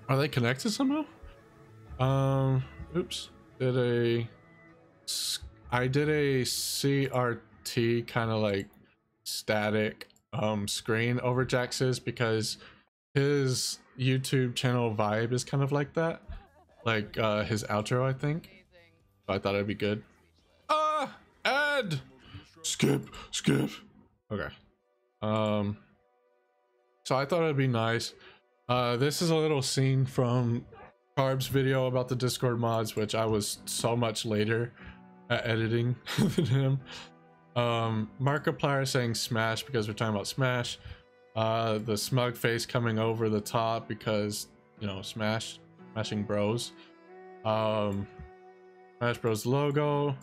they connected somehow? Oops. I did a CRT kind of like static screen over Jax's because his YouTube channel vibe is kind of like that, like his outro, I think. So I thought it'd be good. Ed, skip. Okay. So I thought it'd be nice. This is a little scene from Carb's video about the Discord mods, which I was so much later at editing than him. Markiplier saying Smash because we're talking about Smash. The smug face coming over the top because, you know, smashing bros. Smash Bros logo.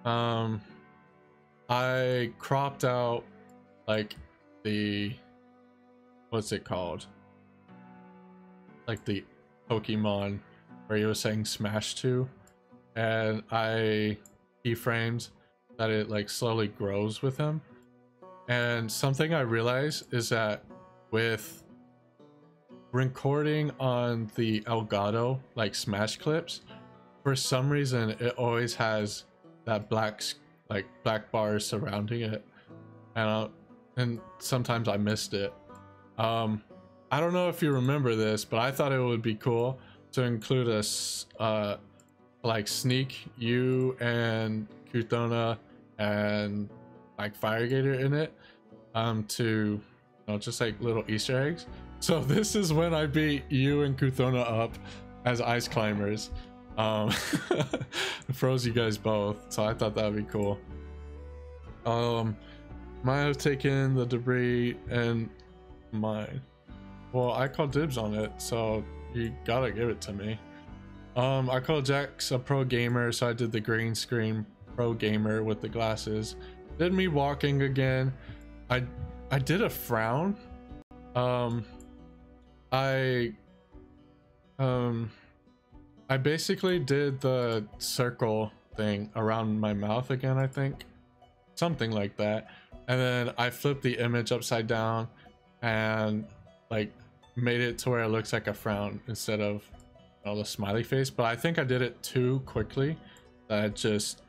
I cropped out like the, what's it called? Like the Pokemon where he was saying Smash 2, and I keyframed that it like slowly grows with him. And something I realized is that with recording on the Elgato like Smash clips, for some reason it always has that black bars surrounding it, and sometimes I missed it. I don't know if you remember this, but I thought it would be cool to include a like sneak you and Kuthona and like Firegator in it, to, you know, just like little Easter eggs. So this is when I beat you and Kuthona up as ice climbers. It froze you guys both, so I thought that would be cool. Might have taken the debris and mine. Well, I called dibs on it, so you gotta give it to me. I called Jax a pro gamer, so I did the green screen pro gamer with the glasses. Did me walking again. I did a frown. I basically did the circle thing around my mouth again, I think. Something like that. And then I flipped the image upside down and like made it to where it looks like a frown instead of, you know, the smiley face. But I think I did it too quickly. That just,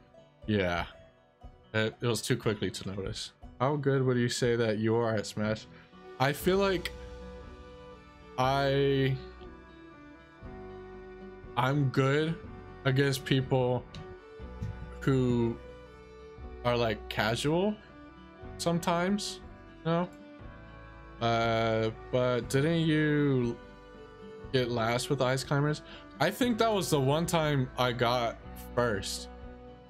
yeah, it was too quickly to notice. How good would you say that you are at Smash? I feel like I'm good against people who are like casual sometimes, you know? But didn't you get last with Ice Climbers? I think that was the one time I got first,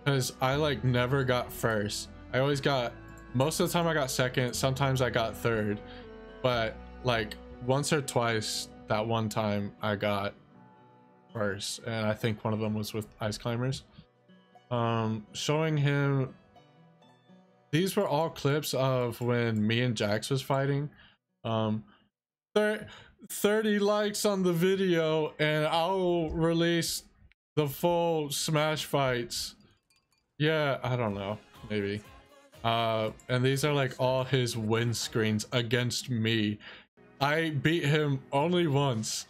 because I like never got first. I always got, most of the time I got second, sometimes I got third, but like once or twice that one time I got first, and I think one of them was with Ice Climbers. Showing him, these were all clips of when me and Jax was fighting. 30 likes on the video and I'll release the full Smash fights. Yeah, I don't know, maybe. And these are like all his win screens against me. I beat him only once.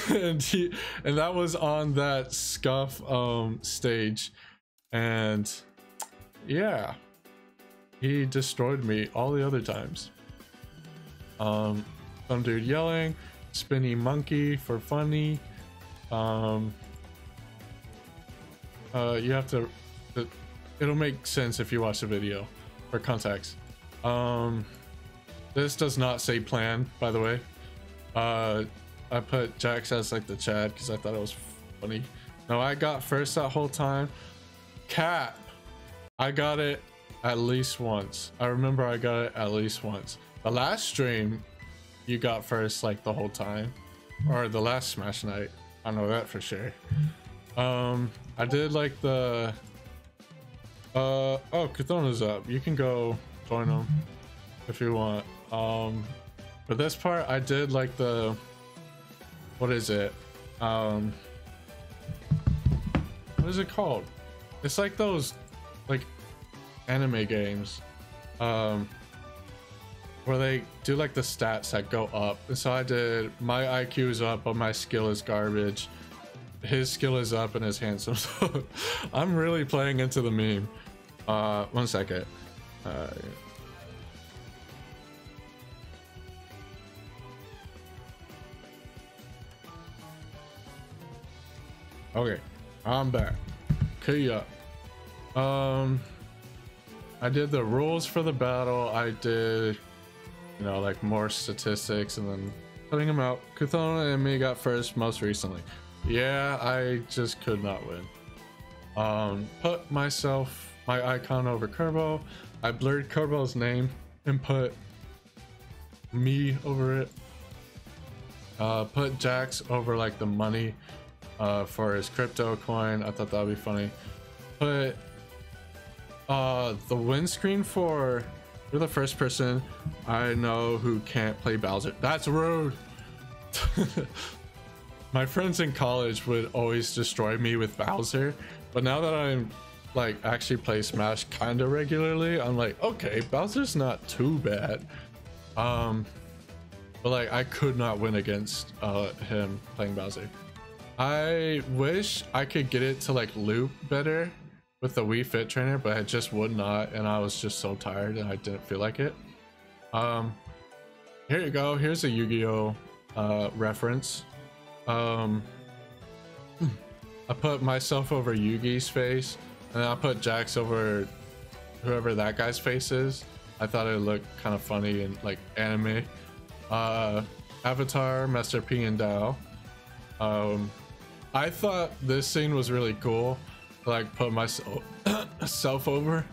and that was on that Scuff stage, and yeah, he destroyed me all the other times. Some dude yelling spinny monkey for funny. You have to, it'll make sense if you watch the video for context. This does not say plan, by the way. I put Jax as like the Chad because I thought it was funny. No, I got first that whole time. Cat, I got it at least once. I remember I got it at least once. The last stream, you got first like the whole time, or the last Smash night. I know that for sure. I did like the oh, Kathona's up. You can go join them if you want. For this part, I did like the, what is it? What is it called? It's like those like anime games where they do like the stats that go up. And so I did, my IQ is up but my skill is garbage. His skill is up and his handsome. So I'm really playing into the meme. 1 second. Okay, I'm back. Key up. I did the rules for the battle. I did, you know, like more statistics and then putting them out. Kuthona and me got first most recently. Yeah, I just could not win. Put myself, my icon over Kerbo. I blurred Kerbo's name and put me over it. Put Jax over like the money for his crypto coin. I thought that would be funny. Put the win screen for, you're the first person I know who can't play Bowser. That's rude. My friends in college would always destroy me with Bowser, but now that I'm like actually play Smash kind of regularly, I'm like, okay, Bowser's not too bad. But like I could not win against him playing Bowser. I wish I could get it to like loop better with the Wii Fit Trainer, but I just would not, and I was just so tired and I didn't feel like it. Here you go. Here's a Yu-Gi-Oh reference. I put myself over Yugi's face, and I put Jax over whoever that guy's face is. I thought it looked kind of funny and like anime. Avatar, Master P and Dao. I thought this scene was really cool. Like put myself self over.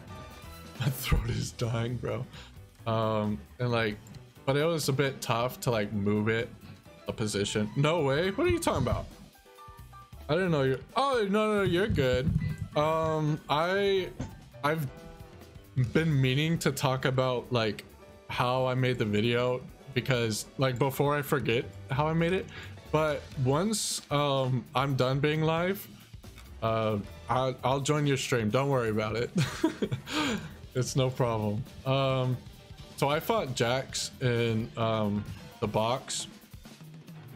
My throat is dying, bro. And like, but it was a bit tough to like move it a position. No way. What are you talking about? I didn't know you. Oh no, you're good. I've been meaning to talk about like how I made the video, because like before I forget how I made it. But once I'm done being live, I'll join your stream. Don't worry about it. It's no problem. So I fought Jax in the box,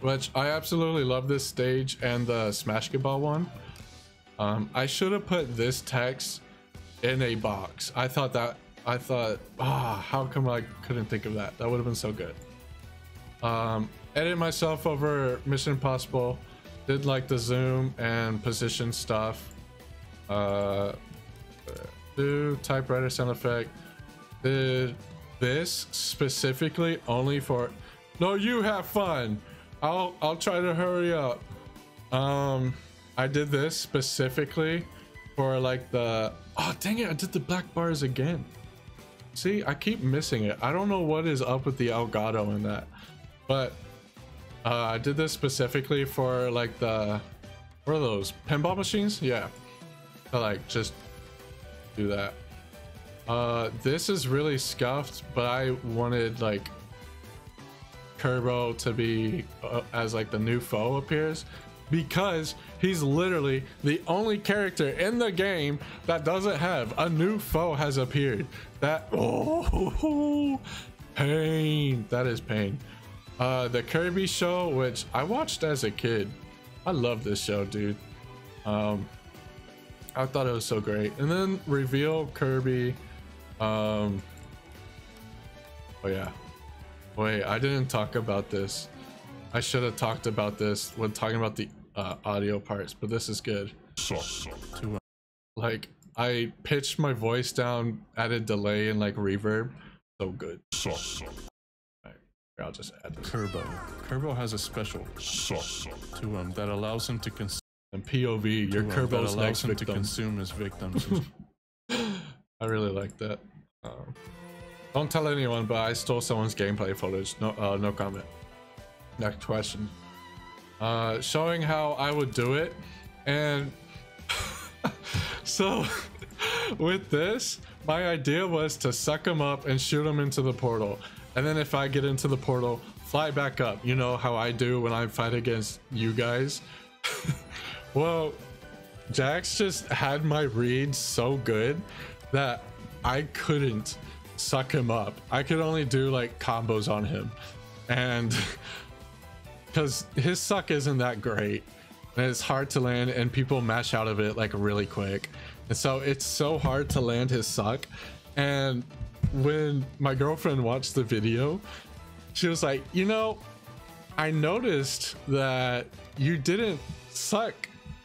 which I absolutely love this stage, and the Smash Ball one. I should have put this text in a box. I thought, how come I couldn't think of that? That would have been so good. Edit myself over Mission Impossible, did like the zoom and position stuff, do typewriter sound effect, did this specifically only for, no, you have fun, I'll try to hurry up. I did this specifically for like the, oh dang it, I did the black bars again. See, I keep missing it. I don't know what is up with the Elgato in that, but I did this specifically for like the, what are those, pinball machines? Yeah, to like just do that. This is really scuffed, but I wanted like Turbo to be as like the new foe appears, because he's literally the only character in the game that doesn't have a new foe has appeared. That, oh, pain. That is pain. The Kirby show, which I watched as a kid. I love this show, dude. I thought it was so great. And then reveal Kirby. Oh yeah. Wait, I didn't talk about this. I should have talked about this when talking about the audio parts, but this is good. Like, I pitched my voice down, added delay and like reverb. So good. I'll just add this. Kerbo has a special to him that allows him to consume. And POV, your Kerbo's next victim. To consume his victims. I really like that. Don't tell anyone, but I stole someone's gameplay footage. No, no comment. Next question. Showing how I would do it, and so with this, my idea was to suck him up and shoot him into the portal. And then if I get into the portal, fly back up. You know how I do when I fight against you guys. Well, Jax just had my read so good that I couldn't suck him up. I could only do like combos on him. And because his suck isn't that great. And it's hard to land, and people mash out of it like really quick. And so it's so hard to land his suck. And when my girlfriend watched the video, she was like, you know, I noticed that you didn't suck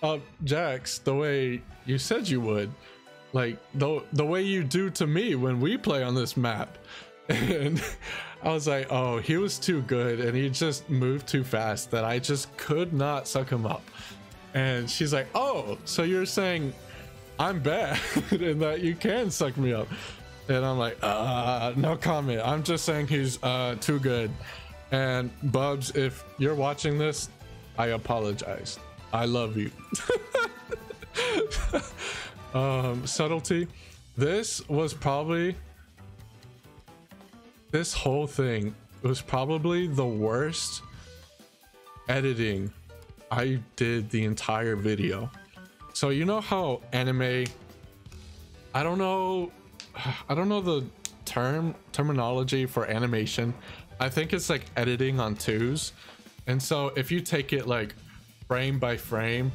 up Jax the way you said you would, like the way you do to me when we play on this map. And I was like, oh, he was too good and he just moved too fast that I just could not suck him up. And she's like, oh, so you're saying I'm bad and that you can suck me up? And I'm like, no comment. I'm just saying he's too good. And Bubs, if you're watching this, I apologize. I love you. Subtlety. This whole thing was probably the worst editing I did the entire video. So you know how anime, I don't know the terminology for animation. I think it's like editing on twos. And so if you take it like frame by frame,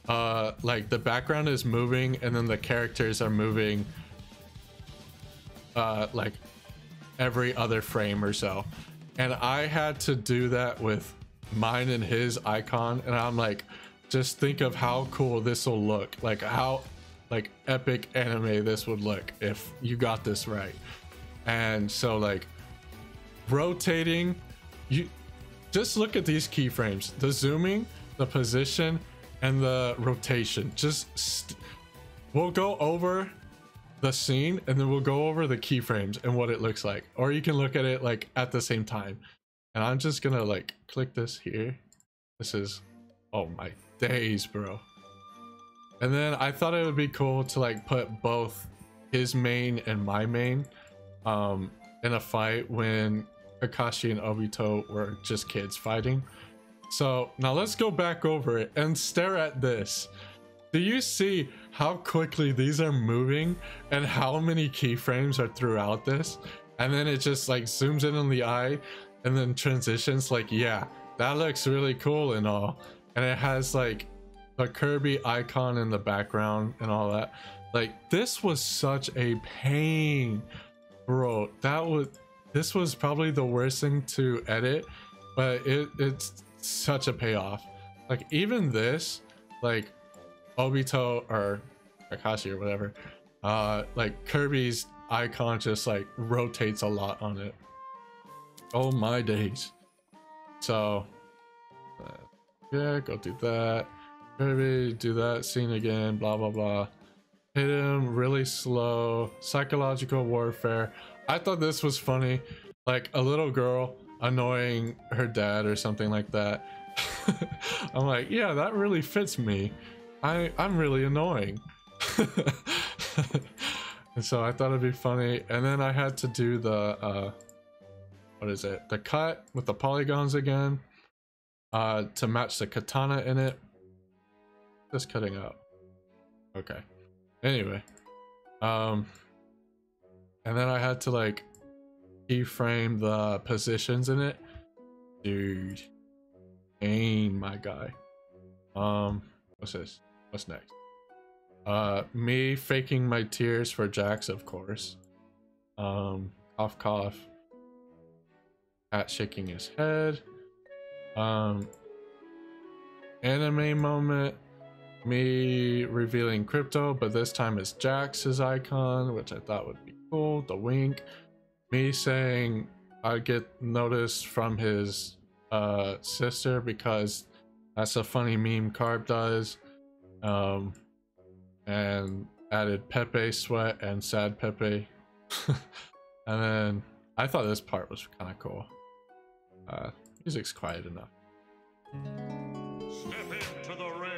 like the background is moving and then the characters are moving like every other frame or so. And I had to do that with mine and his icon, and I'm like, just think of how cool this will look, like how like epic anime this would look if you got this right. And so like rotating, you just look at these keyframes, the zooming, the position, and the rotation. We'll go over the scene and then we'll go over the keyframes and what it looks like, or you can look at it like at the same time. And I'm just gonna like click this here. This is, oh my days, bro. And then I thought it would be cool to like put both his main and my main in a fight when Kakashi and Obito were just kids fighting. So now let's go back over it and stare at this. Do you see how quickly these are moving and how many keyframes are throughout this? And then it just like zooms in on the eye and then transitions. Like, yeah, that looks really cool and all. And it has like the Kirby icon in the background and all that. Like, this was such a pain, bro. This was probably the worst thing to edit, but it's such a payoff. Like, even this, like Obito or Kakashi or whatever, like Kirby's icon just like rotates a lot on it. Oh my days. So yeah, go do that. Kirby, do that scene again, blah blah blah. Hit him really slow. Psychological warfare. I thought this was funny, like a little girl annoying her dad or something like that. I'm like, yeah, that really fits me. I'm really annoying. And so I thought it'd be funny. And then I had to do the what is it, the cut with the polygons again, to match the katana in it. Just cutting out. Okay, anyway, and then I had to like keyframe the positions in it. Dude, aim, my guy. What's this? What's next? Me faking my tears for Jax, of course. Cough cough. Cat shaking his head. Anime moment. Me revealing crypto, but this time it's Jax's icon, which I thought would be cool. The wink. Me saying I get noticed from his sister because that's a funny meme Carb does. And added Pepe sweat and sad Pepe. And then I thought this part was kind of cool. Music's quiet enough. Step into the ring.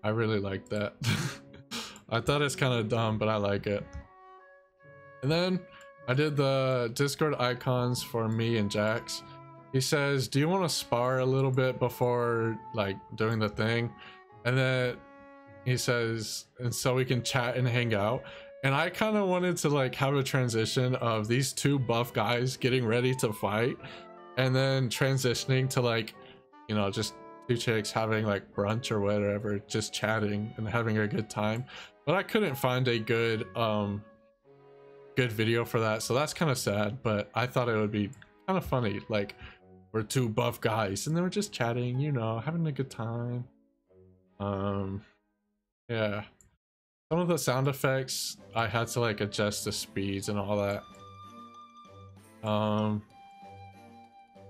I really like that. I thought it's kind of dumb, but I like it. And then I did the Discord icons for me and Jax. He says, do you want to spar a little bit before like doing the thing? And then he says, and so we can chat and hang out. And I kind of wanted to like have a transition of these two buff guys getting ready to fight, and then transitioning to like, you know, just two chicks having like brunch or whatever, just chatting and having a good time. But I couldn't find a good video for that, so that's kind of sad. But I thought it would be kind of funny, like we're two buff guys and then we're just chatting, you know, having a good time. Yeah, some of the sound effects I had to like adjust the speeds and all that.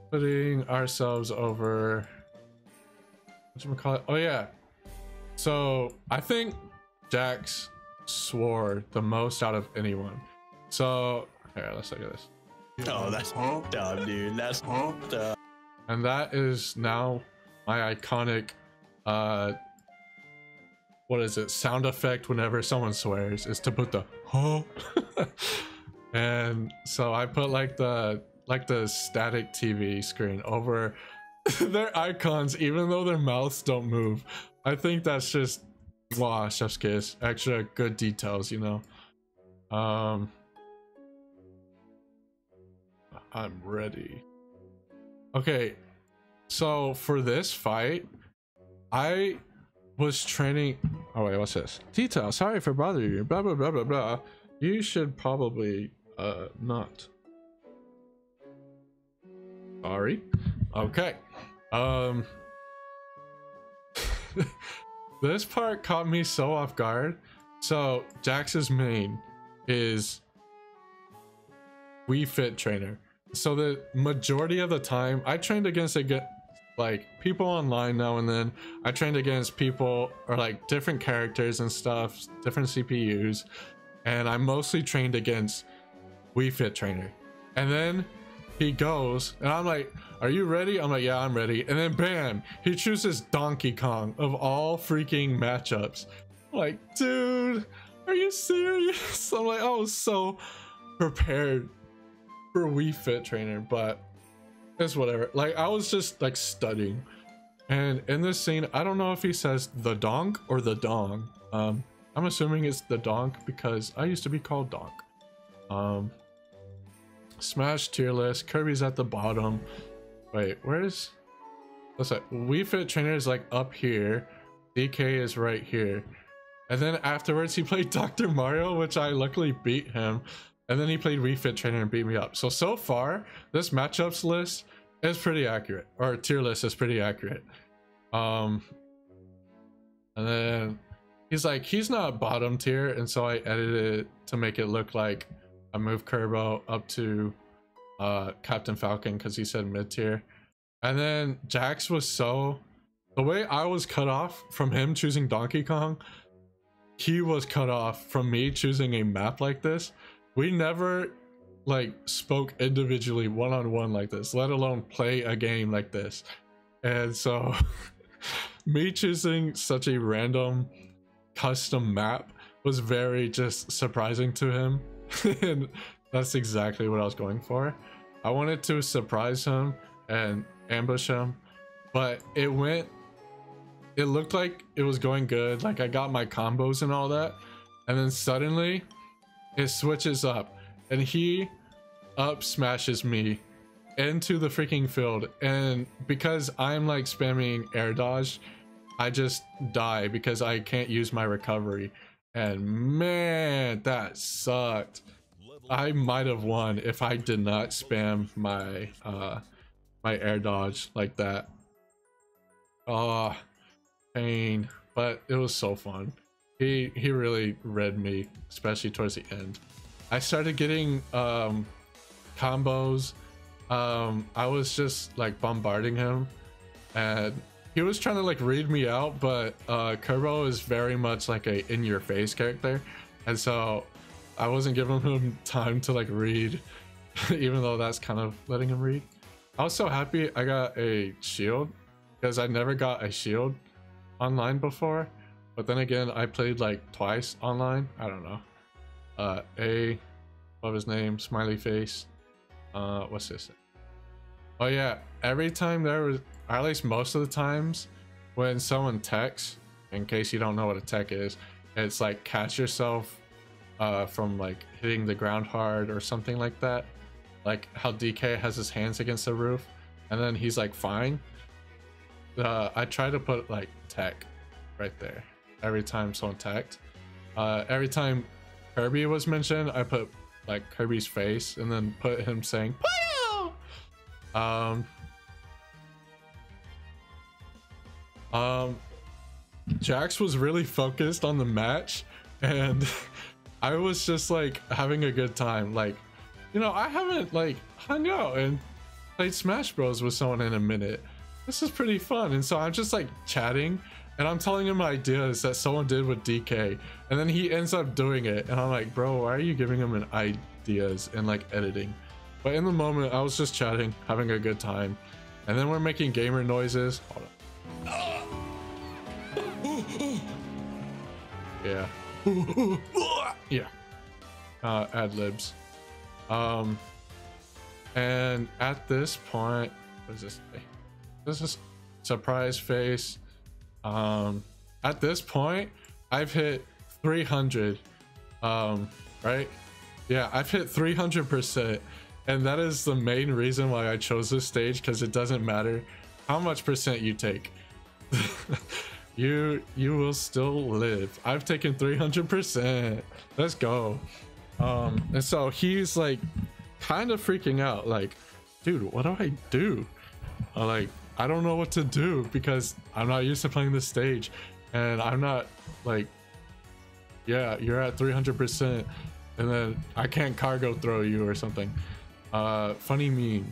Putting ourselves over, whatchamacallit? Oh yeah, so I think Jax swore the most out of anyone. So here, let's look at this. Oh, that's pumped up, dude. That's pumped up. And that is now my iconic what is it, sound effect whenever someone swears, is to put the huh. And so I put like the static TV screen over their icons, even though their mouths don't move. I think that's just, wow, chef's kiss, extra good details, you know. I'm ready. Okay, so for this fight, I was training. Oh wait, what's this? Detail, sorry for bothering you, blah blah blah blah blah. You should probably not. Sorry. Okay. This part caught me so off guard. So Jax's main is Wii Fit Trainer. So the majority of the time I trained against like people online now and then. I trained against people or like different characters and stuff, different CPUs, and I mostly trained against Wii Fit Trainer. And then he goes and I'm like, are you ready? I'm like, yeah, I'm ready. And then bam, he chooses Donkey Kong of all freaking matchups. I'm like, dude, are you serious? I'm like, I was so prepared for Wii Fit Trainer, but it's whatever. Like, I was just like studying. And in this scene, I don't know if he says the donk or the dong. I'm assuming it's the donk because I used to be called Donk. Smash tier list. Kirby's at the bottom. Wait, where's... What's that? Wii Fit Trainer is like up here. DK is right here. And then afterwards he played Dr. Mario, which I luckily beat him. And then he played Wii Fit Trainer and beat me up. So far, this matchups list is pretty accurate. Or tier list is pretty accurate. And then he's like, he's not bottom tier. And so I edited it to make it look like I moved Kerbo up to Captain Falcon because he said mid tier. And then Jax was so... The way I was cut off from him choosing Donkey Kong, he was cut off from me choosing a map like this. We never like spoke individually one-on-one like this, let alone play a game like this. And so me choosing such a random custom map was very just surprising to him. And that's exactly what I was going for. I wanted to surprise him and ambush him, but it looked like it was going good. Like I got my combos and all that, and then suddenly it switches up and he up smashes me into the freaking field. And because I'm like spamming air dodge, I just die because I can't use my recovery. And man, that sucked. I might have won if I did not spam my my air dodge like that. Oh, pain. But it was so fun. He really read me, especially towards the end. I started getting combos. I was just like bombarding him, and he was trying to like read me out, but Kerbo is very much like a in-your-face character, and so I wasn't giving him time to like read, even though that's kind of letting him read. I was so happy I got a shield because I never got a shield online before, but then again I played like twice online. I don't know. What was his name? Smiley face. What's this? Oh yeah, every time there was, or at least most of the times when someone techs, in case you don't know what a tech is, it's like catch yourself from like hitting the ground hard or something like that, like how DK has his hands against the roof and then he's like fine. I try to put like tech right there every time someone teched. Every time Kirby was mentioned, I put like Kirby's face and then put him saying Pow! Jax was really focused on the match, and I was just like having a good time. Like, you know, I haven't like hung out and played Smash Bros with someone in a minute. This is pretty fun. And so I'm just like chatting and I'm telling him ideas that someone did with DK, and then he ends up doing it, and I'm like, bro, why are you giving him an ideas and like editing? But in the moment I was just chatting, having a good time, and then we're making gamer noises. Hold on. Yeah. Yeah. Ad libs. And at this point, what is this? This is surprise face. At this point, I've hit 300. Right? Yeah, I've hit 300%, and that is the main reason why I chose this stage, because it doesn't matter how much percent you take. you will still live. I've taken 300%. Let's go. And so he's like kind of freaking out, like, dude, what do I do? Like, I don't know what to do because I'm not used to playing this stage, and I'm not like, yeah, you're at 300%, and then I can't cargo throw you or something. Funny meme.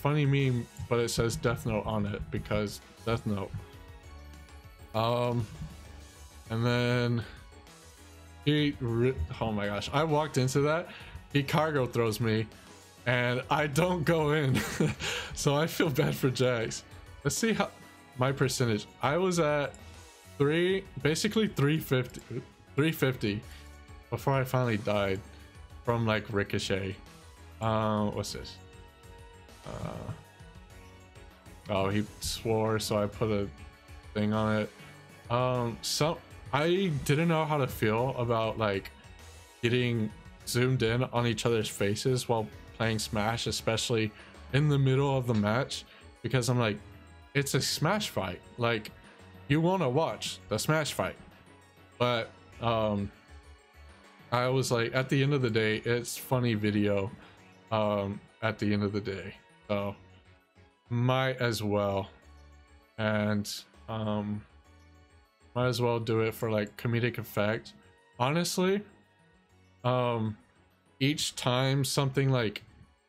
funny meme, but it says Death Note on it because Death Note. And then oh my gosh, I walked into that, he cargo throws me and I don't go in. So I feel bad for Jax. Let's see how my percentage. I was at basically 350 before I finally died from like ricochet. What's this? Oh, he swore, so I put a thing on it. So I didn't know how to feel about like getting zoomed in on each other's faces while playing Smash, especially in the middle of the match, because I'm like, it's a Smash fight, like you want to watch the Smash fight. But I was like, at the end of the day, it's funny video at the end of the day, so might as well. And might as well do it for like comedic effect. Honestly, each time something like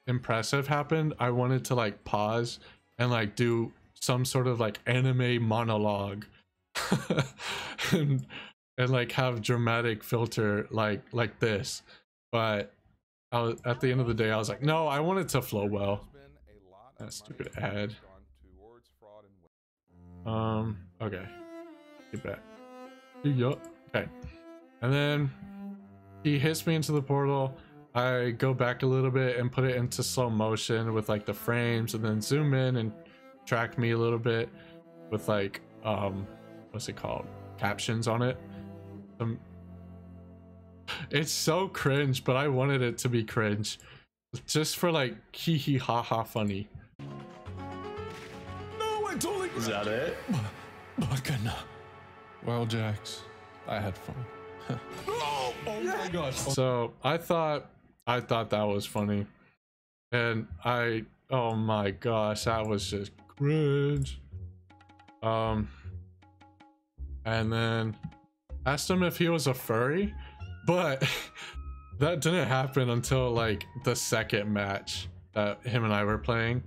impressive happened, I wanted to like pause and like do some sort of like anime monologue and like have dramatic filter like this. But I was, at the end of the day, I was like, no, I want it to flow well. That stupid ad. Okay. Get back. Okay. And then he hits me into the portal. I go back a little bit and put it into slow motion with like the frames, and then zoom in and track me a little bit with like what's it called, captions on it. It's so cringe, but I wanted it to be cringe just for like hee hee ha ha funny. No, I totally. Is that it? Well, Jax, I had fun. Oh my gosh. So I thought that was funny, and oh my gosh, that was just cringe. And then asked him if he was a furry, but that didn't happen until like the second match that him and I were playing.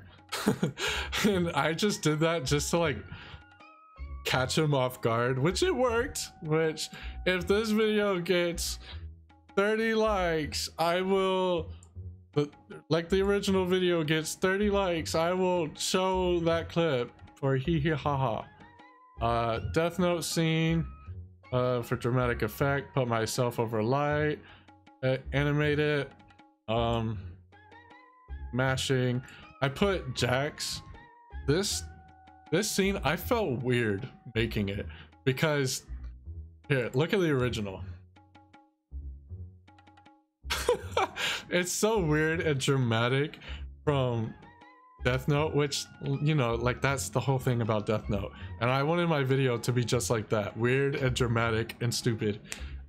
And I just did that just to like catch him off guard, which it worked. Which, if this video gets 30 likes, I will, like the original video gets 30 likes, I will show that clip for hee hee ha ha. Death Note scene for dramatic effect, put myself over light, animate it, mashing. I put Jax. This scene, I felt weird making it because here, look at the original. It's so weird and dramatic from Death Note, which, you know, like that's the whole thing about Death Note, and I wanted my video to be just like that, weird and dramatic and stupid.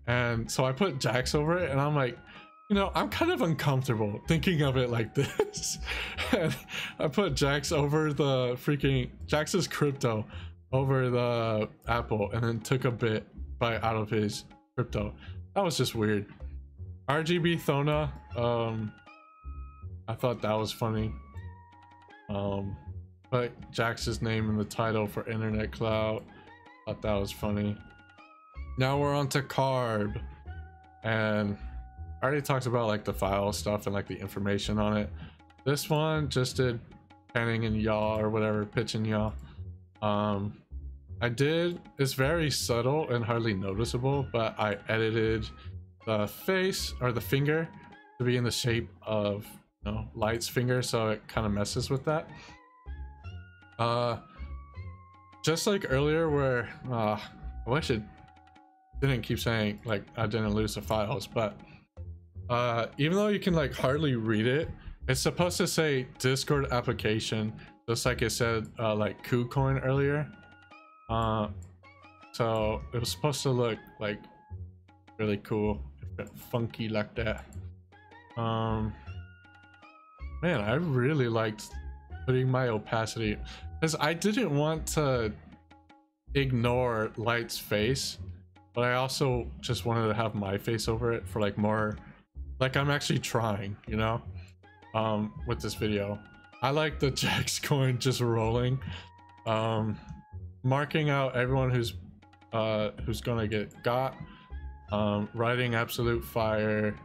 And so I put Jax over it, and I'm like, you know, I'm kind of uncomfortable thinking of it like this. And I put Jax over the freaking Jax's crypto over the apple, and then took a bite out of his crypto. That was just weird. RGB Thona, I thought that was funny. Put Jax's name in the title for Internet Cloud. Thought that was funny. Now we're on to carb, and I already talked about like the file stuff and like the information on it. This one just did panning and yaw or whatever, pitch and yaw. It's very subtle and hardly noticeable, but I edited the face or the finger to be in the shape of, you know, Light's finger, so it kind of messes with that. Just like earlier where I wish it didn't keep saying like I didn't lose the files, but even though you can like hardly read it, it's supposed to say Discord application, just like it said like KuCoin earlier. So it was supposed to look like really cool, funky like that. Man, I really liked putting my opacity, because I didn't want to ignore Light's face, but I also just wanted to have my face over it for like more, like I'm actually trying, you know, with this video. I like the Jax coin just rolling. Marking out everyone who's gonna get got. Writing absolute fire,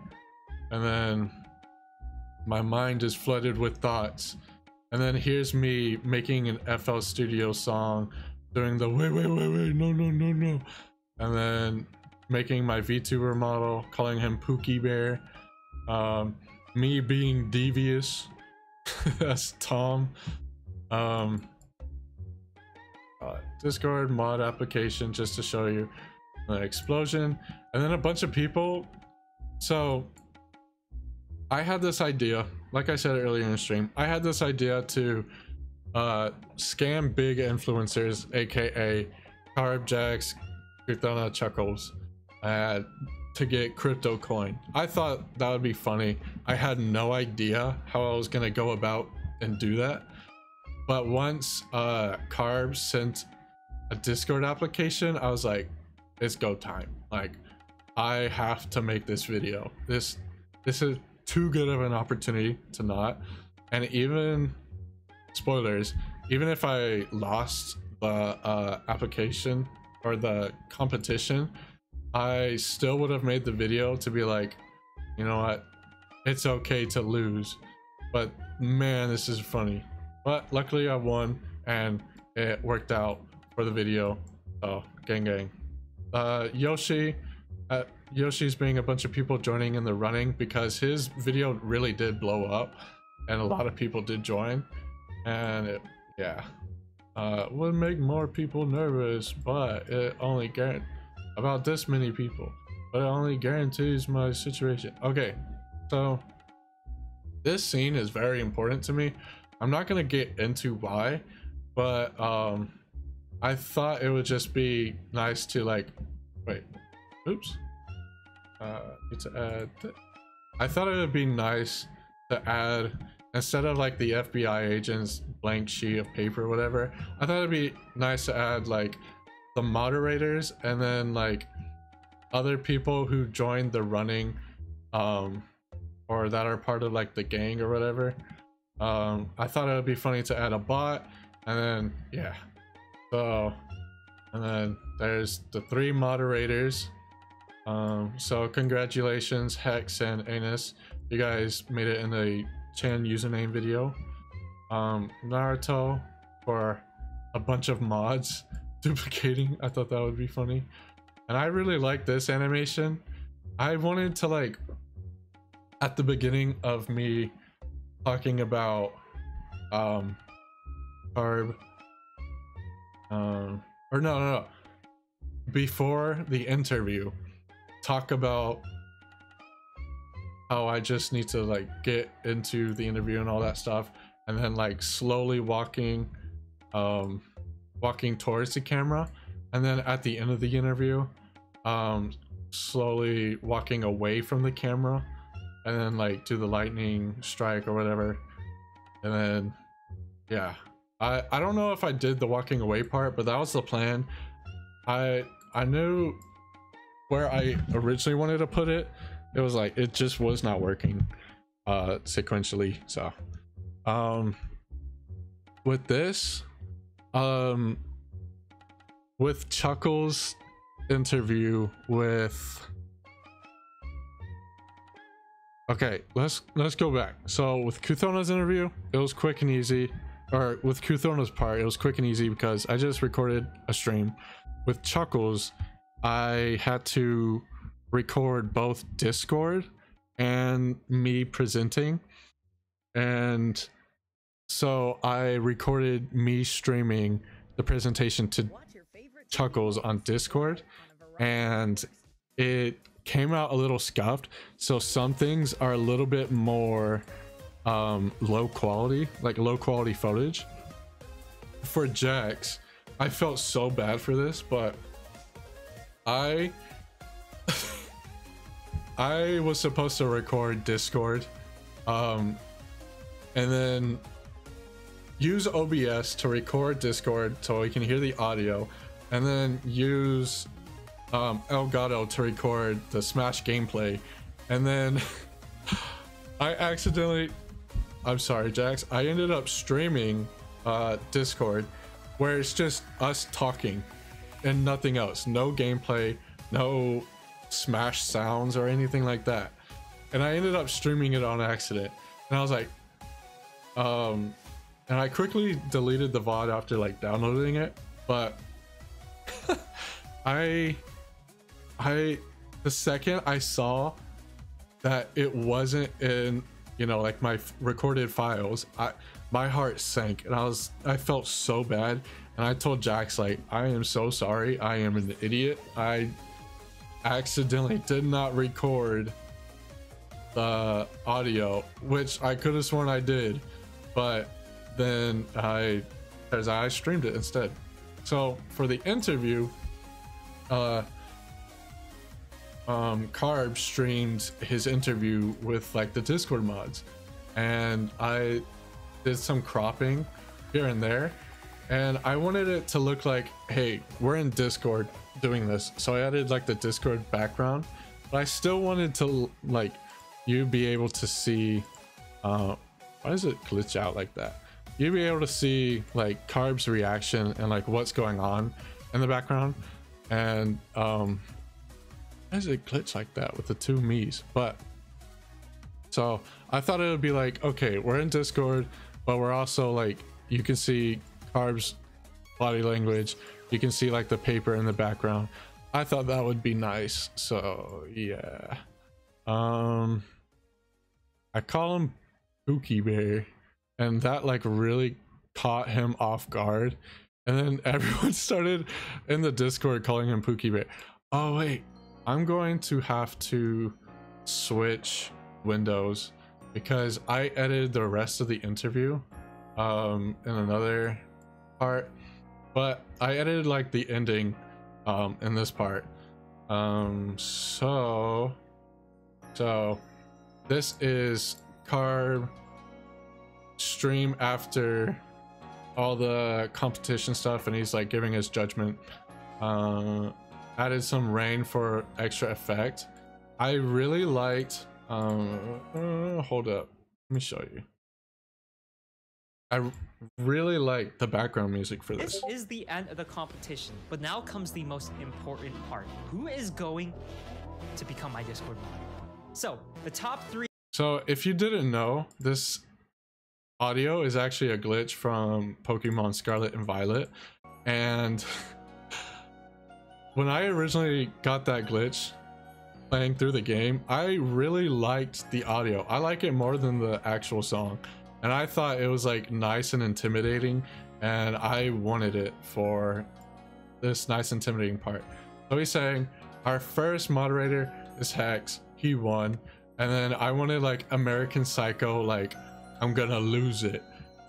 and then my mind is flooded with thoughts. And then here's me making an FL Studio song, doing the wait, no. And then making my VTuber model, calling him Pookie Bear. Me being devious as Tom. Discord mod application just to show you the explosion. And then a bunch of people. So I had this idea, like I said earlier in the stream, I had this idea to scam big influencers, aka Carb, Jax, Kuthona, Chuckles, to get crypto coin. I thought that would be funny. I had no idea how I was gonna go about and do that. But once Carb sent a Discord application, I was like, it's go time. Like, I have to make this video. This is too good of an opportunity to not. And even, spoilers, even if I lost the application or the competition, I still would have made the video to be like, you know what, it's okay to lose, but man, this is funny. But luckily I won and it worked out for the video. So gang. Yoshi's being a bunch of people joining in the running because his video really did blow up and a lot of people did join, and it, yeah, would make more people nervous, but it only about this many people, but it only guarantees my situation. Okay, so this scene is very important to me. I'm not gonna get into why, but I thought it would just be nice to like, wait, oops. Need to add. I thought it would be nice to add, instead of like the FBI agent's blank sheet of paper or whatever, I thought it'd be nice to add like the moderators and then like other people who joined the running, or that are part of like the gang or whatever. I thought it would be funny to add a bot, and then yeah, so, and then there's the 3 moderators. So congratulations Hex and Anus, you guys made it in the Chan username video. Naruto for a bunch of mods duplicating. I thought that would be funny, and I really like this animation. I wanted to, like, at the beginning of me talking about Carb, or no, before the interview, talk about how I just need to like get into the interview and all that stuff, and then like slowly walking towards the camera, and then at the end of the interview slowly walking away from the camera, and then like do the lightning strike or whatever. And then yeah, I don't know if I did the walking away part, but that was the plan. I knew where I originally wanted to put it. It was like, it just was not working sequentially. So with this, with Chuckles' interview with, okay, let's go back. So with Kuthona's interview, it was quick and easy, or with Kuthona's part, it was quick and easy because I just recorded a stream. With Chuckles, I had to record both Discord and me presenting, and so I recorded me streaming the presentation to Chuckles on Discord, and it came out a little scuffed, so some things are a little bit more low quality, like low quality footage. For Jax, I felt so bad for this, but I was supposed to record Discord and then use OBS to record Discord so we can hear the audio, and then use Elgato to record the Smash gameplay, and then I accidentally I'm sorry, Jax. I ended up streaming Discord, where it's just us talking and nothing else. No gameplay, no smash sounds or anything like that. And I ended up streaming it on accident. And I was like, and I quickly deleted the VOD after like downloading it. But the second I saw that it wasn't in, you know, like my recorded files, my heart sank, and I felt so bad. And I told Jax, like, I am so sorry, I am an idiot. I accidentally did not record the audio, which I could have sworn I did, but then I streamed it instead. So for the interview, Carb streamed his interview with like the Discord mods, and I did some cropping here and there, and I wanted it to look like, hey, we're in Discord doing this. So I added like the Discord background, but I still wanted to like you be able to see why does it glitch out like that? You'd be able to see like Carb's reaction and like what's going on in the background. And why does it glitch like that with the two me's? But so I thought it would be like, okay, we're in Discord, but we're also like, you can see Carb's body language, you can see like the paper in the background. I thought that would be nice. So yeah, I call him Pookie Bear, and that like really caught him off guard. And then everyone started in the Discord calling him Pookie Bear. Oh wait, I'm going to have to switch windows because I edited the rest of the interview in another part, but I edited like the ending in this part. So this is Carb stream after all the competition stuff, and he's like giving his judgment. Added some rain for extra effect. I really liked hold up, let me show you. I really like the background music for this. This is the end of the competition, but now comes the most important part. Who is going to become my Discord mod? So the top 3. So if you didn't know, this audio is actually a glitch from Pokemon Scarlet and Violet, and when I originally got that glitch playing through the game, I really liked the audio. I like it more than the actual song, and I thought it was like nice and intimidating, and I wanted it for this nice intimidating part. So he's saying our first moderator is Hex, he won, and then I wanted like American Psycho, like I'm gonna lose it,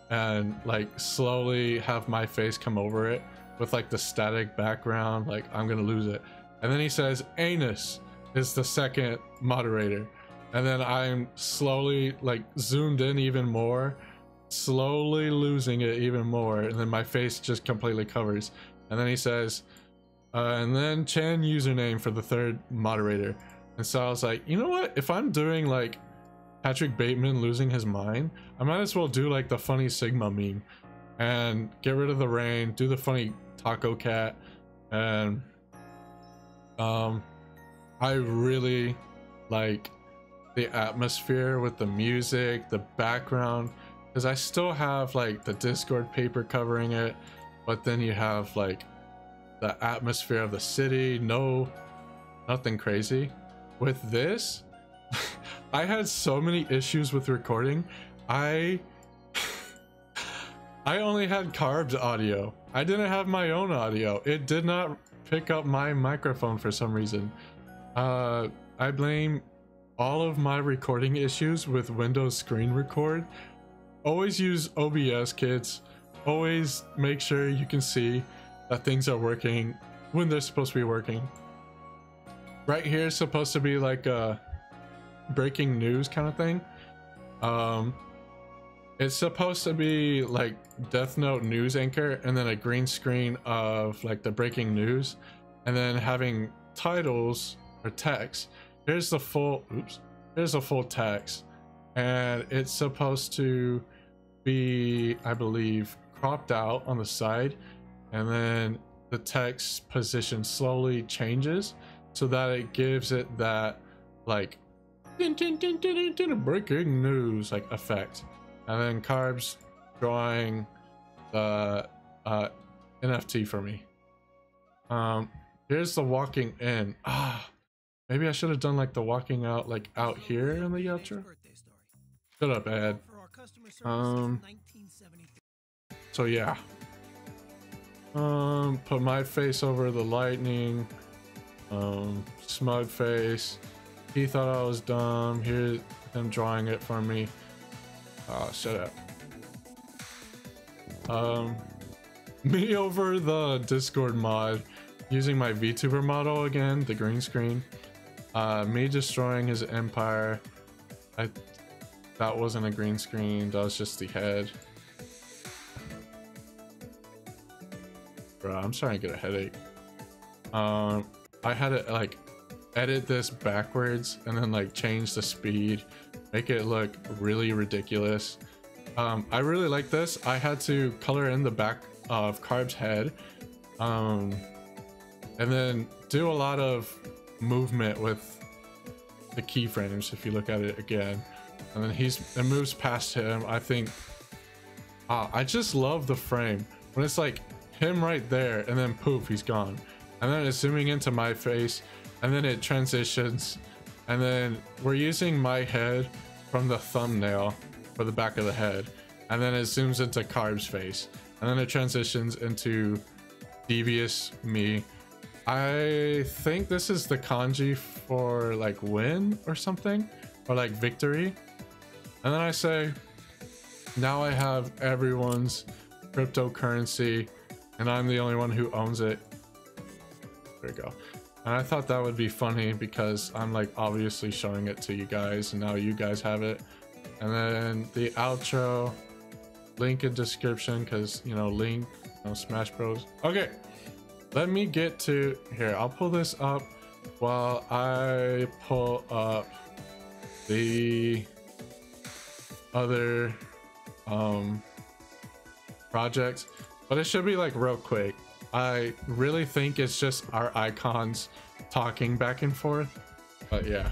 and like slowly have my face come over it with like the static background, like I'm gonna lose it. And then he says Anus is the second moderator, and then I'm slowly like zoomed in even more, slowly losing it even more, and then my face just completely covers. And then he says and then Chan username for the third moderator. And so I was like, you know what, if I'm doing like Patrick Bateman losing his mind, I might as well do like the funny Sigma meme and get rid of the rain, do the funny Taco Cat. And I really like the atmosphere with the music, the background, because I still have like the Discord paper covering it, but then you have like the atmosphere of the city. Nothing crazy. With this, I had so many issues with recording. I only had Carb's audio. I didn't have my own audio. It did not pick up my microphone for some reason. I blame all of my recording issues with Windows Screen Record. Always use OBS, kids. Always make sure you can see that things are working when they're supposed to be working. Right here is supposed to be like a breaking news kind of thing. It's supposed to be like Death Note news anchor, and then a green screen of like the breaking news, and then having titles or text. Here's the full text, and it's supposed to be, I believe, cropped out on the side, and then the text position slowly changes so that it gives it that like breaking news like effect, and then Carb's drawing the NFT for me. Here's the walking in. Maybe I should have done like the walking out like out here in the outro. Shut up, Ed. So yeah. Put my face over the lightning. Smug face. He thought I was dumb. Here's him drawing it for me. Oh, shut up. Me over the Discord mod using my VTuber model again, the green screen. Me destroying his empire. That wasn't a green screen, that was just the head. Bro, I'm starting to get a headache. I had to like edit this backwards and then like change the speed, make it look really ridiculous. I really like this. I had to color in the back of Carb's head, and then do a lot of movement with the keyframes if you look at it again, and then it moves past him. I think I just love the frame when it's like him right there and then poof, he's gone, and then it's zooming into my face, and then it transitions, and then we're using my head from the thumbnail for the back of the head, and then it zooms into Carb's face, and then it transitions into devious me. I think this is the kanji for like win or something, or like victory. And then I say, now I have everyone's cryptocurrency and I'm the only one who owns it. There we go. And I thought that would be funny because I'm like obviously showing it to you guys, and now you guys have it. And then the outro, link in description, because you know, link, you know, Smash Bros. Okay, let me get to here. I'll pull this up while I pull up the other projects, but it should be like real quick. I really think it's just our icons talking back and forth, but yeah.